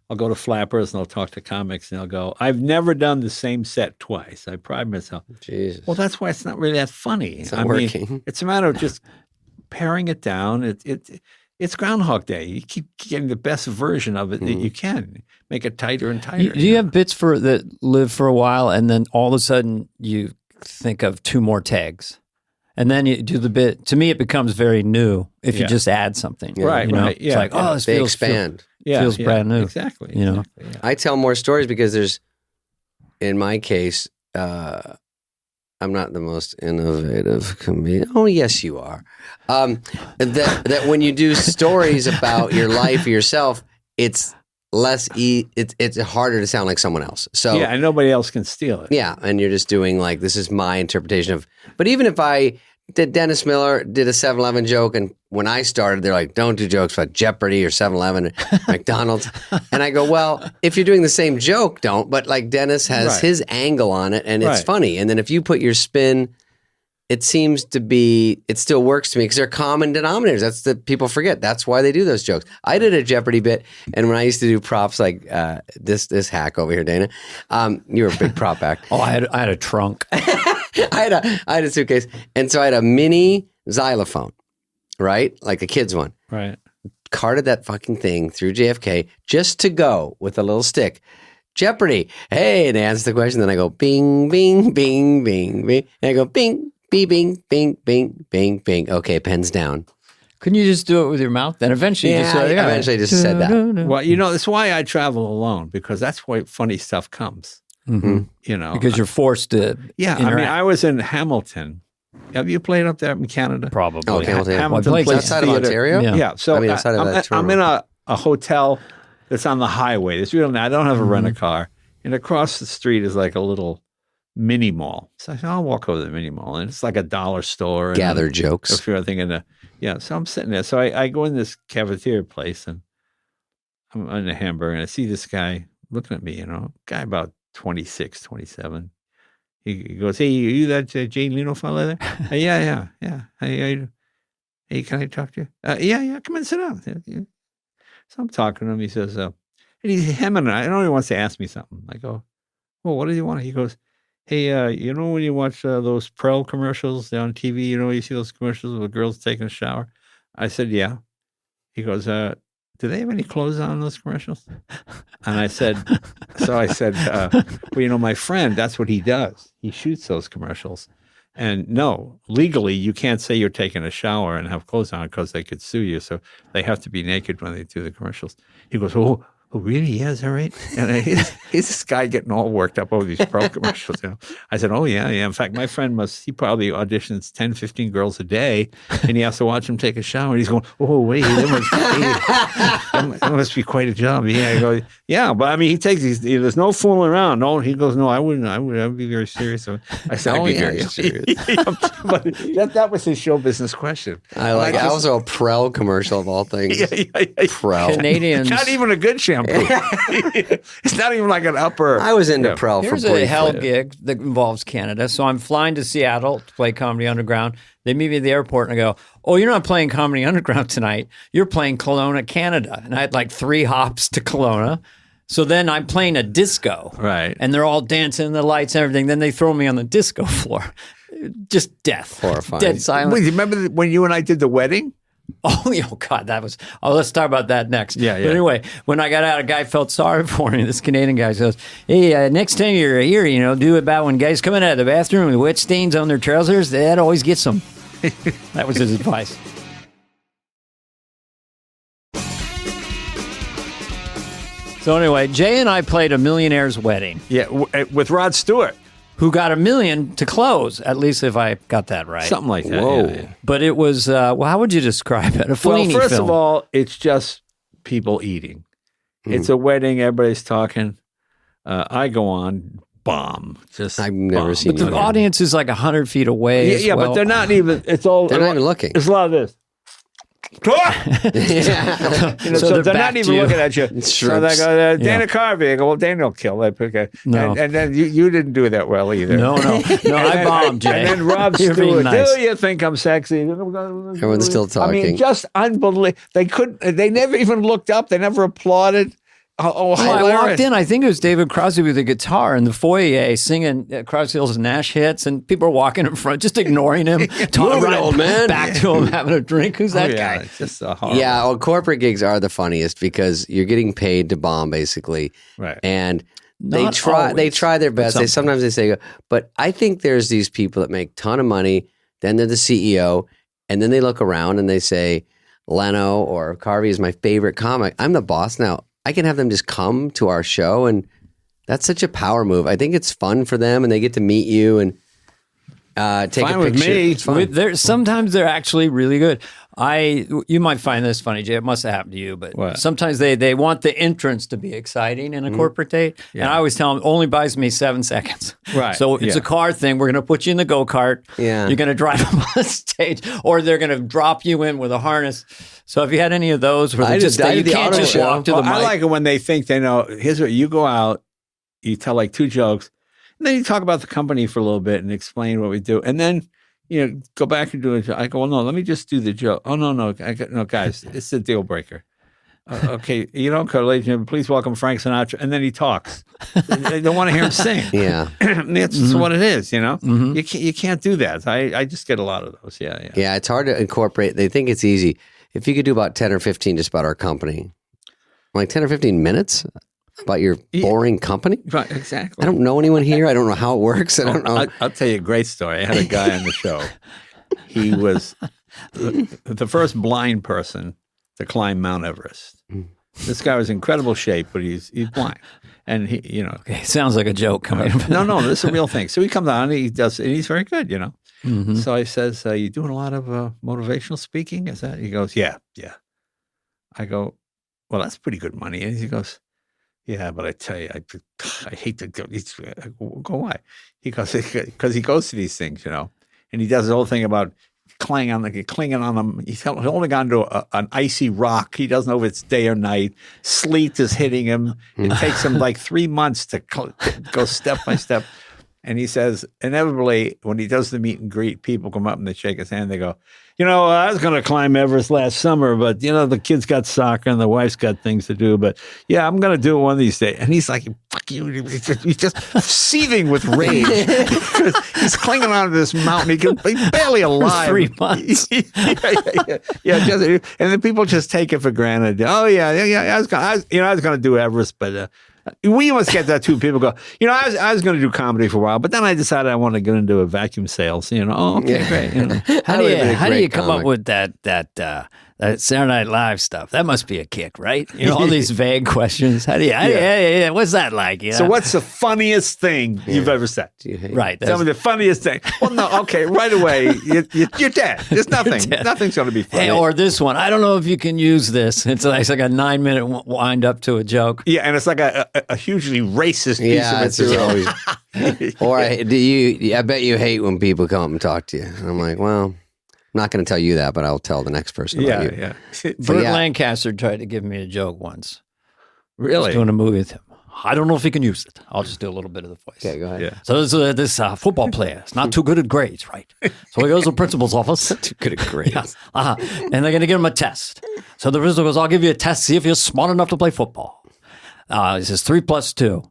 I'll go to Flappers and I'll talk to comics and they'll go, I've never done the same set twice. I pride myself. Jesus. Well, that's why it's not really that funny. It's not working. It's a matter of just paring it down. It's Groundhog Day. You keep getting the best version of it that you can. Make it tighter and tighter. Do you have bits that live for a while and then all of a sudden you think of 2 more tags? And then you do the bit. To me, it becomes very new if you just add something. Yeah. Right. It's like, this they expand. Feels brand new. Exactly. I tell more stories because in my case, I'm not the most innovative comedian. Oh, yes, you are. That when you do stories about your life or yourself, it's it's harder to sound like someone else. So and nobody else can steal it. Yeah, and you're just doing like, this is my interpretation of. But even if Dennis Miller did a 7-Eleven joke, and when I started, they're like, don't do jokes about Jeopardy or 7-Eleven or McDonald's. And I go, well, if you're doing the same joke, don't. But like Dennis has his angle on it, and it's funny. And then if you put your spin, it seems to be, it still works to me because they're common denominators. That's the people forget. That's why they do those jokes. I did a Jeopardy bit, and when I used to do props like this hack over here, Dana, you were a big prop act. Oh, I had a trunk. I had a suitcase, and so I had a mini xylophone, right, like a kid's one. Right. Carted that fucking thing through JFK just to go with a little stick. Jeopardy. Hey, and they answer the question. Then I go bing, bing, bing, bing, bing. And I go bing, bing, bing, bing, bing, bing, bing. Okay, pen's down. Couldn't you just do it with your mouth? Then eventually you just said, eventually just said that. Well, that's why I travel alone, because that's why funny stuff comes. Mm-hmm. Because you're forced to. Yeah, interact. I mean, I was in Hamilton. Have you played up there in Canada? Probably. Oh, Hamilton. Hamilton well, outside of Ontario? Yeah. So I mean, outside of that, I'm in a hotel that's on the highway. It's real. I don't have a rent-a-car. And across the street is like a little mini mall. So I said, I'll walk over to the mini mall. And it's like a dollar store. Gather jokes. A few other things. So I'm sitting there. So I go in this cafeteria place, and I'm in a hamburger, and I see this guy looking at me, guy about 26, 27. He goes, hey, you that Jay Leno fellow there? Yeah. Hey, can I talk to you? Yeah, come in, sit down. So I'm talking to him. He says, and he's hemming. I know he wants to ask me something. I go, well, what does he want? He goes, hey, when you watch those Prel commercials on TV, you see those commercials with girls taking a shower? I said, yeah. He goes, do they have any clothes on in those commercials? And I said, well, my friend, that's what he does. He shoots those commercials. And no, legally, you can't say you're taking a shower and have clothes on because they could sue you. So they have to be naked when they do the commercials. He goes, oh, really? Yeah, is that right? And he's this guy getting all worked up over these Pro commercials. I said, oh, yeah. In fact, my friend he probably auditions 10, 15 girls a day, and he has to watch them take a shower. And he's going, oh, wait, that must be quite a job. Yeah, I go, yeah, but I mean, he takes these, there's no fooling around. No, he goes, no, I wouldn't. I'd be very serious. I said, I'd be very serious. But that was his show business question. I like it. Also a Prel commercial of all things. Yeah. Prel. Canadians. Not even a good shampoo. It's not even like an upper. I was into Prel for Here's a hell gig that involves Canada. So I'm flying to Seattle to play Comedy Underground. They meet me at the airport and I go, oh, you're not playing Comedy Underground tonight. You're playing Kelowna, Canada. And I had like 3 hops to Kelowna. So then I'm playing a disco. Right. And they're all dancing, the lights and everything. Then they throw me on the disco floor. Just death. Horrifying. Dead silence. Wait, remember when you and I did the wedding? Oh, God, that was... Oh, let's talk about that next. Yeah. But anyway, when I got out, a guy felt sorry for me. This Canadian guy says, hey, next time you're here, do it about when guys come in out of the bathroom with wet stains on their trousers. That always gets them. That was his advice. So anyway, Jay and I played A Millionaire's Wedding. Yeah, with Rod Stewart. Who got $1 million to close, at least if I got that right. Something like that. Whoa. Yeah. But it was, how would you describe it? A Fellini Well, first film. of all, it's just people eating. It's a wedding. Everybody's talking. I go on, bomb. I've never seen But the audience is like 100 feet away. Yeah, but they're not even, They're not even looking. It's a lot of this. So they're not even looking at you. So they go, Dana Carvey. I go, well, Dana will kill it. Okay. No. And then you didn't do that well either. No, I bombed, Jay. And then Rob You're being Stewart, nice. do you think I'm sexy? Everyone's still talking. I mean, just unbelievable. They never even looked up. They never applauded. Oh, I walked in. I think it was David Crosby with a guitar in the foyer singing Crosby, Stills and Nash hits, and people are walking in front, just ignoring him, talking old man. back to him, having a drink. Who's that guy? It's just a horrible. Yeah, well, corporate gigs are the funniest because you're getting paid to bomb, basically. Right. And Not they try their best. sometimes. Sometimes they say, but I think there's these people that make a ton of money, then they're the CEO, and then they look around and they say, Leno or Carvey is my favorite comic. I'm the boss now. I can have them just come to our show, and that's such a power move. I think it's fun for them, and they get to meet you and take Fine a with picture. me. It's fun. Sometimes they're actually really good. You might find this funny, Jay. It must have happened to you, but What? sometimes they want the entrance to be exciting in a corporate date. Yeah. And I always tell them, only buys me 7 seconds. Right. So it's a car thing. We're going to put you in the go-kart. Yeah. You're going to drive up on stage, or they're going to drop you in with a harness. So if you had any of those where I they just you did the can't auto just show. walk to the Well, mic. I like it when they think they know. Here's what you go out, you tell like 2 jokes, and then you talk about the company for a little bit and explain what we do, and then go back and do it. I go, well, no, let me just do the joke. Oh, no, no, no, guys, it's a deal breaker. Okay, ladies and gentlemen, please welcome Frank Sinatra. And then he talks. They don't want to hear him sing. Yeah. That's what it is, You can't do that. I just get a lot of those. Yeah. Yeah, it's hard to incorporate. They think it's easy. If you could do about 10 or 15 just about our company, like 10 or 15 minutes about your boring company. Right, exactly. I don't know anyone here. I don't know how it works. I don't know. I'll tell you a great story. I had a guy on the show. He was the first blind person to climb Mount Everest. This guy was in incredible shape, but he's blind, and he, Okay, sounds like a joke coming. No, this is a real thing. So he comes on, and he's very good, Mm-hmm. So I says, "You doing a lot of motivational speaking?" Is that? He goes, "Yeah." I go, "Well, that's pretty good money." And he goes, "Yeah, but I tell you, I hate to go." I go, why? He goes, because he goes to these things, and he does the whole thing about clinging on them. He's holding on to an icy rock. He doesn't know if it's day or night. Sleet is hitting him. It takes him like 3 months to go step by step. And he says, inevitably, when he does the meet and greet, people come up and they shake his hand. They go, I was going to climb Everest last summer, but, the kids got soccer and the wife's got things to do. But, yeah, I'm going to do it one of these days. And he's like, fuck you. He's just seething with rage. He's clinging onto this mountain. He's barely alive. 3 months. Yeah. And then people just take it for granted. Oh, yeah. I was going to do Everest, but... we must get that too. People go, I was going to do comedy for a while, but then I decided I want to get into vacuum sales. Great. How do you come up with that Saturday Night Live stuff? That must be a kick, right? All these vague questions. What's that like? So what's the funniest thing you've ever said? Right. Tell me the funniest thing. Well, no, okay, right away, you're dead. There's nothing. Nothing's going to be funny. Hey, or this one. I don't know if you can use this. It's like a 9-minute wind up to a joke. Yeah, and it's like a hugely racist piece of material. Or I bet you hate when people come up and talk to you. And I'm like, well, I'm not going to tell you that, but I'll tell the next person about you. Yeah. Burt Lancaster tried to give me a joke once. Really? I was doing a movie with him. I don't know if he can use it. I'll just do a little bit of the voice. Okay, go ahead. Yeah. So there's this football player. It's not too good at grades, right? So he goes to the principal's office. Too good at grades. Yeah. And they're going to give him a test. So the principal goes, I'll give you a test, see if you're smart enough to play football. He says 3 + 2.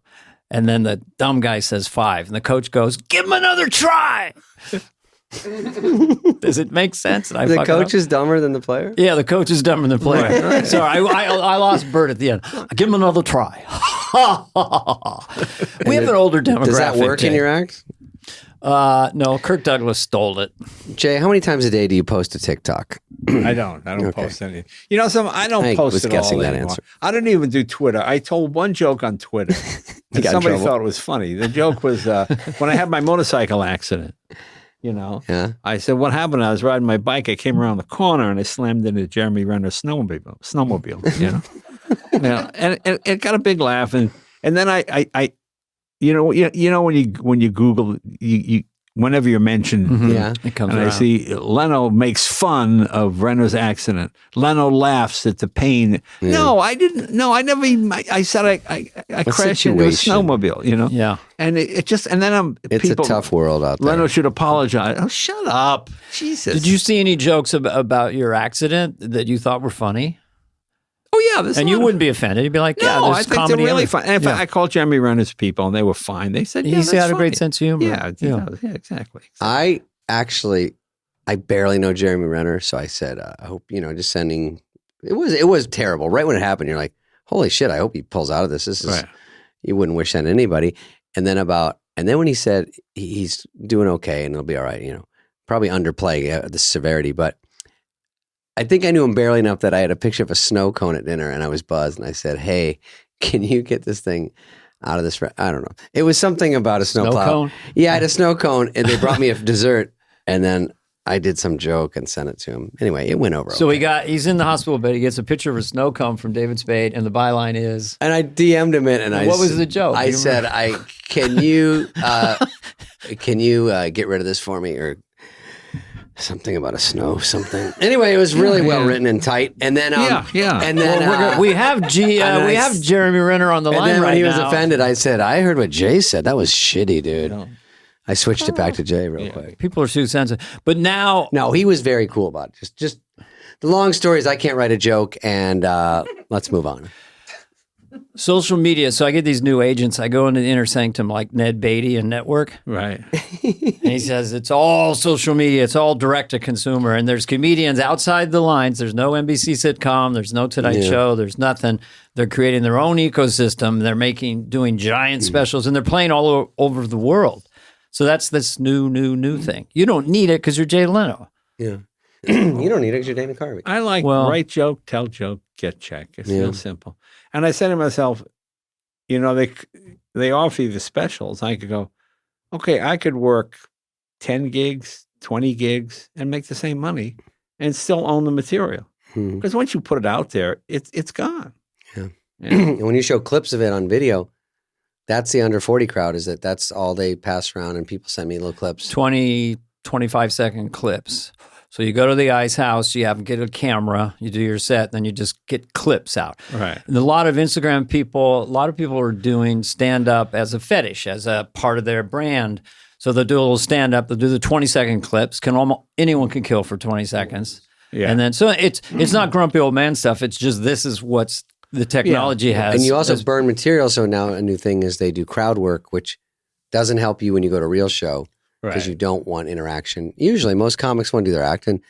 And then the dumb guy says 5. And the coach goes, give him another try. Does it make sense? The coach is dumber than the player? Yeah, the coach is dumber than the player. Right. Sorry, I lost Bert at the end. Give him another try. We have an older demographic. Does that work in your act? No, Kirk Douglas stole it. Jay, how many times a day do you post to TikTok? I don't post anything. I don't post it all that anymore. answer. I don't even do Twitter. I told one joke on Twitter. And somebody thought it was funny. The joke was when I had my motorcycle accident. Yeah. I said, what happened? I was riding my bike. I came around the corner and I slammed into Jeremy Renner's snowmobile. And it got a big laugh. And then I when you Google whenever you're mentioned, It comes and around. I see Leno makes fun of Renner's accident. Leno laughs at the pain. Yeah. No, I didn't. No, I never even. I said I crashed into a snowmobile. Yeah. And it just and then It's a tough world out there. Leno should apologize. Oh, shut up, Jesus! Did you see any jokes about your accident that you thought were funny? Oh yeah, and you wouldn't be offended. You'd be like, "Yeah, no, there's I think comedy." they're really fun. And in fact, I called Jeremy Renner's people, and they were fine. They said, "Yeah, He's that's got a funny." great sense of humor. Yeah, he does. Yeah, exactly. I barely know Jeremy Renner, so I said, I hope, just sending. It was terrible. Right when it happened, you're like, holy shit! I hope he pulls out of this. This is Right. You wouldn't wish that on anybody. And then when he said he's doing okay and it'll be all right, probably underplay the severity, but. I think I knew him barely enough that I had a picture of a snow cone at dinner and I was buzzed and I said, hey, can you get this thing out of this? I don't know. It was something about a snow plow. Cone? Yeah, I had a snow cone and they brought me a dessert and then I did some joke and sent it to him. Anyway, it went over. So okay. he's in the hospital bed. He gets a picture of a snow cone from David Spade and the byline is. And I DM'd him it and what was the joke? I said, can you get rid of this for me or something about a snow something. Anyway, it was really well written and tight. And then and then we have Jeremy Renner on the line then right when he was now. offended, I said, I heard what Jay said. That was shitty, dude. I switched it back to Jay real quick. People are too sensitive. But now... No, he was very cool about it. Just the long story is I can't write a joke, and let's move on. Social media. So I get these new agents. I go into the inner sanctum like Ned Beatty and Network. Right. And he says, it's all social media. It's all direct to consumer. And there's comedians outside the lines. There's no NBC sitcom. There's no Tonight Show. There's nothing. They're creating their own ecosystem. They're doing giant specials, and they're playing all over the world. So that's this new thing. You don't need it because you're Jay Leno. Yeah. You don't need it because you're Dana Carvey. I like write joke, tell joke, get check. It's real simple. And I said to myself, they offer you the specials. I could go, okay, I could work 10 gigs, 20 gigs, and make the same money and still own the material. Because once you put it out there, it's gone. Yeah. And when you show clips of it on video, that's the under 40 crowd, that's all they pass around, and people send me little clips. 20, 25-second clips. So you go to the Ice House, get a camera, you do your set, then you just get clips out. Right. And a lot of people are doing stand-up as a fetish, as a part of their brand. So they'll do a little stand-up, they'll do the 20-second clips. Anyone can kill for 20 seconds. Yeah. And then, so it's not grumpy old man stuff. It's just, this is what's the technology has. And you also burn material. So now a new thing is they do crowd work, which doesn't help you when you go to a real show. Because you don't want interaction. Usually, most comics want to do their act. And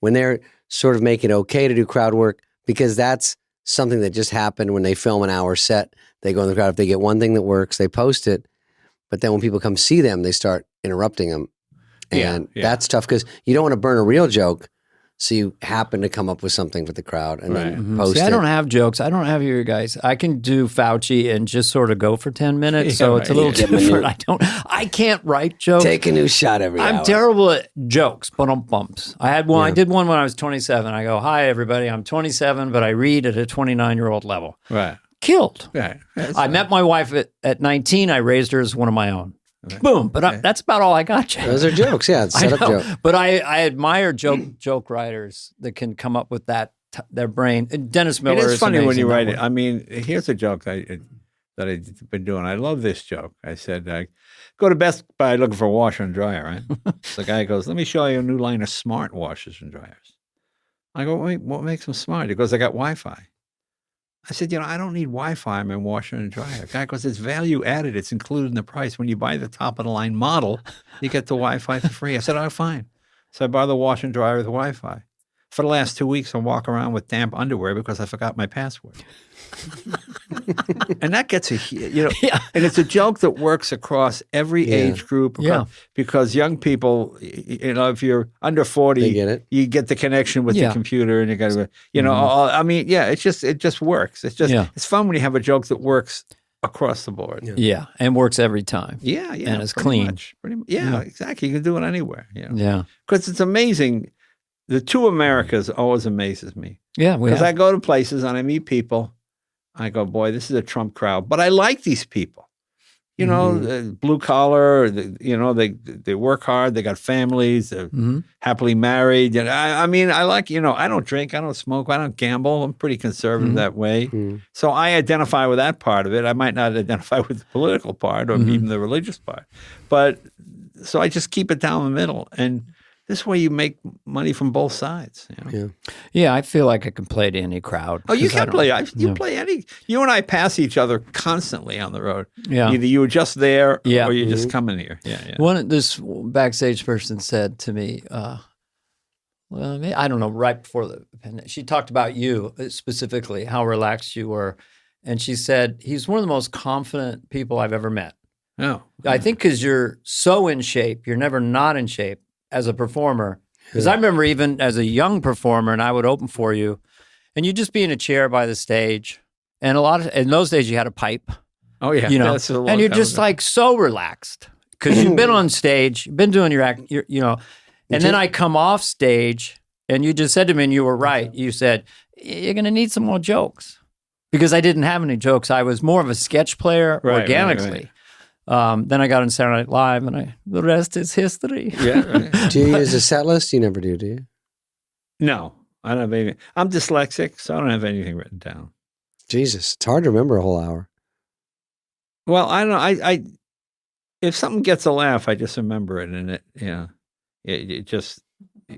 when they're sort of making it okay to do crowd work, because that's something that just happened when they film an hour set, they go in the crowd. If they get one thing that works, they post it. But then when people come see them, they start interrupting them. And that's tough because you don't want to burn a real joke. So you happen to come up with something for the crowd and then post it. I don't have jokes. I don't have you guys. I can do Fauci and just sort of go for 10 minutes. So it's a little different. I can't write jokes. Take a new shot every hour. I'm terrible at jokes, but on bumps. I did one when I was 27. I go, hi, everybody. I'm 27, but I read at a 29-year-old level. Right. Killed. Right. I met my wife at 19. I raised her as one of my own. Okay. Boom. But that's about all I got, Jay. Those are jokes. Yeah, it's set up joke. But I admire joke writers that can come up with their brain. And Dennis Miller is funny when you write it. I mean, here's a joke that I've been doing. I love this joke. I said, go to Best Buy looking for a washer and dryer, right? The guy goes, let me show you a new line of smart washers and dryers. I go, wait, what makes them smart? He goes, I got Wi-Fi. I said, I don't need Wi-Fi in my washer and dryer. Guy goes, it's value added. It's included in the price. When you buy the top of the line model, you get the Wi-Fi for free. I said, oh, fine. So I buy the washer and dryer with Wi-Fi. For the last 2 weeks, I walk around with damp underwear because I forgot my password. And that gets and it's a joke that works across every age group. Because young people, if you're under 40, they get it. You get the connection with the computer, and you got to, I mean, it just works. It's just it's fun when you have a joke that works across the board. Yeah, and works every time. Yeah, and it's clean. Pretty much. Yeah, exactly. You can do it anywhere. Yeah, because it's amazing. The two Americas always amazes me. Yeah, because I go to places and I meet people. I go, boy, this is a Trump crowd, but I like these people. Blue collar. They work hard. They got families. They're happily married. And I mean, I like. I don't drink. I don't smoke. I don't gamble. I'm pretty conservative that way. So I identify with that part of it. I might not identify with the political part or even the religious part, but so I just keep it down the middle and. This way you make money from both sides. Yeah, I feel like I can play to any crowd. Oh, you can play. You play any. You and I pass each other constantly on the road. Yeah. Either you were just there or you're just coming here. Yeah. This backstage person said to me, I don't know, right before the pandemic, she talked about you specifically, how relaxed you were. And she said, he's one of the most confident people I've ever met. Oh. I think because you're so in shape, you're never not in shape. As a performer, because I remember even as a young performer, and I would open for you, and you'd just be in a chair by the stage, and in those days you had a pipe. Oh yeah, and you're just like so relaxed because you've been on stage, you've been doing your act, and then I come off stage, and you just said to me, and you were right. You said you're going to need some more jokes because I didn't have any jokes. I was more of a sketch player organically. Right. Then I got on Saturday Night Live, and the rest is history. Yeah. Right. Do you use a set list? You never do you? No, I don't have anything. I'm dyslexic, so I don't have anything written down. Jesus, it's hard to remember a whole hour. Well, I don't know. if something gets a laugh, I just remember it, and it just.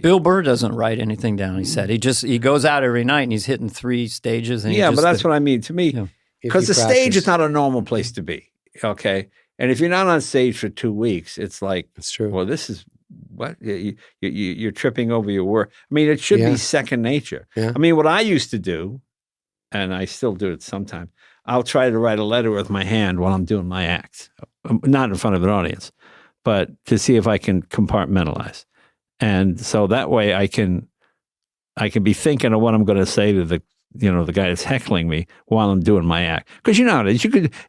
Bill Burr doesn't write anything down. He said he goes out every night and he's hitting 3 stages. And but that's what I mean to me, because the stage is not a normal place to be. Okay, and if you're not on stage for 2 weeks, it's like that's true. Well, this is what you're tripping over your work. I mean, it should be second nature. Yeah. I mean, what I used to do, and I still do it sometimes. I'll try to write a letter with my hand while I'm doing my act, not in front of an audience, but to see if I can compartmentalize. And so that way I can be thinking of what I'm going to say to the guy that's heckling me while I'm doing my act. Because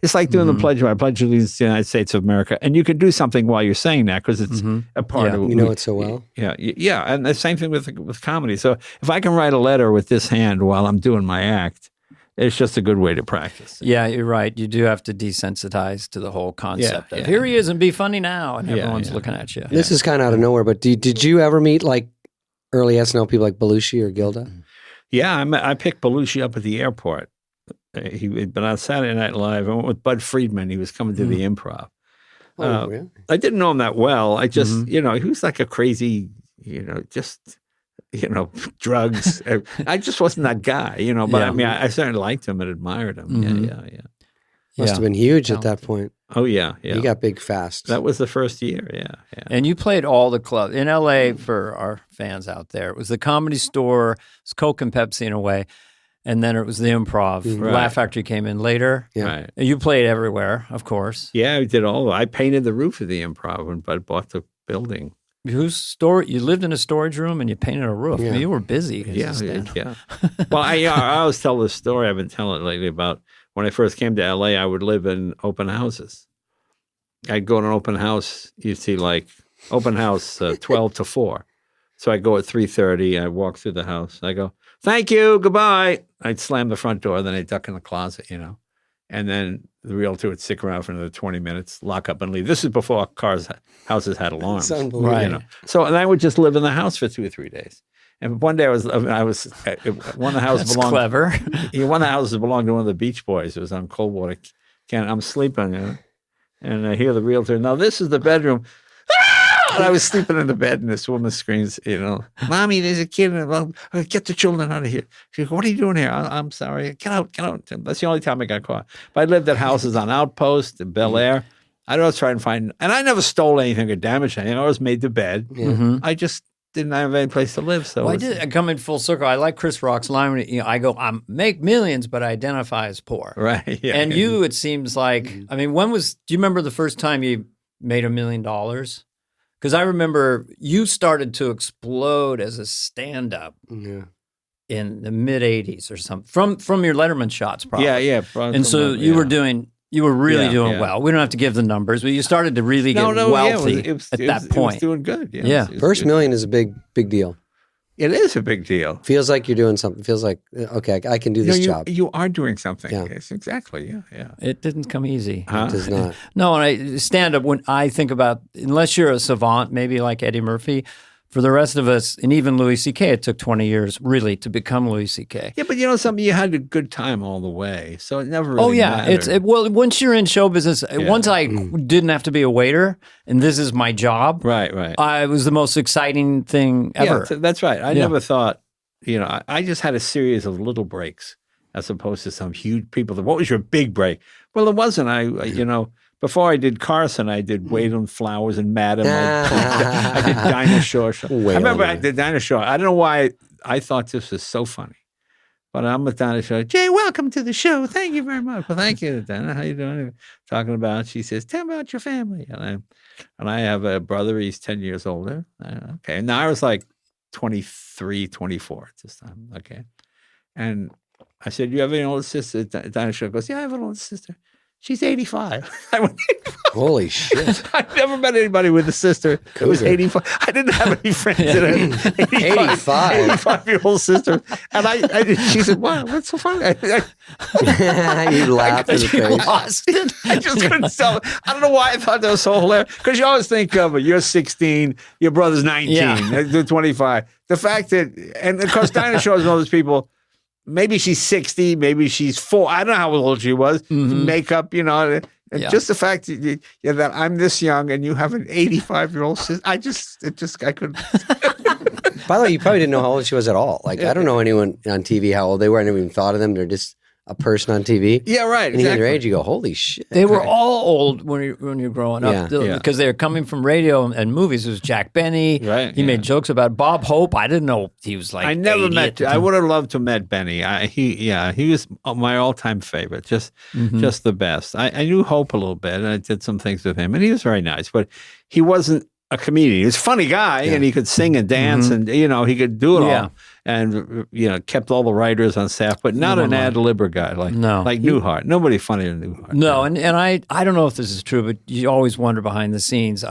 it's like doing the pledge. I pledge allegiance to the United States of America, and you can do something while you're saying that because it's a part of it. You know it so well. Yeah. And the same thing with comedy. So if I can write a letter with this hand while I'm doing my act, it's just a good way to practice. Yeah, you're right. You do have to desensitize to the whole concept of here he is and be funny now, and everyone's looking at you. This is kind of out of nowhere, but did you ever meet like early SNL people like Belushi or Gilda? Yeah, I picked Belushi up at the airport. But on Saturday Night Live, I went with Bud Friedman. He was coming to the Improv. Oh, really? I didn't know him that well. I just, he was like a crazy, drugs. I just wasn't that guy, but I mean, I certainly liked him and admired him. Yeah. Must have been huge at that point. Oh, yeah. You got big fast. That was the first year, yeah. And you played all the clubs. In L.A., for our fans out there, it was the Comedy Store, it was Coke and Pepsi in a way, and then it was the Improv. Right. Laugh Factory came in later. Yeah. Right. And you played everywhere, of course. Yeah, I did all of it. I painted the roof of the Improv when Bud bought the building. You lived in a storage room and you painted a roof. Yeah. I mean, you were busy. Yeah. Well, I always tell this story. I've been telling it lately about when I first came to L.A., I would live in open houses. I'd go to an open house. You'd see like open house 12 to 4. So I'd go at 3:30. I'd walk through the house. I go, thank you, goodbye. I'd slam the front door. Then I'd duck in the closet, And then the realtor would stick around for another 20 minutes, lock up and leave. This is before houses had alarms. It's unbelievable. Right. So, and I would just live in the house for 2 or 3 days. And one day one of the houses That's belonged. clever. One of the houses belonged to one of the Beach Boys. It was on Coldwater. I'm sleeping, and I hear the realtor. Now this is the bedroom. And I was sleeping in the bed, and this woman screams, Mommy, there's a kid. Get the children out of here. She goes, what are you doing here? I'm sorry. Get out. That's the only time I got caught. But I lived at houses on Outpost in Bel Air. I'd always try and find, and I never stole anything or damaged anything. I always made the bed. I just didn't have any place to live. So I come in full circle. I like Chris Rock's line when I go, I make millions, but I identify as poor. Right. Yeah. And you, it seems like, I mean, do you remember the first time you made $1 million? Because I remember you started to explode as a stand-up in the mid-'80s or something, from your Letterman shots, probably. Yeah. And so you were really doing well. We don't have to give the numbers, but you started to really get wealthy at that point. It was doing good. Yeah. First million is a big deal. It is a big deal. Feels like you're doing something. Feels like, okay, I can do this job. You are doing something. Yeah. Yes, exactly. Yeah. It didn't come easy. It does not. No, and I stand up when I think about, unless you're a savant, maybe like Eddie Murphy, for the rest of us, and even Louis C.K., it took 20 years really to become Louis C.K. Yeah, but something, you had a good time all the way, so it never really mattered. Well, once you're in show business, once I didn't have to be a waiter, and this is my job. Right. It was the most exciting thing ever. Yeah, that's right. I never thought, I just had a series of little breaks as opposed to some huge people. What was your big break? Well, it wasn't. Before I did Carson, I did Whalen Flowers and Madam. I did Dinah Shore. I remember I did Dinah Shore. I don't know why I thought this was so funny. But I'm with Dinah Shore. Jay, welcome to the show. Thank you very much. Well, thank you, Dinah. How you doing? Talking about, she says, tell me about your family. And I have a brother. He's 10 years older. Okay. Now I was like 23, 24 at this time. Okay. And I said, you have any older sister? Dinah Shore goes, yeah, I have an older sister. She's 85. I went, holy shit. I've never met anybody with a sister who was 85. I didn't have any friends that had 85-year-old sister. And she said, wow, what's so funny? You laughed in the face. Lost it. I just couldn't tell. I don't know why I thought that was so hilarious. Because you always think of it. You're 16, your brother's 19, they're 25. The fact that, and of course, Dinah Shore is one of those people. Maybe she's 60, maybe she's 4. I don't know how old she was. Makeup, And just the fact that I'm this young and you have an 85-year-old sister, I couldn't. By the way, you probably didn't know how old she was at all. Like, I don't know anyone on TV how old they were. I never even thought of them. They're just a person on TV. Yeah, right. And you get their age, you go, holy shit. They were all old when you're growing up because they were coming from radio and movies. It was Jack Benny. Right. He made jokes about Bob Hope. I didn't know he was like. I never met. I would have loved to have met Benny. He was my all-time favorite. Just the best. I knew Hope a little bit, and I did some things with him, and he was very nice. But he wasn't a comedian. He was a funny guy, and he could sing and dance, and he could do it all. And kept all the writers on staff, but not an ad-libber guy like Newhart. Nobody funnier than Newhart. No, and I don't know if this is true, but you always wonder behind the scenes.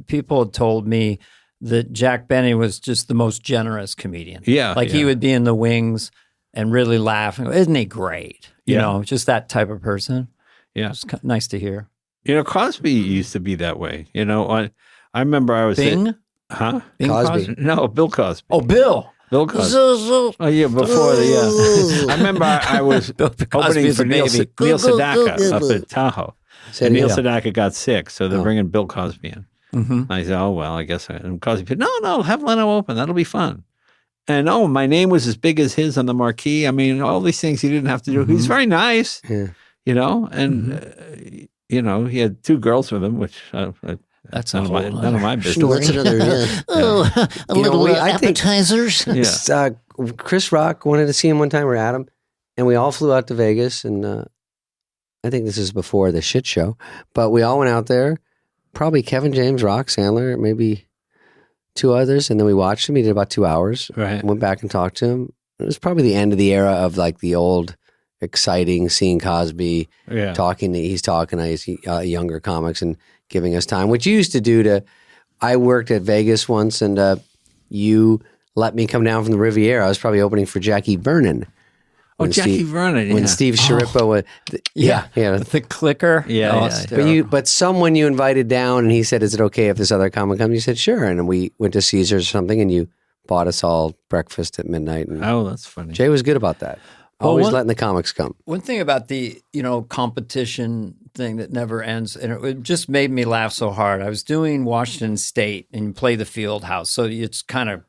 People had told me that Jack Benny was just the most generous comedian. Yeah, he would be in the wings and really laugh. Isn't he great? You know, just that type of person. Yeah, it's nice to hear. Cosby used to be that way. I remember I was Bing Cosby. No, Bill Cosby. Oh, Bill. Bill Cosby. Oh yeah, before the. I remember I was opening for Neil Sedaka up at Tahoe. And Neil Sedaka got sick, so they're bringing Bill Cosby in. Mm-hmm. I said, "Oh well, I guess." And Cosby said, "No, have Leno open. That'll be fun." And my name was as big as his on the marquee. I mean, all these things he didn't have to do. Mm-hmm. He's very nice, and he had 2 girls with him, which. That's none of my business. That's another, a little appetizers. Chris Rock wanted to see him one time, or Adam, and we all flew out to Vegas, and I think this is before the shit show, but we all went out there, probably Kevin James, Rock, Sandler, maybe 2 others, and then we watched him. He did about 2 hours. Right. Went back and talked to him. It was probably the end of the era of like the old, exciting, seeing Cosby talking to these younger comics and giving us time, which you used to do I worked at Vegas once, and you let me come down from the Riviera. I was probably opening for Jackie Vernon. Jackie Vernon, when Steve Sciarippa was, the clicker, But someone you invited down, and he said, "Is it okay if this other comic comes?" You said, "Sure," and we went to Caesars or something, and you bought us all breakfast at midnight. And that's funny. Jay was good about that. Always letting the comics come. One thing about the competition thing that never ends, and it just made me laugh so hard. I was doing Washington State, and you play the field house, so it's kind of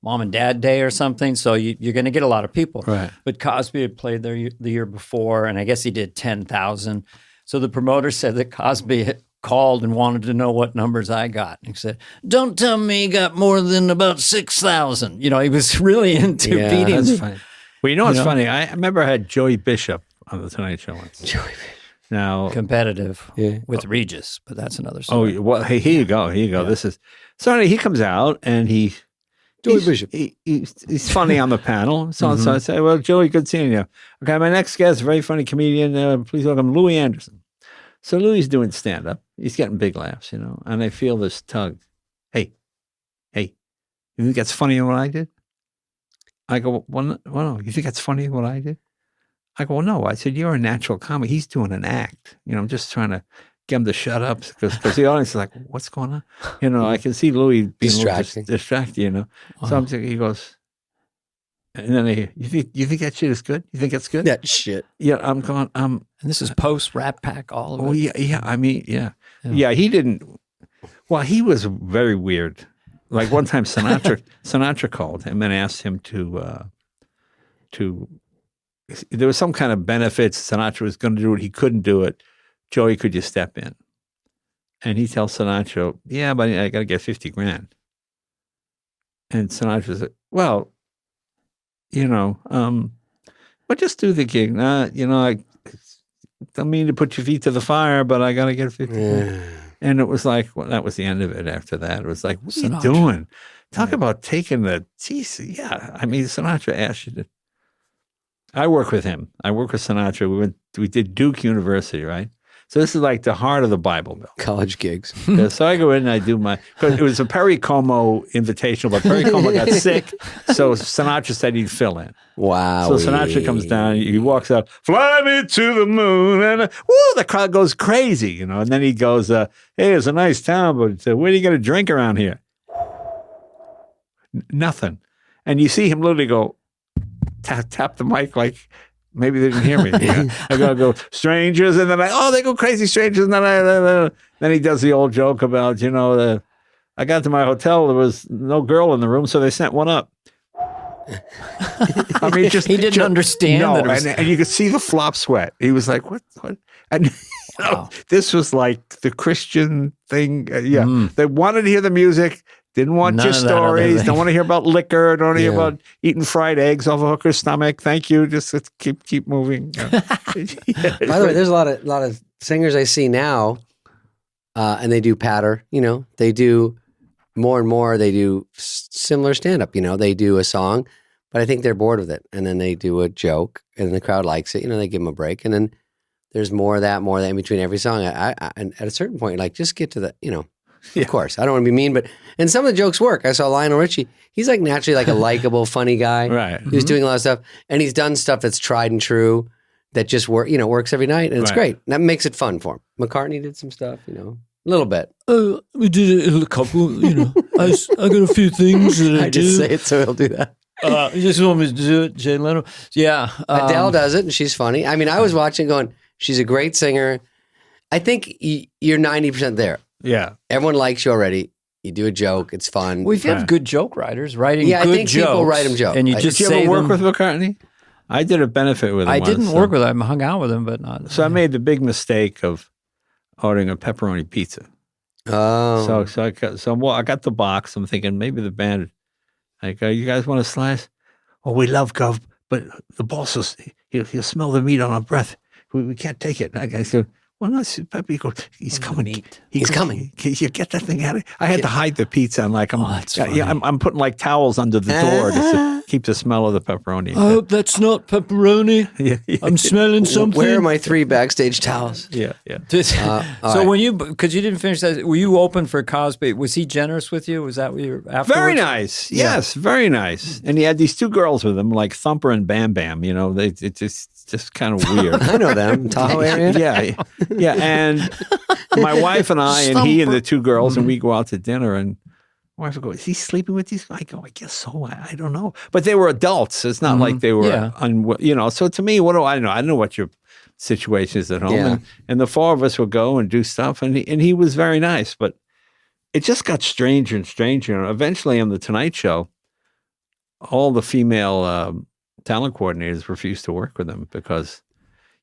mom and dad day or something. So you're going to get a lot of people. Right. But Cosby had played there the year before, and I guess he did 10,000. So the promoter said that Cosby had called and wanted to know what numbers I got. And he said, "Don't tell me he got more than about 6,000." He was really into beating that's me. Funny. Well, what's funny? I remember I had Joey Bishop on the Tonight Show once. Joey Bishop. Now competitive with Regis, but that's another story. Oh well, hey, here you go. Yeah. This is he comes out and Joey Bishop. He's funny on the panel. So I say, "Well, Joey, good seeing you." Okay, my next guest, very funny comedian. Please welcome Louis Anderson. So Louis doing stand up. He's getting big laughs, and I feel this tug. Hey, you think that's funnier than what I did? I go, well, no. You think that's funny what I did? I go, well, no. I said, you're a natural comic. He's doing an act. I'm just trying to get him to shut up because the audience is like, what's going on? I can see Louis being distracted, Wow. So he goes, and then you think that shit is good? You think that's good? That shit. Yeah, I'm going, and this is post Rat Pack, all of it. Oh, yeah. I mean, yeah, he didn't. Well, he was very weird. Like one time, Sinatra called him and asked him to. There was some kind of benefits. Sinatra was going to do it. He couldn't do it. Joey, could you step in? And he tells Sinatra, "Yeah, but I got to get $50,000." And Sinatra said, "Well, but just do the gig. I don't mean to put your feet to the fire, but I got to get $50,000." And it was like, well, that was the end of it after that. It was like, what are you doing? Talk about taking the, I mean, Sinatra asked you to. I work with him. I work with Sinatra. We did Duke University, right? So this is like the heart of the Bible Belt. College gigs. So I go in and I do because it was a Perry Como invitational, but Perry Como got sick. So Sinatra said he'd fill in. Wow. So Sinatra comes down, he walks out, "Fly me to the moon." And the crowd goes crazy, And then he goes, "Hey, it's a nice town, but where do you get a drink around here?" Nothing. And you see him literally go, tap the mic like, Maybe they didn't hear me. I go strangers, and then they go crazy strangers, and then he does the old joke about I got to my hotel, there was no girl in the room, so they sent one up. I mean, he didn't understand. No, that it was... and you could see the flop sweat. He was like, "What?" And this was like the Christian thing. They wanted to hear the music, didn't want your stories, don't want to hear about liquor, don't want to hear about eating fried eggs off a hooker's stomach. Thank you. Just let's keep moving. By the way, there's a lot of singers I see now, and they do patter. They do. More and more, they do similar stand-up. They do a song, but I think they're bored with it. And then they do a joke, and the crowd likes it. They give them a break. And then there's more of that in between every song. And at a certain point, like, just get to the, of course. I don't want to be mean, and some of the jokes work. I saw Lionel Richie. He's like naturally like a likable, funny guy. Right. Who's doing a lot of stuff. And he's done stuff that's tried and true that just works every night. And it's great. And that makes it fun for him. McCartney did some stuff, a little bit. We did a couple, I got a few things that I just say it so he'll do that. You just want me to do it, Jay Leno? Yeah. Adele does it, and she's funny. I mean, I was watching going, she's a great singer. I think you're 90% there. Yeah. Everyone likes you already. You do a joke. It's fun. We have good joke writers writing good jokes. I think people write them jokes. And you just did you ever work with McCartney? I did a benefit with him. I didn't work with him. I hung out with him, but not. So I made the big mistake of ordering a pepperoni pizza. Oh. So I got the box. I'm thinking maybe the band, like, you guys want a slice? Oh, we love Gov, but the boss he'll smell the meat on our breath. We can't take it. I said, well, no, Pepe goes, he's coming. He's coming. Can you get that thing out of I had to hide the pizza, and like I'm putting like towels under the door to keep the smell of the pepperoni. I hope that's not pepperoni. I'm smelling something. Where are my 3 backstage towels? Yeah. So when because you didn't finish that, were you open for Cosby? Was he generous with you? Was that what you were afterwards? Very nice. Yes, very nice. And he had these 2 girls with him, like Thumper and Bam Bam. It's just kind of weird. I know them, Tahoe area. Yeah. And my wife and I and he and the 2 girls, and we go out to dinner, and my wife would go, is he sleeping with these? I go, I guess so. I don't know. But they were adults. It's not like they were, so to me, what do I know? I don't know what your situation is at home. Yeah. And the 4 of us would go and do stuff, and he was very nice, but it just got stranger and stranger. And eventually on the Tonight Show, all the female talent coordinators refused to work with him because,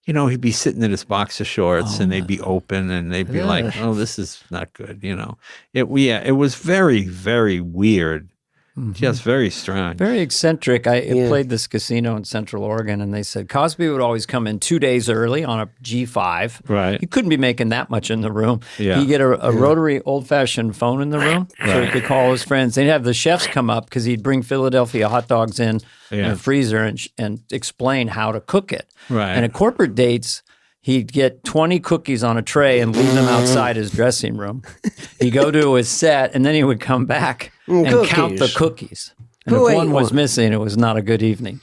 he'd be sitting in his boxer shorts and they'd be open and they'd be like, oh, this is not good. It was very, very weird. Just very strange. Very eccentric. I played this casino in Central Oregon, and they said Cosby would always come in 2 days early on a G5. Right. He couldn't be making that much in the room. Yeah. He'd get a rotary old-fashioned phone in the room so he could call his friends. They'd have the chefs come up because he'd bring Philadelphia hot dogs in a freezer and explain how to cook it. Right. And at corporate dates, he'd get 20 cookies on a tray and leave them outside his dressing room. He'd go to his set, and then he would come back and count the cookies. And if one was missing, it was not a good evening.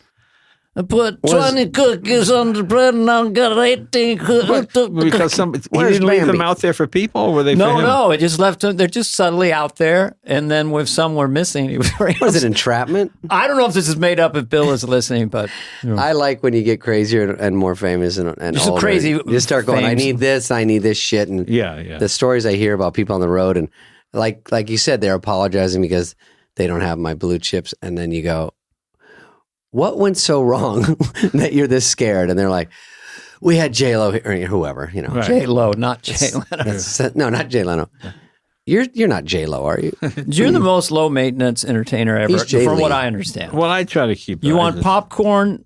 I put 20 cookies on the bread, and I got 18 cookies. Because he didn't leave them out there for people, or were they for him? No, it just left them. They're just subtly out there, and then if some were missing, he was very Was it entrapment? I don't know if this is made up if Bill is listening, but... I like when you get crazier and more famous and just older. Crazy. You start going, I need this shit. And the stories I hear about people on the road, and like you said, they're apologizing because they don't have my blue chips, and then you go, what went so wrong that you're this scared? And they're like, we had J-Lo or whoever, Right. J-Lo, not Jay Leno. No, not Jay Leno. You're not J-Lo, are you? You're the most low maintenance entertainer ever, from what I understand. Well, I try to keep. You want popcorn,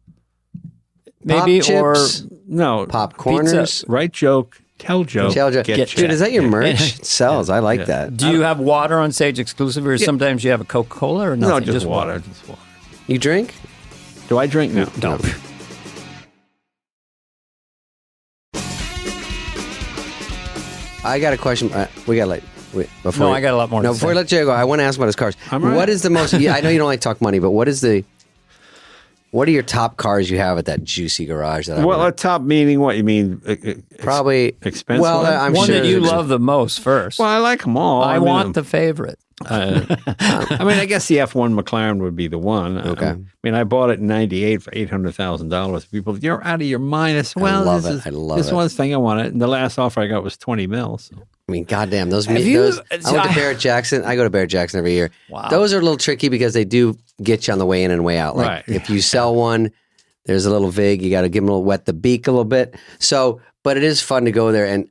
maybe, Pop chips, or no popcorners, pizza. Write joke, tell joke, get dude. Is that your merch? It sells. I like that. Do you have water on stage exclusively, or sometimes you have a Coca-Cola or nothing? No, just water. Just water. You drink? Do I drink? No, don't. I got a question. We got before. I got a lot more. No, before we let Jay go, I want to ask about his cars. What is the most? I know you don't like to talk money, but what are your top cars you have at that juicy garage? A top meaning what you mean? Probably expensive. Well, I'm one sure that you love the most first. Well, I like them all. I want the favorite. I mean, I guess the F1 McLaren would be the one. Okay. I mean, I bought it in '98 for $800,000. People, you're out of your mind. I said, well, this is one thing I wanted. And the last offer I got was 20 mil. So. I mean, goddamn, those. I went to Barrett Jackson. I go to Barrett Jackson every year. Wow. Those are a little tricky because they do get you on the way in and way out. Like if you sell one, there's a little vig. You got to give them a little wet the beak a little bit. So, but it is fun to go there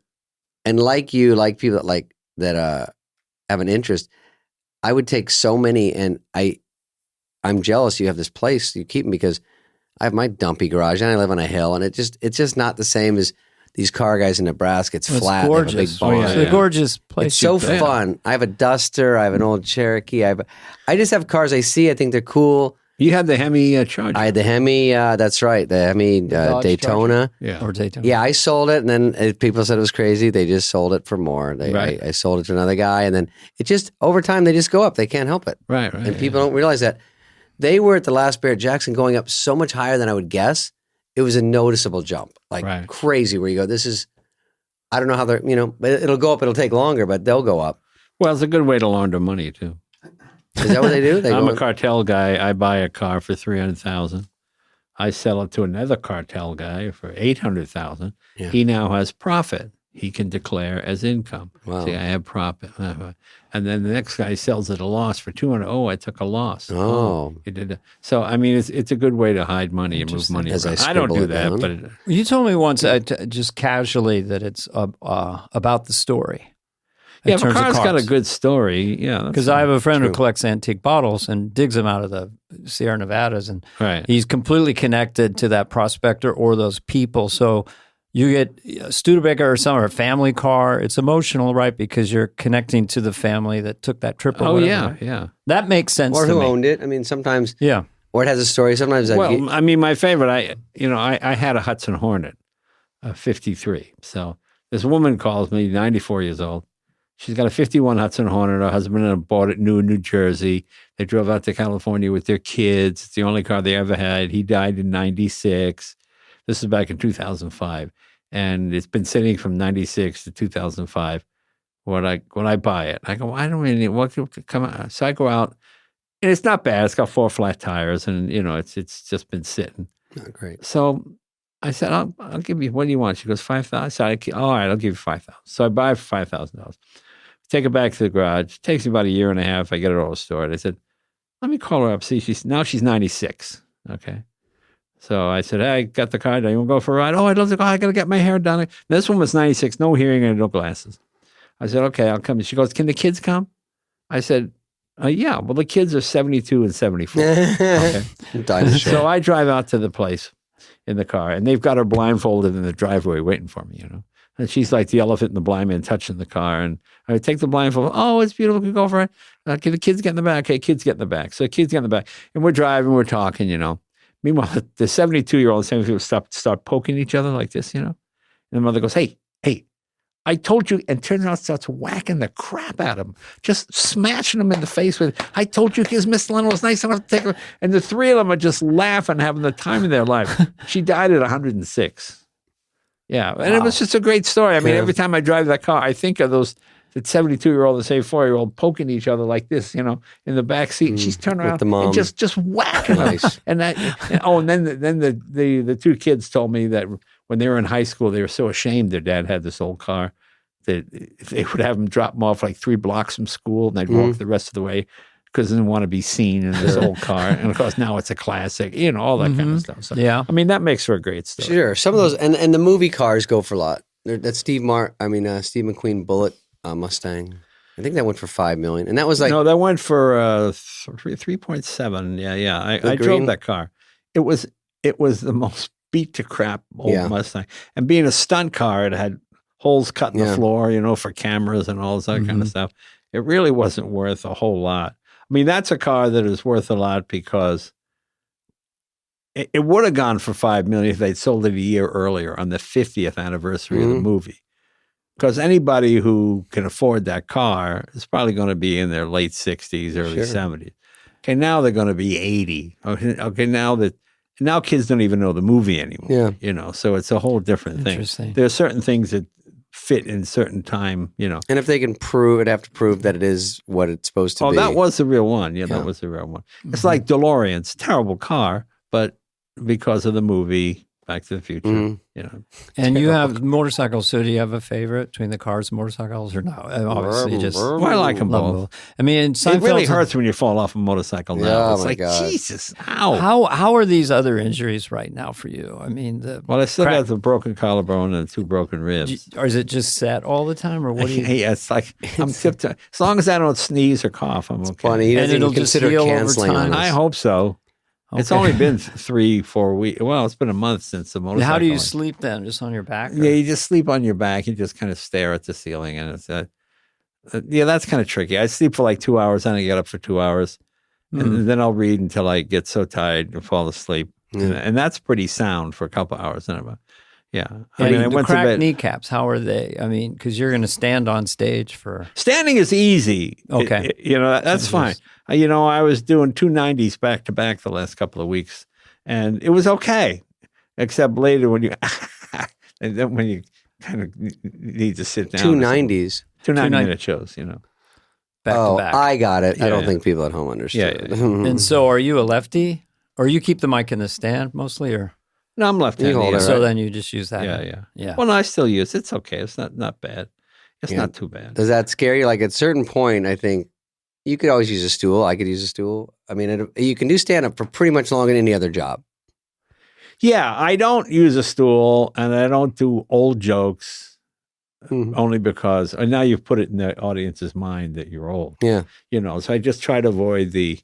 and like you, like people that have an interest. I would take so many, and I'm jealous you have this place you keep them because I have my dumpy garage and I live on a hill, and it's just not the same as these car guys in Nebraska. It's flat. Gorgeous. They have a big barn. It's a gorgeous place. It's so fun. I have a Duster. I have an old Cherokee. I just have cars I see. I think they're cool. You had the Hemi Charger. I had the Hemi. That's right. The Hemi Daytona. Yeah. Or Daytona. Yeah, I sold it, and then people said it was crazy. They just sold it for more. I sold it to another guy, and then it just over time they just go up. They can't help it. Right. And people don't realize that they were at the last Barrett Jackson going up so much higher than I would guess. It was a noticeable jump, like crazy. Where you go, this is. I don't know how they're. It'll go up. It'll take longer, but they'll go up. Well, it's a good way to launder money too. Is that what they do? I'm a cartel guy. I buy a car for $300,000. I sell it to another cartel guy for $800,000. Yeah. He now has profit. He can declare as income. Wow. See, I have profit. And then the next guy sells at a loss for $200. Oh, I took a loss. Oh. It did. So, I mean, it's a good way to hide money and move money around. I don't do that. But you told me once, just casually, that it's about the story. Yeah, if a car's got a good story, yeah. Because I have a friend who collects antique bottles and digs them out of the Sierra Nevadas, and he's completely connected to that prospector or those people. So you get Studebaker or some or a family car. It's emotional, right? Because you're connecting to the family that took that trip. Or whatever, yeah. That makes sense. Or to who me. owned it? I mean, sometimes. Yeah. Or it has a story. Sometimes. I mean, my favorite. I had a Hudson Hornet, 53. So this woman calls me, 94 years old. She's got a 51 Hudson Hornet. Her husband bought it new in New Jersey. They drove out to California with their kids. It's the only car they ever had. He died in 96. This is back in 2005. And it's been sitting from 96 to 2005 when I buy it. I go, I don't really need what come on. So I go out, and it's not bad. It's got 4 flat tires, and it's just been sitting. Not great. So I said, I'll give you, what do you want? She goes, $5,000. I said, all right, I'll give you $5,000. So I buy it for $5,000. Take it back to the garage. It takes me about a year and a half. I get it all restored. I said, let me call her up. See, she's 96. Okay. So I said, hey, I got the car. Do you want to go for a ride? Oh, I'd love to go. I got to get my hair done. This one was 96, no hearing and no glasses. I said, okay, I'll come. She goes, can the kids come? I said, yeah. Well, the kids are 72 and 74. Okay. So I drive out to the place in the car, and they've got her blindfolded in the driveway waiting for me, And she's like the elephant in the blind man touching the car. And I take the blindfold. Oh, it's beautiful. We go for it. Okay, the kids get in the back. Okay, kids get in the back. So kids get in the back. And we're driving, we're talking, Meanwhile, the 72-year-old and 74 start poking each other like this, And the mother goes, hey, I told you, and turns out starts whacking the crap out of him, just smashing him in the face with, I told you his Miss Lennon was nice enough to take her. And the three of them are just laughing, having the time of their life. She died at 106. Yeah. And it was just a great story. I mean, every time I drive that car, I think of those, the 72-year-old and 74-year-old poking each other like this, in the back seat. And she's turning around and just whacking them. And then the two kids told me that when they were in high school, they were so ashamed their dad had this old car that they would have them drop them off like 3 blocks from school, and they'd walk the rest of the way because they didn't want to be seen in this old car. And of course, now it's a classic, all that kind of stuff. So, yeah. I mean, that makes for a great story. Sure. Some of those, and the movie cars go for a lot. That's Steve McQueen Bullitt Mustang. I think that went for $5 million. And that was like. No, that went for 3.7. Yeah. I drove that car. It was the most beat to crap old Mustang. And being a stunt car, it had holes cut in the floor, for cameras and all that kind of stuff. It really wasn't worth a whole lot. I mean, that's a car that is worth a lot because it would have gone for $5 million if they'd sold it a year earlier on the 50th anniversary of the movie. Because anybody who can afford that car is probably going to be in their late 60s, early 70s. Okay, now they're going to be 80. Okay, now kids don't even know the movie anymore. Yeah. So it's a whole different thing. There are certain things that fit in certain time, you know. And if they can prove it, have to prove that it is what it's supposed to be. Oh, that was the real one. Yeah, that was the real one. It's like DeLorean's terrible car, but because of the movie Back to the Future, you know. And you have motorcycles, so do you have a favorite between the cars and motorcycles, or no? Obviously, just well, I like them both. I mean, it really hurts when you fall off a motorcycle now. It's like, God. Jesus, ow. How are these other injuries right now for you? I mean, I still got the broken collarbone and 2 broken ribs. Or is it just set all the time, or what do you? Yeah, it's like I'm tiptoeing. As long as I don't sneeze or cough, I'm okay. Funny, he doesn't even consider canceling on us. I hope so. Okay. It's only been 3-4 weeks. Well, it's been a month since the motorcycle. How do you sleep then? Just on your back? Or? Yeah, you just sleep on your back. You just kind of stare at the ceiling, and it's that's kind of tricky. I sleep for like 2 hours, then I get up for 2 hours, and then I'll read until I get so tired and fall asleep, and that's pretty sound for a couple hours. Yeah. I mean, I went cracked to bed. Kneecaps, how are they? I mean, because you're going to stand on stage for... Standing is easy. Okay. That's fine. I was doing 290s back to back the last couple of weeks, and it was okay, except later when you... and then when you kind of need to sit down. 290s? 290-minute shows, you know. Back to back. I got it. I don't think people at home understood. Yeah. And so are you a lefty? Or you keep the mic in the stand mostly, or... No, I'm left-handed. So then you just use that. Yeah. Well, no, I still use it. It's okay. It's not bad. It's not too bad. Does that scare you? Like at a certain point, I think you could always use a stool. I could use a stool. I mean, you can do stand-up for pretty much longer than any other job. Yeah, I don't use a stool, and I don't do old jokes only because now you've put it in the audience's mind that you're old. Yeah. So I just try to avoid the,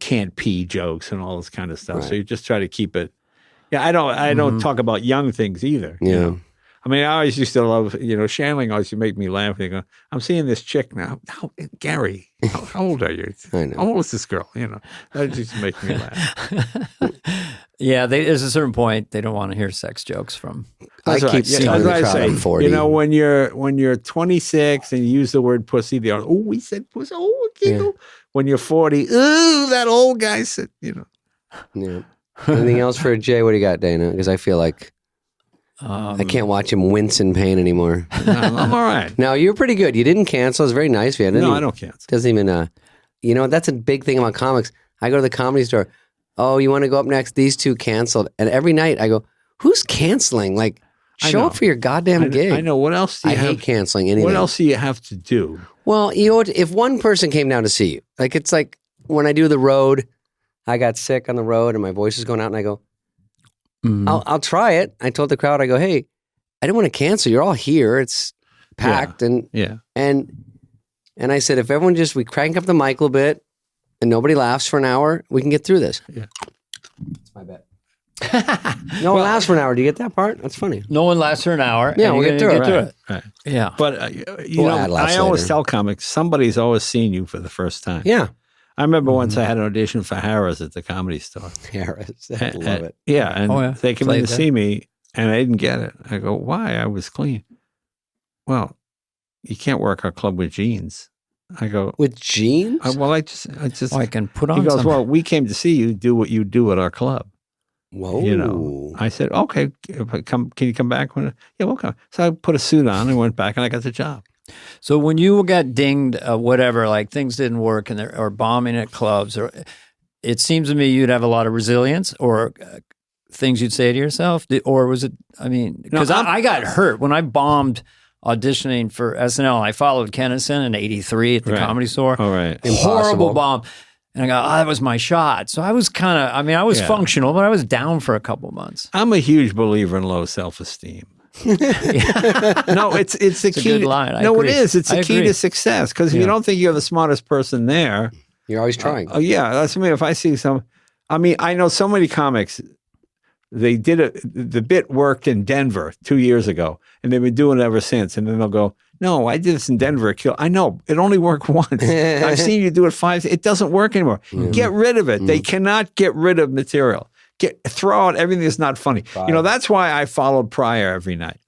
can't pee jokes and all this kind of stuff. Right. So you just try to keep it. Yeah, I don't talk about young things either. Yeah. I mean, I always used to love, Shandling always used to make me laugh. They go, I'm seeing this chick now. Gary, how old are you? I know. How old is this girl? That used to make me laugh. Yeah, there's a certain point they don't want to hear sex jokes from. I keep seeing the crowd at 40. When you're 26 and you use the word pussy, they're we said pussy. When you're 40, that old guy said, Yeah. Anything else for Jay? What do you got, Dana? Because I feel like I can't watch him wince in pain anymore. No, I'm all right. No, you're pretty good. You didn't cancel. It's very nice of you. I don't cancel. Doesn't even, that's a big thing about comics. I go to the Comedy Store. Oh, you want to go up next? These two canceled. And every night I go, who's canceling? Like, show up for your goddamn gig. I know. What else do you have? I hate canceling anything. What else do you have to do? Well, if one person came down to see you, like it's like when I do the road, I got sick on the road and my voice is going out and I go, I'll try it. I told the crowd, I go, hey, I didn't want to cancel. You're all here. It's packed. And I said, if everyone we crank up the mic a little bit and nobody laughs for an hour, we can get through this. Yeah. That's my bet. No one laughs for an hour. Do you get that part? That's funny. No one laughs for an hour. Yeah, we'll get through it. Right. Yeah. But, I always tell comics, somebody's always seen you for the first time. Yeah. I remember once I had an audition for Harris at the Comedy Store. Harris, I love it. Yeah, and they came in to see me, and I didn't get it. I go, why? I was clean. Well, you can't work our club with jeans. I go, with jeans? I just. I can put on. He goes, well, we came to see you do what you do at our club. Whoa. I said, okay, can you come back? Yeah, we'll come. So I put a suit on and went back, and I got the job. So when you got dinged, whatever, like things didn't work or bombing at clubs, or it seems to me you'd have a lot of resilience or things you'd say to yourself, or was it? I mean, because I got hurt when I bombed auditioning for SNL. I followed Kennison in '83 at the Comedy Store. All right, horrible bomb. And I go, that was my shot. So I was kind of, I was functional, but I was down for a couple months. I'm a huge believer in low self-esteem. No, it's a key. Good line. It is. It's a key to success because if you don't think you're the smartest person there, you're always trying. That's me. If I see I know so many comics. They did the bit worked in Denver 2 years ago, and they've been doing it ever since. And then they'll go, "No, I did this in Denver. I know it only worked once. I've seen you do it 5. It doesn't work anymore. Get rid of it. They cannot get rid of material." Throw out everything that's not funny. Fine. That's why I followed Pryor every night.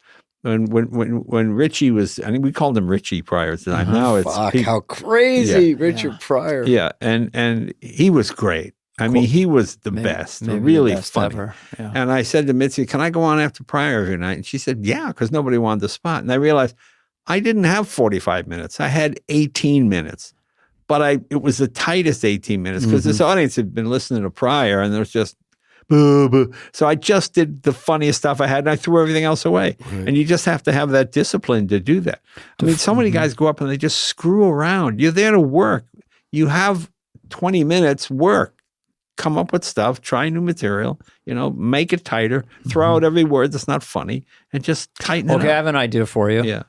When Richie was, I mean, we called him Richie Pryor at the time. Now it's how crazy, Richard Pryor. Yeah, and he was great. I mean, he was the best, really the best funny. Ever. Yeah. And I said to Mitzi, can I go on after Pryor every night? And she said, yeah, because nobody wanted the spot. And I realized I didn't have 45 minutes. I had 18 minutes. But it was the tightest 18 minutes because this audience had been listening to Pryor and there was just, boo, boo. So I just did the funniest stuff I had and I threw everything else away. And you just have to have that discipline to do that. I mean, so many guys go up and they just screw around. You're there to work. You have 20 minutes, work. Come up with stuff, try new material, make it tighter, throw out every word that's not funny, and just tighten it up. Okay, I have an idea for you. Yeah.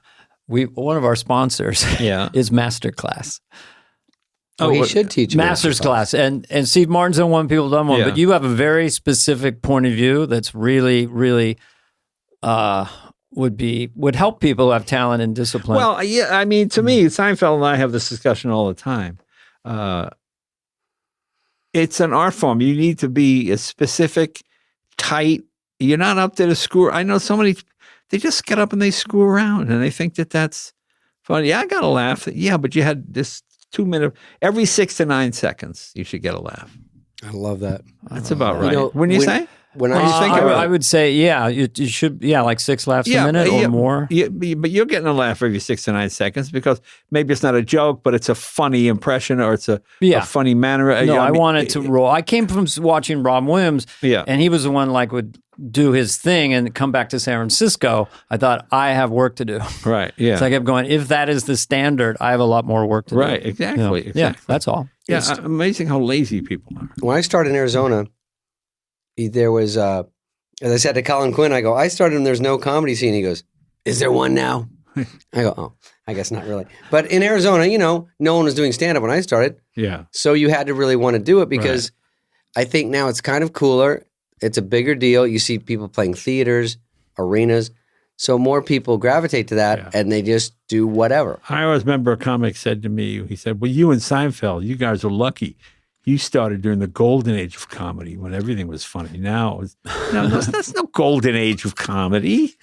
One of our sponsors is Masterclass. Oh, he should teach Master's class. And Steve Martin's done one, people done one, but you have a very specific point of view that's really, really would help people who have talent and discipline. Well, yeah, I mean, to me, Seinfeld and I have this discussion all the time. It's an art form. You need to be a specific, tight. You're not up there to screw. I know so many, they just get up and they screw around and they think that that's fun. Yeah, I got a laugh. Yeah, but you had this 2 minute, every 6 to 9 seconds, you should get a laugh. I love that. That's about right. When you say? When I would say, you should, like 6 laughs a minute or more. Yeah, but you're getting a laugh every 6 to 9 seconds because maybe it's not a joke, but it's a funny impression or it's a funny manner. No, I wanted to roll. I came from watching Rob Williams, and he was the one would do his thing and come back to San Francisco. I thought, I have work to do. Right, yeah. So I kept going, if that is the standard, I have a lot more work to do. Right, exactly. Yeah, that's all. Yeah, amazing how lazy people are. When I started in Arizona, there was, as I said to Colin Quinn, I go, I started and there's no comedy scene. He goes, is there one now? I go, oh, I guess not really. But in Arizona, no one was doing stand-up when I started. Yeah. So you had to really want to do it because I think now it's kind of cooler. It's a bigger deal. You see people playing theaters, arenas. So more people gravitate to that and they just do whatever. I always remember a comic said to me, he said, well, you and Seinfeld, you guys are lucky. You started during the golden age of comedy when everything was funny. Now, that's no golden age of comedy.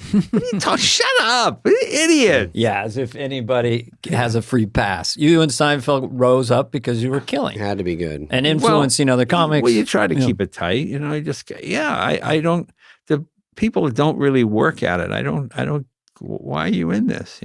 Shut up, idiot. Yeah, as if anybody has a free pass. You and Seinfeld rose up because you were killing. It had to be good. And influencing other comics. Well, you try to keep it tight. I don't, the people that don't really work at it, I don't, why are you in this,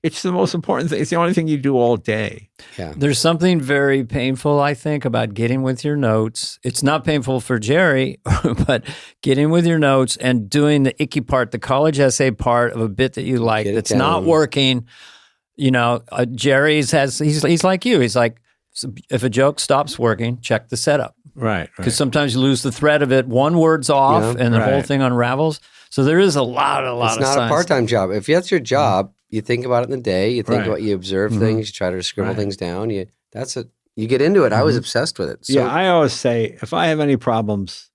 It's the most important thing. It's the only thing you do all day. Yeah. There's something very painful, I think, about getting with your notes. It's not painful for Jerry, but getting with your notes and doing the icky part, the college essay part of a bit that you like that's not working. Jerry's he's like you. He's like, if a joke stops working, check the setup. Right. Because sometimes you lose the thread of it. One word's off and the whole thing unravels. So there is a lot of It's not a part-time job. If that's your job, you think about it in the day. You think about, you observe things. You try to scribble things down. You get into it. I was obsessed with it. So, I always say, if I have any problems,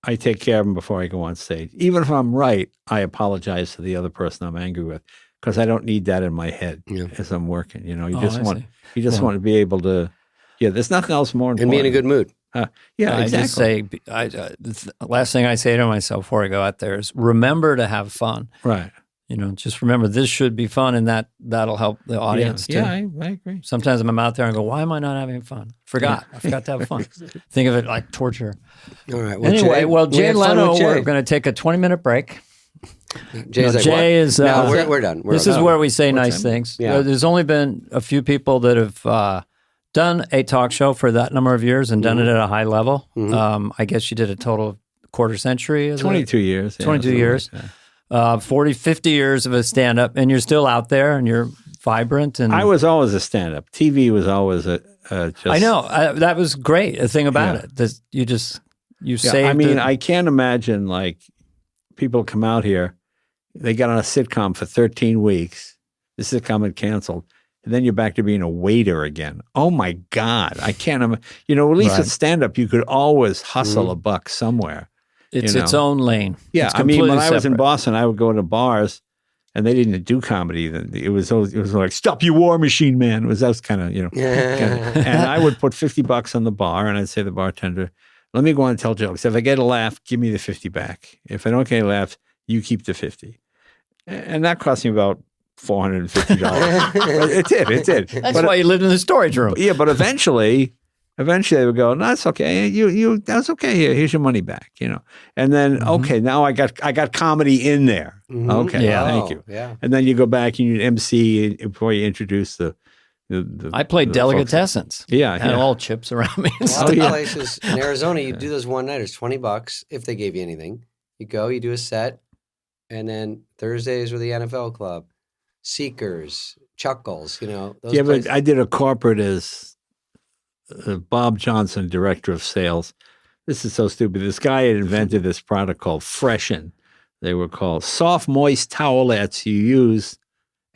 I take care of them before I go on stage. Even if I'm right, I apologize to the other person I'm angry with because I don't need that in my head as I'm working. You just want to be able to. Yeah, there's nothing else more important. And be in a good mood. Exactly. I just say, the last thing I say to myself before I go out there is remember to have fun. Right. Just remember this should be fun, and that'll help the audience too. Yeah, I agree. Sometimes I'm out there and go, why am I not having fun? I forgot to have fun. Think of it like torture. All right. Well, Jay Leno, we're going to take a 20-minute break. Jay is we're done. This is where we say nice things. Yeah. There's only been a few people that have done a talk show for that number of years and done it at a high level. I guess you did a total of quarter century. 22 years. 22 years. 40, 50 years of a stand-up, and you're still out there, and you're vibrant. And I was always a stand-up. TV was always just... I know. That was great, a thing about it. That you saved I mean, I can't imagine, people come out here, they got on a sitcom for 13 weeks, the sitcom had canceled, and then you're back to being a waiter again. Oh, my God. I can't imagine. At least with stand-up, you could always hustle a buck somewhere. It's its own lane. Yeah, I mean, when I was in Boston, I would go to bars, and they didn't do comedy. It was like, stop your war machine, man. That was kind of, and I would put $50 on the bar, and I'd say to the bartender, let me go on and tell jokes. If I get a laugh, give me the 50 back. If I don't get a laugh, you keep the 50. And that cost me about $450. It did. That's why you lived in the storage room. Yeah, but eventually... Eventually they would go, no, that's okay. That's okay. Here's your money back, And then, okay, now I got comedy in there. Okay, thank you. Yeah. And then you go back and you MC before you introduce the I played delicatessens. Yeah. Had all chips around me. A lot of places in Arizona, you do those one-nighters, $20 if they gave you anything. You go, you do a set, and then Thursdays were the NFL club, Seekers, Chuckles, those places. But I did a corporate as Bob Johnson, director of sales. This is so stupid. This guy had invented this product called Freshen. They were called soft, moist towelettes you use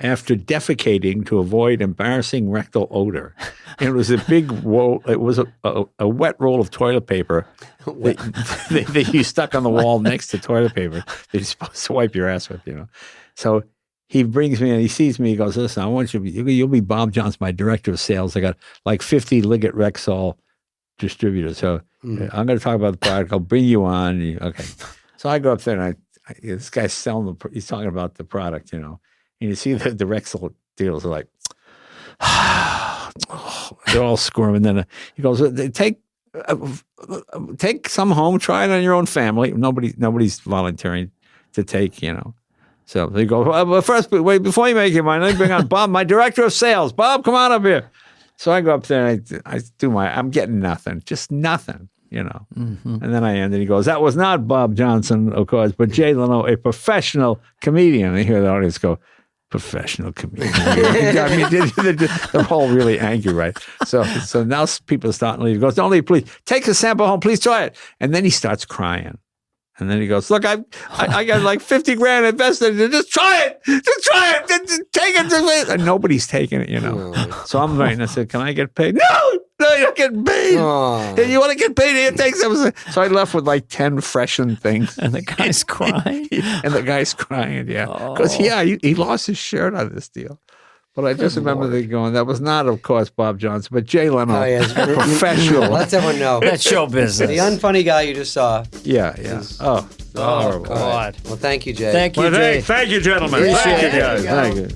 after defecating to avoid embarrassing rectal odor. And it was a big roll. It was a wet roll of toilet paper that you stuck on the wall next to toilet paper that you're supposed to wipe your ass with, So he brings me and he sees me. He goes, listen, I want you'll be Bob Johnson, my director of sales. I got like 50 Liggett Rexall distributors. So I'm going to talk about the product. I'll bring you on. Okay. So I go up there and this guy's he's talking about the product, And you see the Rexall deals are like, they're all squirming. Then he goes, take some home, try it on your own family. Nobody's volunteering to take, So they go, well, first, wait, before you make your mind, let me bring on Bob, my director of sales. Bob, come on up here. So I go up there and I do I'm getting nothing, just nothing. And then I end and he goes, that was not Bob Johnson, of course, but Jay Leno, a professional comedian. And I hear the audience go, professional comedian. I mean, they're all really angry, right? So now people are starting to leave. He goes, don't leave, please. Take the sample home, please try it. And then he starts crying. And then he goes, look, I got like 50 grand invested. Just try it. Just take it. And nobody's taking it, So I'm writing. I said, can I get paid? No, you're not getting paid. And you want to get paid? Here, take some. So I left with like 10 freshened things. And the guy's crying. Yeah. Because, he lost his shirt on this deal. But I just remember going, that was not, of course, Bob Johnson, but Jay Leno, professional. Let everyone know. That's show business. The unfunny guy you just saw. Yeah. Oh, God. Well, thank you, Jay. Thank you, Jay. Thank you, gentlemen. Appreciate Thank you, guys. Thank you.